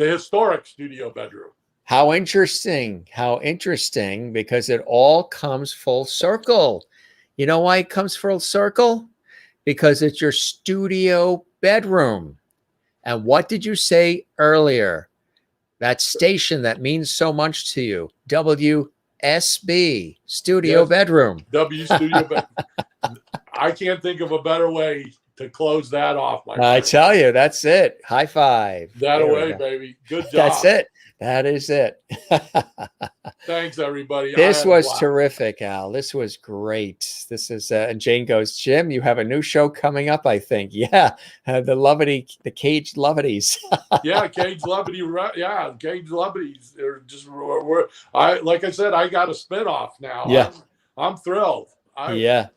historic studio bedroom. How interesting. How interesting, because it all comes full circle. You know why it comes full circle? Because it's your studio bedroom. And what did you say earlier? That station that means so much to you. WSB, studio bedroom. W studio bedroom. I can't think of a better way to close that off, my friend. I tell you, that's it. High five. That away, baby. Good job. That's it. That is it. Thanance, everybody. This was terrific, Al. This was great. This is, and Jane goes, Jim, you have a new show coming up, I think. Yeah. The Caged Lovities. Yeah, Caged Lovity. Yeah, Caged Lovities. They're just, like I said, I got a spinoff now. Yeah. I'm thrilled. Yeah.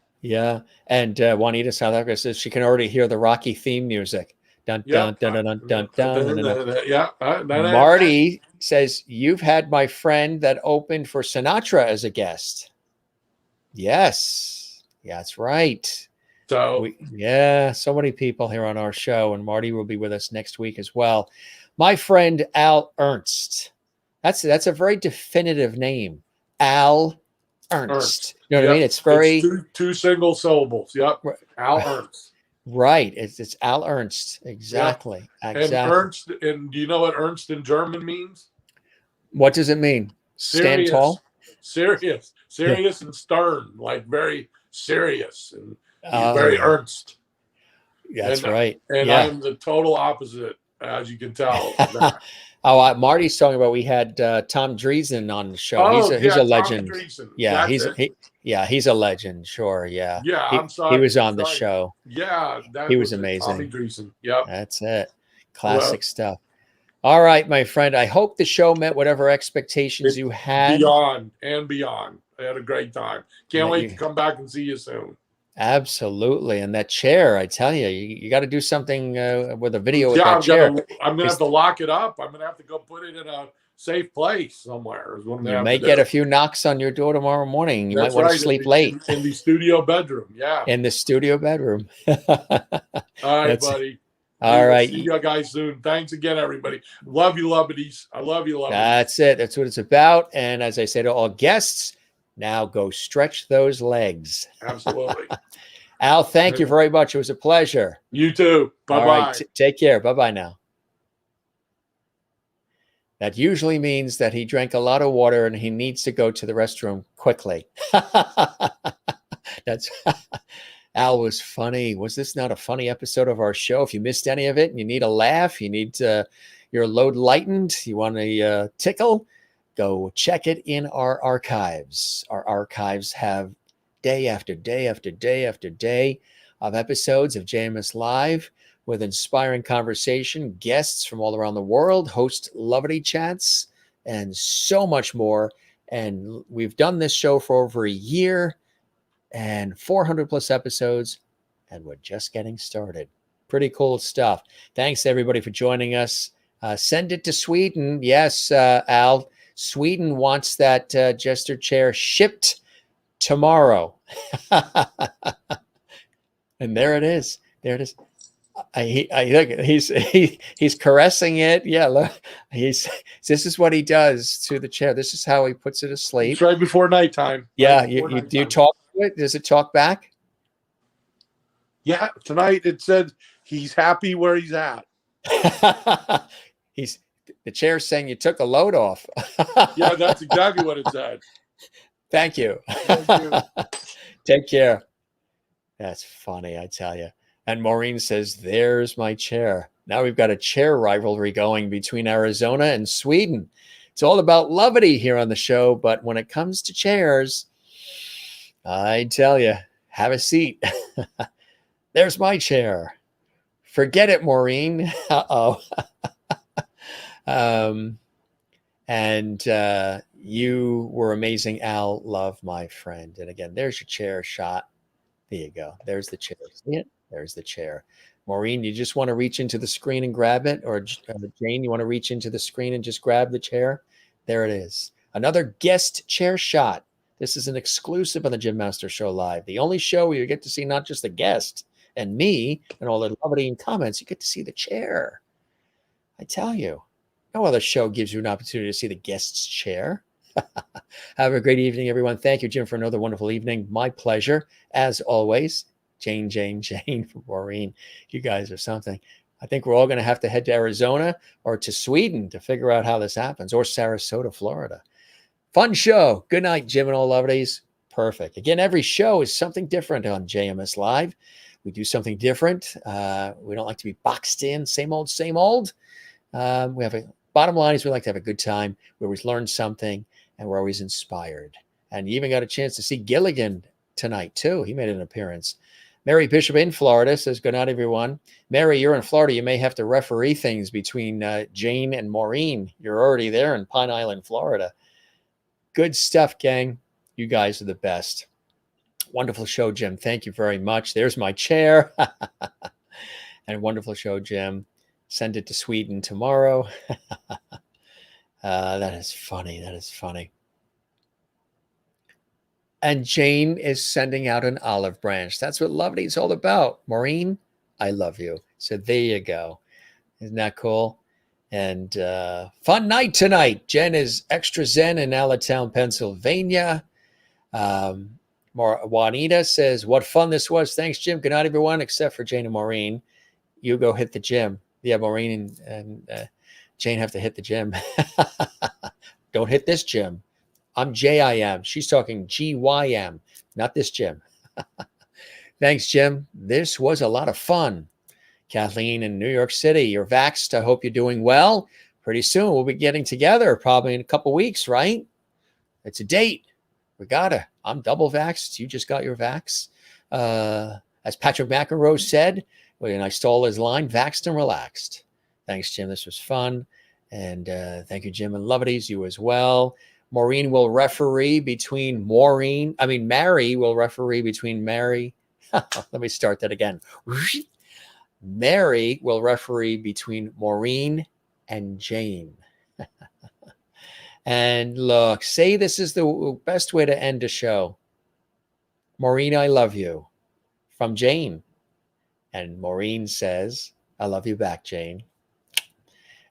And Juanita South Africa says she can already hear the Rocky theme music. Dun, dun, dun, dun, dun, dun, dun, dun, dun. Yeah. Marty says, you've had my friend that opened for Sinatra as a guest. Yes. Yeah, that's right. So so many people here on our show, and Marty will be with us next week as well. My friend Al Ernst. That's a very definitive name. Al Ernst. You know what I mean? It's very two single syllables. Yep. Al Ernst. Right. It's Al Ernst. Exactly. And Ernst, and do you know what Ernst in German means? What does it mean? Serious, stand tall? Serious and stern, like very serious and very earnest. That's right. And I'm the total opposite, as you can tell. Marty's talking about, we had Tom Dreesen on the show. He's a legend. Yeah, he's a legend. Sure. Yeah. Yeah. I'm sorry. He was on the show. Yeah. He was amazing. Tommy Dreesen. Yep. That's it. Classic stuff. All right, my friend. I hope the show met whatever expectations you had. Beyond and beyond. I had a great time. Can't wait to come back and see you soon. Absolutely. And that chair, I tell you, you got to do something with a video with Yeah, that chair. I'm gonna have to lock it up. I'm gonna have to go put it in a safe place somewhere. Is what I'm gonna You have may to get do. a few knocks on your door tomorrow morning. You might That's want to right. sleep late In the studio bedroom. Yeah. in the studio bedroom. All right, That's buddy. all We will right. see you guys soon. Thanks again, everybody. Love you, lovedies. I love you, lovedies. That's it. That's what it's about. And as I say to all guests, now go stretch those legs. Absolutely. Al, thank you very much. It was a pleasure. You too. Bye-bye. All right. Take care. Bye-bye now. That usually means that he drank a lot of water and he needs to go to the restroom quickly. That's Al was funny. Was this not a funny episode of our show? If you missed any of it and you need a laugh, you need your load lightened, you want a tickle, go check it in our archives. Our archives have day after day after day after day of episodes of JMS Live with inspiring conversation, guests from all around the world, host Lovity chats, and so much more. And we've done this show for over a year and 400 plus episodes, and we're just getting started. Pretty cool stuff. Thanks everybody for joining us. Send it to Sweden. Yes, Al, Sweden wants that jester chair shipped tomorrow. And there it is. There it is. I look. He's caressing it. Yeah, look. This is what he does to the chair. This is how he puts it to sleep. It's right before nighttime. Yeah, right you do you talk to it? Does it talk back? Yeah, tonight it said he's happy where he's at. The chair's saying you took a load off. Yeah, that's exactly what it said. Thank you. Thank you. Take care. That's funny, I tell you. And Maureen says, there's my chair. Now we've got a chair rivalry going between Arizona and Sweden. It's all about lovity here on the show, but when it comes to chairs, I tell you, have a seat. There's my chair. Forget it, Maureen. Uh-oh. You were amazing, Al. Love, my friend. And again, there's your chair shot. There you go. There's the chair. See it? There's the chair. Maureen, you just want to reach into the screen and grab it? Or Jane, you want to reach into the screen and just grab the chair? There it is. Another guest chair shot. This is an exclusive on the Jim Master Show Live. The only show where you get to see not just the guest and me and all the lovely comments, you get to see the chair. I tell you, no other show gives you an opportunity to see the guest's chair. Have a great evening, everyone. Thank you, Jim, for another wonderful evening. My pleasure, as always. Jane for Maureen. You guys are something. I think we're all going to have to head to Arizona or to Sweden to figure out how this happens, or Sarasota, Florida. Fun show. Good night, Jim and all lovelies. Perfect. Again, every show is something different on JMS Live. We do something different. We don't like to be boxed in, same old, same old. We have bottom line is we like to have a good time. We always learn something, and we're always inspired. And you even got a chance to see Gilligan tonight, too. He made an appearance. Mary Bishop in Florida says, good night, everyone. Mary, you're in Florida. You may have to referee things between Jane and Maureen. You're already there in Pine Island, Florida. Good stuff, gang. You guys are the best. Wonderful show, Jim. Thank you very much. There's my chair. And wonderful show, Jim. Send it to Sweden tomorrow. That is funny. That is funny. And Jane is sending out an olive branch. That's what lovely is all about. Maureen, I love you. So there you go. Isn't that cool? And fun night tonight. Jen is extra zen in Allentown, Pennsylvania. Juanita says, what fun this was. Thanks, Jim. Good night, everyone, except for Jane and Maureen. You go hit the gym. Yeah, Maureen and Jane have to hit the gym. Don't hit this gym. I'm JIM. She's talking GYM, not this Jim. Thanks, Jim. This was a lot of fun. Kathleen in New York City, you're vaxxed. I hope you're doing well. Pretty soon we'll be getting together, probably in a couple weeks, right? It's a date. We gotta. I'm double vaxxed. You just got your vax. As Patrick McEnroe said, when I stole his line, vaxxed and relaxed. Thanks, Jim. This was fun. And thank you, Jim and Lovities, you as well. Mary will referee between Mary. Let me start that again. Mary will referee between Maureen and Jane. And look, say this is the best way to end a show. Maureen, I love you. From Jane. And Maureen says, I love you back, Jane.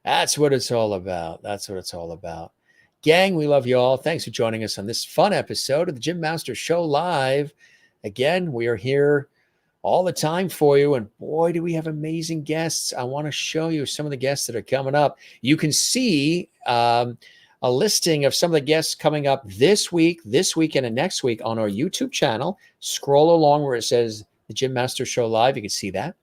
That's what it's all about. That's what it's all about. Gang, we love you all. Thanks for joining us on this fun episode of the Jim Master Show Live. Again, we are here all the time for you. And boy, do we have amazing guests. I want to show you some of the guests that are coming up. You can see a listing of some of the guests coming up this week, this weekend, and next week on our YouTube channel. Scroll along where it says the Jim Master Show Live. You can see that.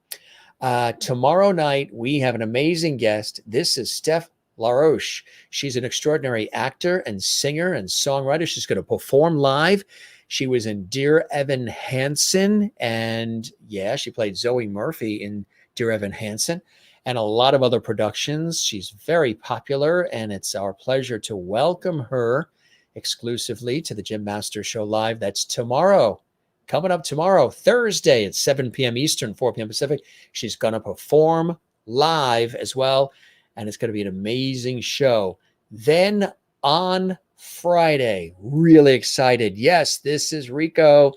Tomorrow night, we have an amazing guest. This is Steph LaRoche. She's an extraordinary actor and singer and songwriter. She's going to perform live. She was in Dear Evan Hansen, and yeah, she played Zoe Murphy in Dear Evan Hansen, and a lot of other productions. She's very popular, and it's our pleasure to welcome her exclusively to the Jim Master Show Live. That's tomorrow. Coming up tomorrow, Thursday at 7 p.m. Eastern, 4 p.m. Pacific. She's going to perform live as well, and it's going to be an amazing show. Then on Friday, really excited. Yes, this is Rico.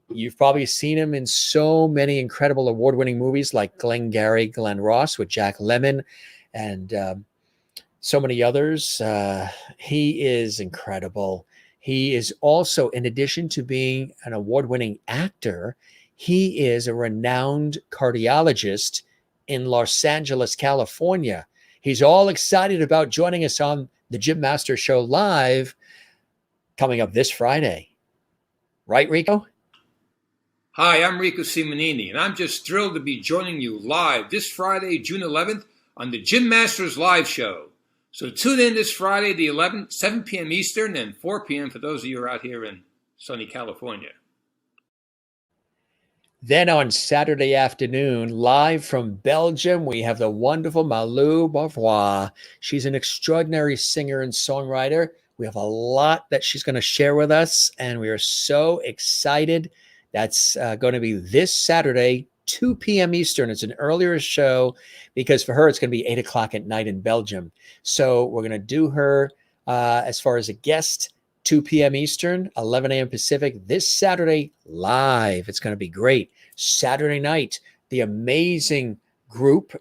You've probably seen him in so many incredible award-winning movies like Glengarry Glen Ross with Jack Lemmon and so many others. He is incredible. He is also, in addition to being an award-winning actor, he is a renowned cardiologist in Los Angeles, California. He's all excited about joining us on the Jim Master Show Live coming up this Friday. Right, Rico? Hi, I'm Rico Simonini, and I'm just thrilled to be joining you live this Friday, June 11th, on the Jim Masters Live Show. So tune in this Friday, the 11th, 7 p.m. Eastern and 4 p.m. for those of you who are out here in sunny California. Then on Saturday afternoon, live from Belgium, we have the wonderful Malou Beauvoir. She's an extraordinary singer and songwriter. We have a lot that she's going to share with us, and we are so excited. That's going to be this Saturday, 2 p.m. Eastern. It's an earlier show because for her, it's going to be 8 o'clock at night in Belgium. So we're going to do her as far as a guest, 2 p.m. Eastern, 11 a.m. Pacific, this Saturday live. It's going to be great. Saturday night, the amazing group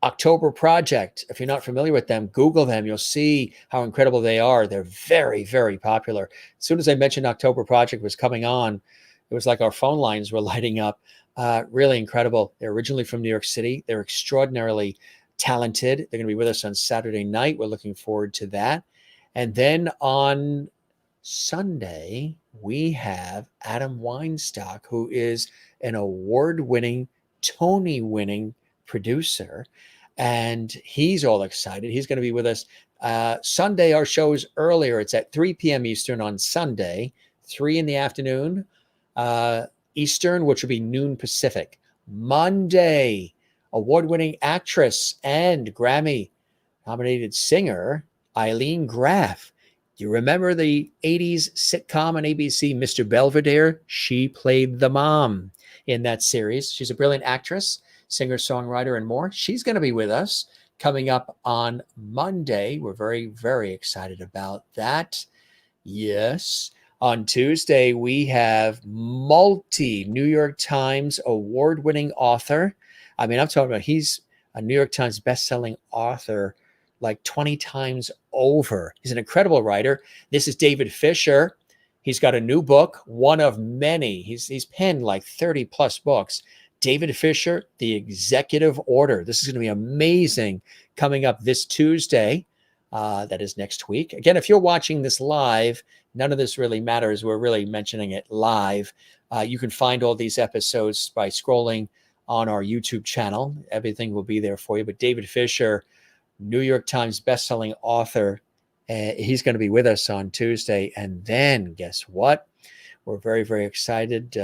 October Project. If you're not familiar with them, Google them. You'll see how incredible they are. They're very, very popular. As soon as I mentioned October Project was coming on, it was like our phone lines were lighting up. Really incredible. They're originally from New York City. They're extraordinarily talented. They're going to be with us on Saturday night. We're looking forward to that. And then on Sunday, we have Adam Weinstock, who is an award-winning, Tony-winning producer. And he's all excited. He's going to be with us. Sunday, our show is earlier. It's at 3 p.m. Eastern on Sunday, 3 in the afternoon Eastern, which will be noon Pacific. Monday, award-winning actress and Grammy-nominated singer Eileen Graff. Do you remember the 80s sitcom on ABC, Mr. Belvedere? She played the mom in that series. She's a brilliant actress, singer, songwriter, and more. She's going to be with us coming up on Monday. We're very, very excited about that. Yes. On Tuesday, we have New York Times award-winning author. I mean, I'm talking about he's a New York Times best-selling author like 20 times over. He's an incredible writer. This is David Fisher. He's got a new book, one of many. He's penned like 30 plus books. David Fisher, The Executive Order. This is going to be amazing coming up this Tuesday. That is next week. Again, if you're watching this live, none of this really matters. We're really mentioning it live. You can find all these episodes by scrolling on our YouTube channel. Everything will be there for you. But David Fisher, New York Times bestselling author, he's going to be with us on Tuesday. And then guess what? We're very, very excited.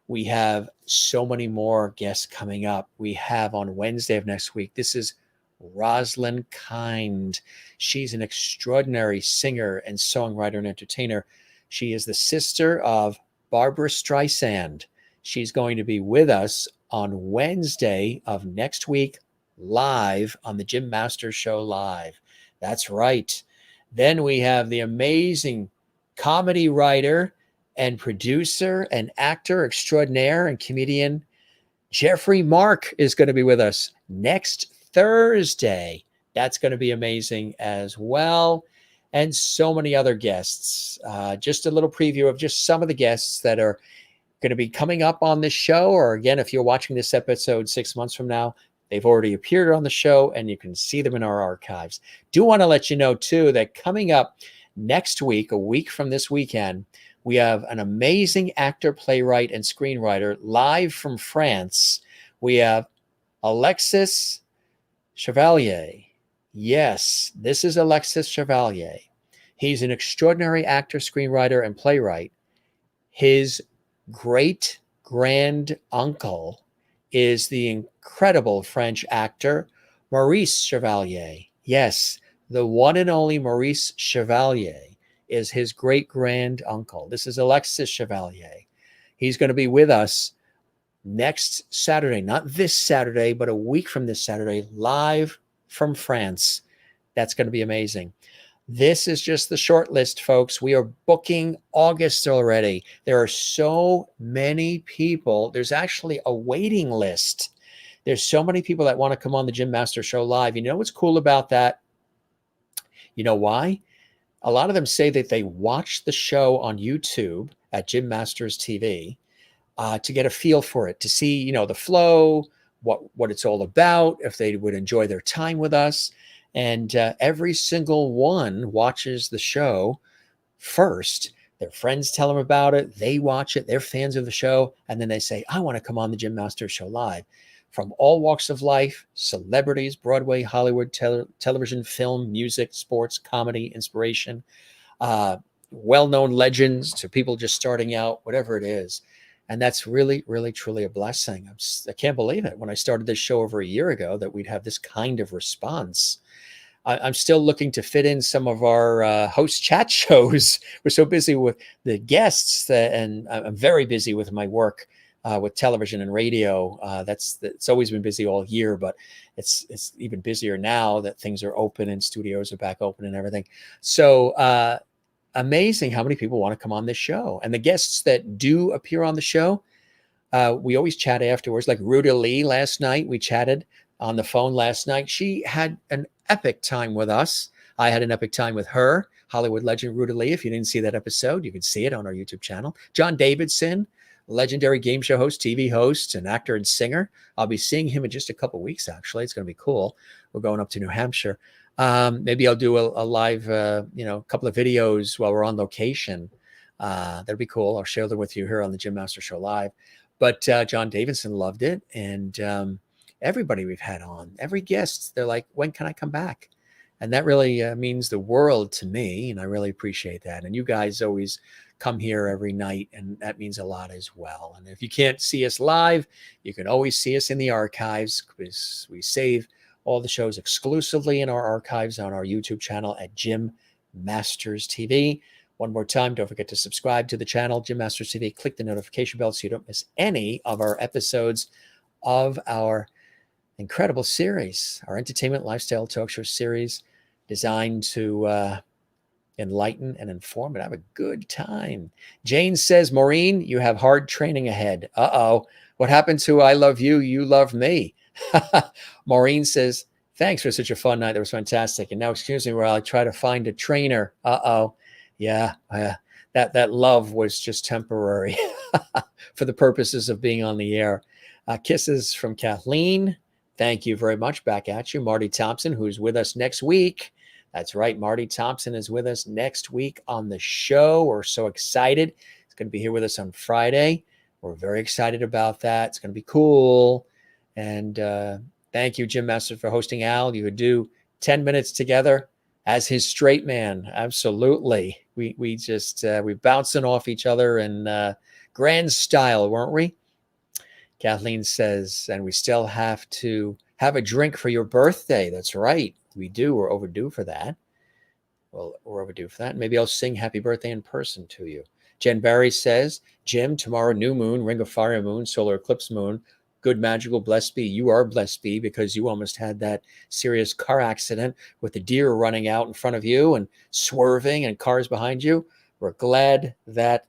We have so many more guests coming up. We have on Wednesday of next week. This is Rosalind Kind. She's an extraordinary singer and songwriter and entertainer. She is the sister of Barbara Streisand. She's going to be with us on Wednesday of next week, live on the Jim Masters Show Live. That's right. Then we have the amazing comedy writer and producer and actor extraordinaire and comedian Jeffrey Mark is going to be with us next Thursday. That's going to be amazing as well. And so many other guests. Just a little preview of just some of the guests that are going to be coming up on this show. Or again, if you're watching this episode 6 months from now, they've already appeared on the show and you can see them in our archives. Do want to let you know too that coming up next week, a week from this weekend, we have an amazing actor, playwright, and screenwriter live from France. We have Alexis Chevalier. Yes, this is Alexis Chevalier. He's an extraordinary actor, screenwriter, and playwright. His great grand uncle is the incredible French actor Maurice Chevalier. Yes, the one and only Maurice Chevalier is his great grand uncle. This is Alexis Chevalier. He's going to be with us next Saturday, not this Saturday, but a week from this Saturday, live from France. That's going to be amazing. This is just the short list, folks. We are booking August already. There are so many people. There's actually a waiting list. There's so many people that want to come on the Jim Masters Show Live. You know what's cool about that? You know why? A lot of them say that they watch the show on YouTube at Jim Masters TV to get a feel for it, to see, you know, the flow, what it's all about, if they would enjoy their time with us. And every single one watches the show first. Their friends tell them about it. They watch it. They're fans of the show. And then they say, I want to come on the Jim Masters Show Live. From all walks of life, celebrities, Broadway, Hollywood, television, film, music, sports, comedy, inspiration, well-known legends to people just starting out, whatever it is. And that's really, really, truly a blessing. I can't believe it. When I started this show over a year ago, that we'd have this kind of response. I'm still looking to fit in some of our host chat shows. We're so busy with the guests and I'm very busy with my work with television and radio. It's always been busy all year, but it's even busier now that things are open and studios are back open and everything. So amazing how many people want to come on this show. And the guests that do appear on the show, we always chat afterwards. Like Ruta Lee last night, we chatted on the phone last night. She had an epic time with us. I had an epic time with her. Hollywood legend Ruta Lee. If you didn't see that episode, you can see it on our YouTube channel. John Davidson, legendary game show host, TV host, and actor and singer. I'll be seeing him in just a couple of weeks, actually. It's going to be cool. We're going up to New Hampshire. Maybe I'll do a live, couple of videos while we're on location. That'll be cool. I'll share them with you here on the Jim Masters Show Live. But John Davidson loved it. And everybody we've had on, every guest, they're like, when can I come back? And that really means the world to me. And I really appreciate that. And you guys always come here every night, and that means a lot as well. And if you can't see us live, you can always see us in the archives, because we save all the shows exclusively in our archives on our YouTube channel at Jim Masters TV. One more time, don't forget to subscribe to the channel, Jim Masters TV. Click the notification bell so you don't miss any of our episodes of our incredible series, our entertainment lifestyle talk show series designed to enlighten and inform and have a good time. Jane says, Maureen, you have hard training ahead. Uh-oh. What happened to I love you, you love me? Maureen says, thanks for such a fun night. That was fantastic. And now, excuse me, while I try to find a trainer. Uh-oh. Yeah. That love was just temporary for the purposes of being on the air. Kisses from Kathleen. Thank you very much. Back at you. Marty Thompson, who's with us next week. That's right. Marty Thompson is with us next week on the show. We're so excited. He's going to be here with us on Friday. We're very excited about that. It's going to be cool. And thank you, Jim Masters, for hosting Al. You would do 10 minutes together as his straight man. Absolutely. We just, we bouncing off each other in grand style, weren't we? Kathleen says, and we still have to have a drink for your birthday. That's right. We do. We're overdue for that. Well, we're overdue for that. Maybe I'll sing happy birthday in person to you. Jen Barry says, Jim, tomorrow, new moon, ring of fire moon, solar eclipse moon. Good, magical, blessed be. You are blessed be because you almost had that serious car accident with the deer running out in front of you and swerving and cars behind you. We're glad that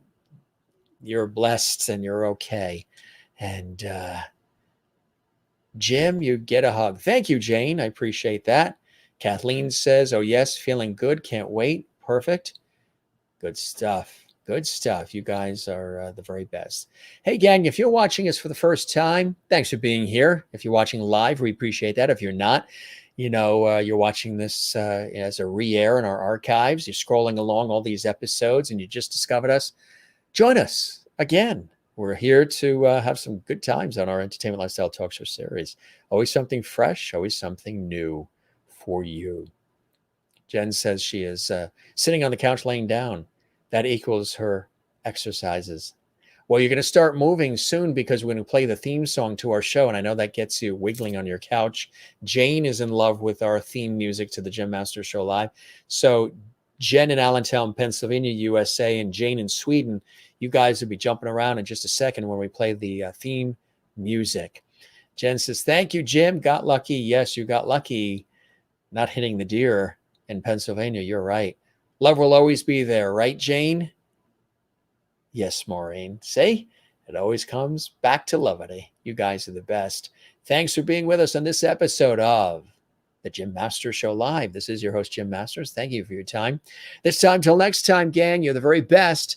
you're blessed and you're okay. And Jim, you get a hug. Thank you, Jane. I appreciate that. Kathleen says, oh, yes, feeling good. Can't wait. Perfect. Good stuff. Good stuff. You guys are the very best. Hey, gang, if you're watching us for the first time, thanks for being here. If you're watching live, we appreciate that. If you're not, you're watching this as a re-air in our archives. You're scrolling along all these episodes and you just discovered us. Join us again. We're here to have some good times on our Entertainment Lifestyle Talk Show series. Always something fresh, always something new for you. Jen says she is sitting on the couch laying down. That equals her exercises. Well, you're going to start moving soon because we're going to play the theme song to our show, and I know that gets you wiggling on your couch. Jane is in love with our theme music to the Jim Masters Show Live. So Jen in Allentown, Pennsylvania, USA, and Jane in Sweden, you guys will be jumping around in just a second when we play the theme music. Jen says, thank you, Jim. Got lucky. Yes, you got lucky not hitting the deer in Pennsylvania. You're right. Love will always be there, right, Jane? Yes, Maureen. See? It always comes back to levity. You guys are the best. Thanks for being with us on this episode of the Jim Masters Show Live. This is your host, Jim Masters. Thank you for your time. This time till next time, gang, you're the very best.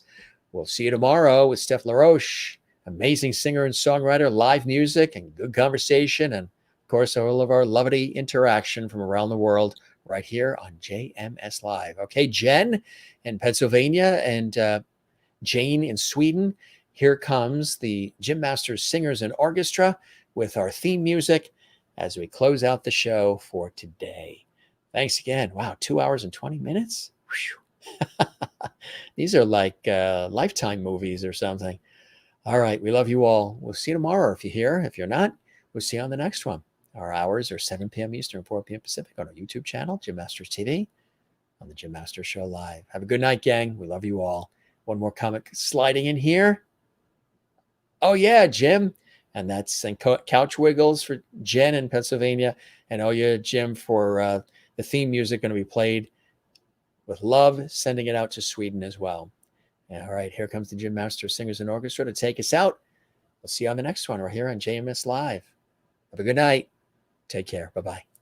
We'll see you tomorrow with Steph LaRoche, amazing singer and songwriter, live music and good conversation, and of course, all of our levity interaction from around the world right here on JMS Live. Okay, Jen in Pennsylvania and Jane in Sweden. Here comes the Jim Masters Singers and Orchestra with our theme music as we close out the show for today. Thanks again. Wow, 2 hours and 20 minutes? These are like Lifetime movies or something. All right, we love you all. We'll see you tomorrow if you're here. If you're not, we'll see you on the next one. Our hours are 7 p.m. Eastern, 4 p.m. Pacific on our YouTube channel, Jim Masters TV, on the Jim Masters Show Live. Have a good night, gang. We love you all. One more comment sliding in here. Oh, yeah, Jim. And that's and Couch Wiggles for Jen in Pennsylvania. And oh, yeah, Jim, for the theme music going to be played with love, sending it out to Sweden as well. And all right, here comes the Jim Masters Singers and Orchestra to take us out. We'll see you on the next one right here on JMS Live. Have a good night. Take care. Bye-bye.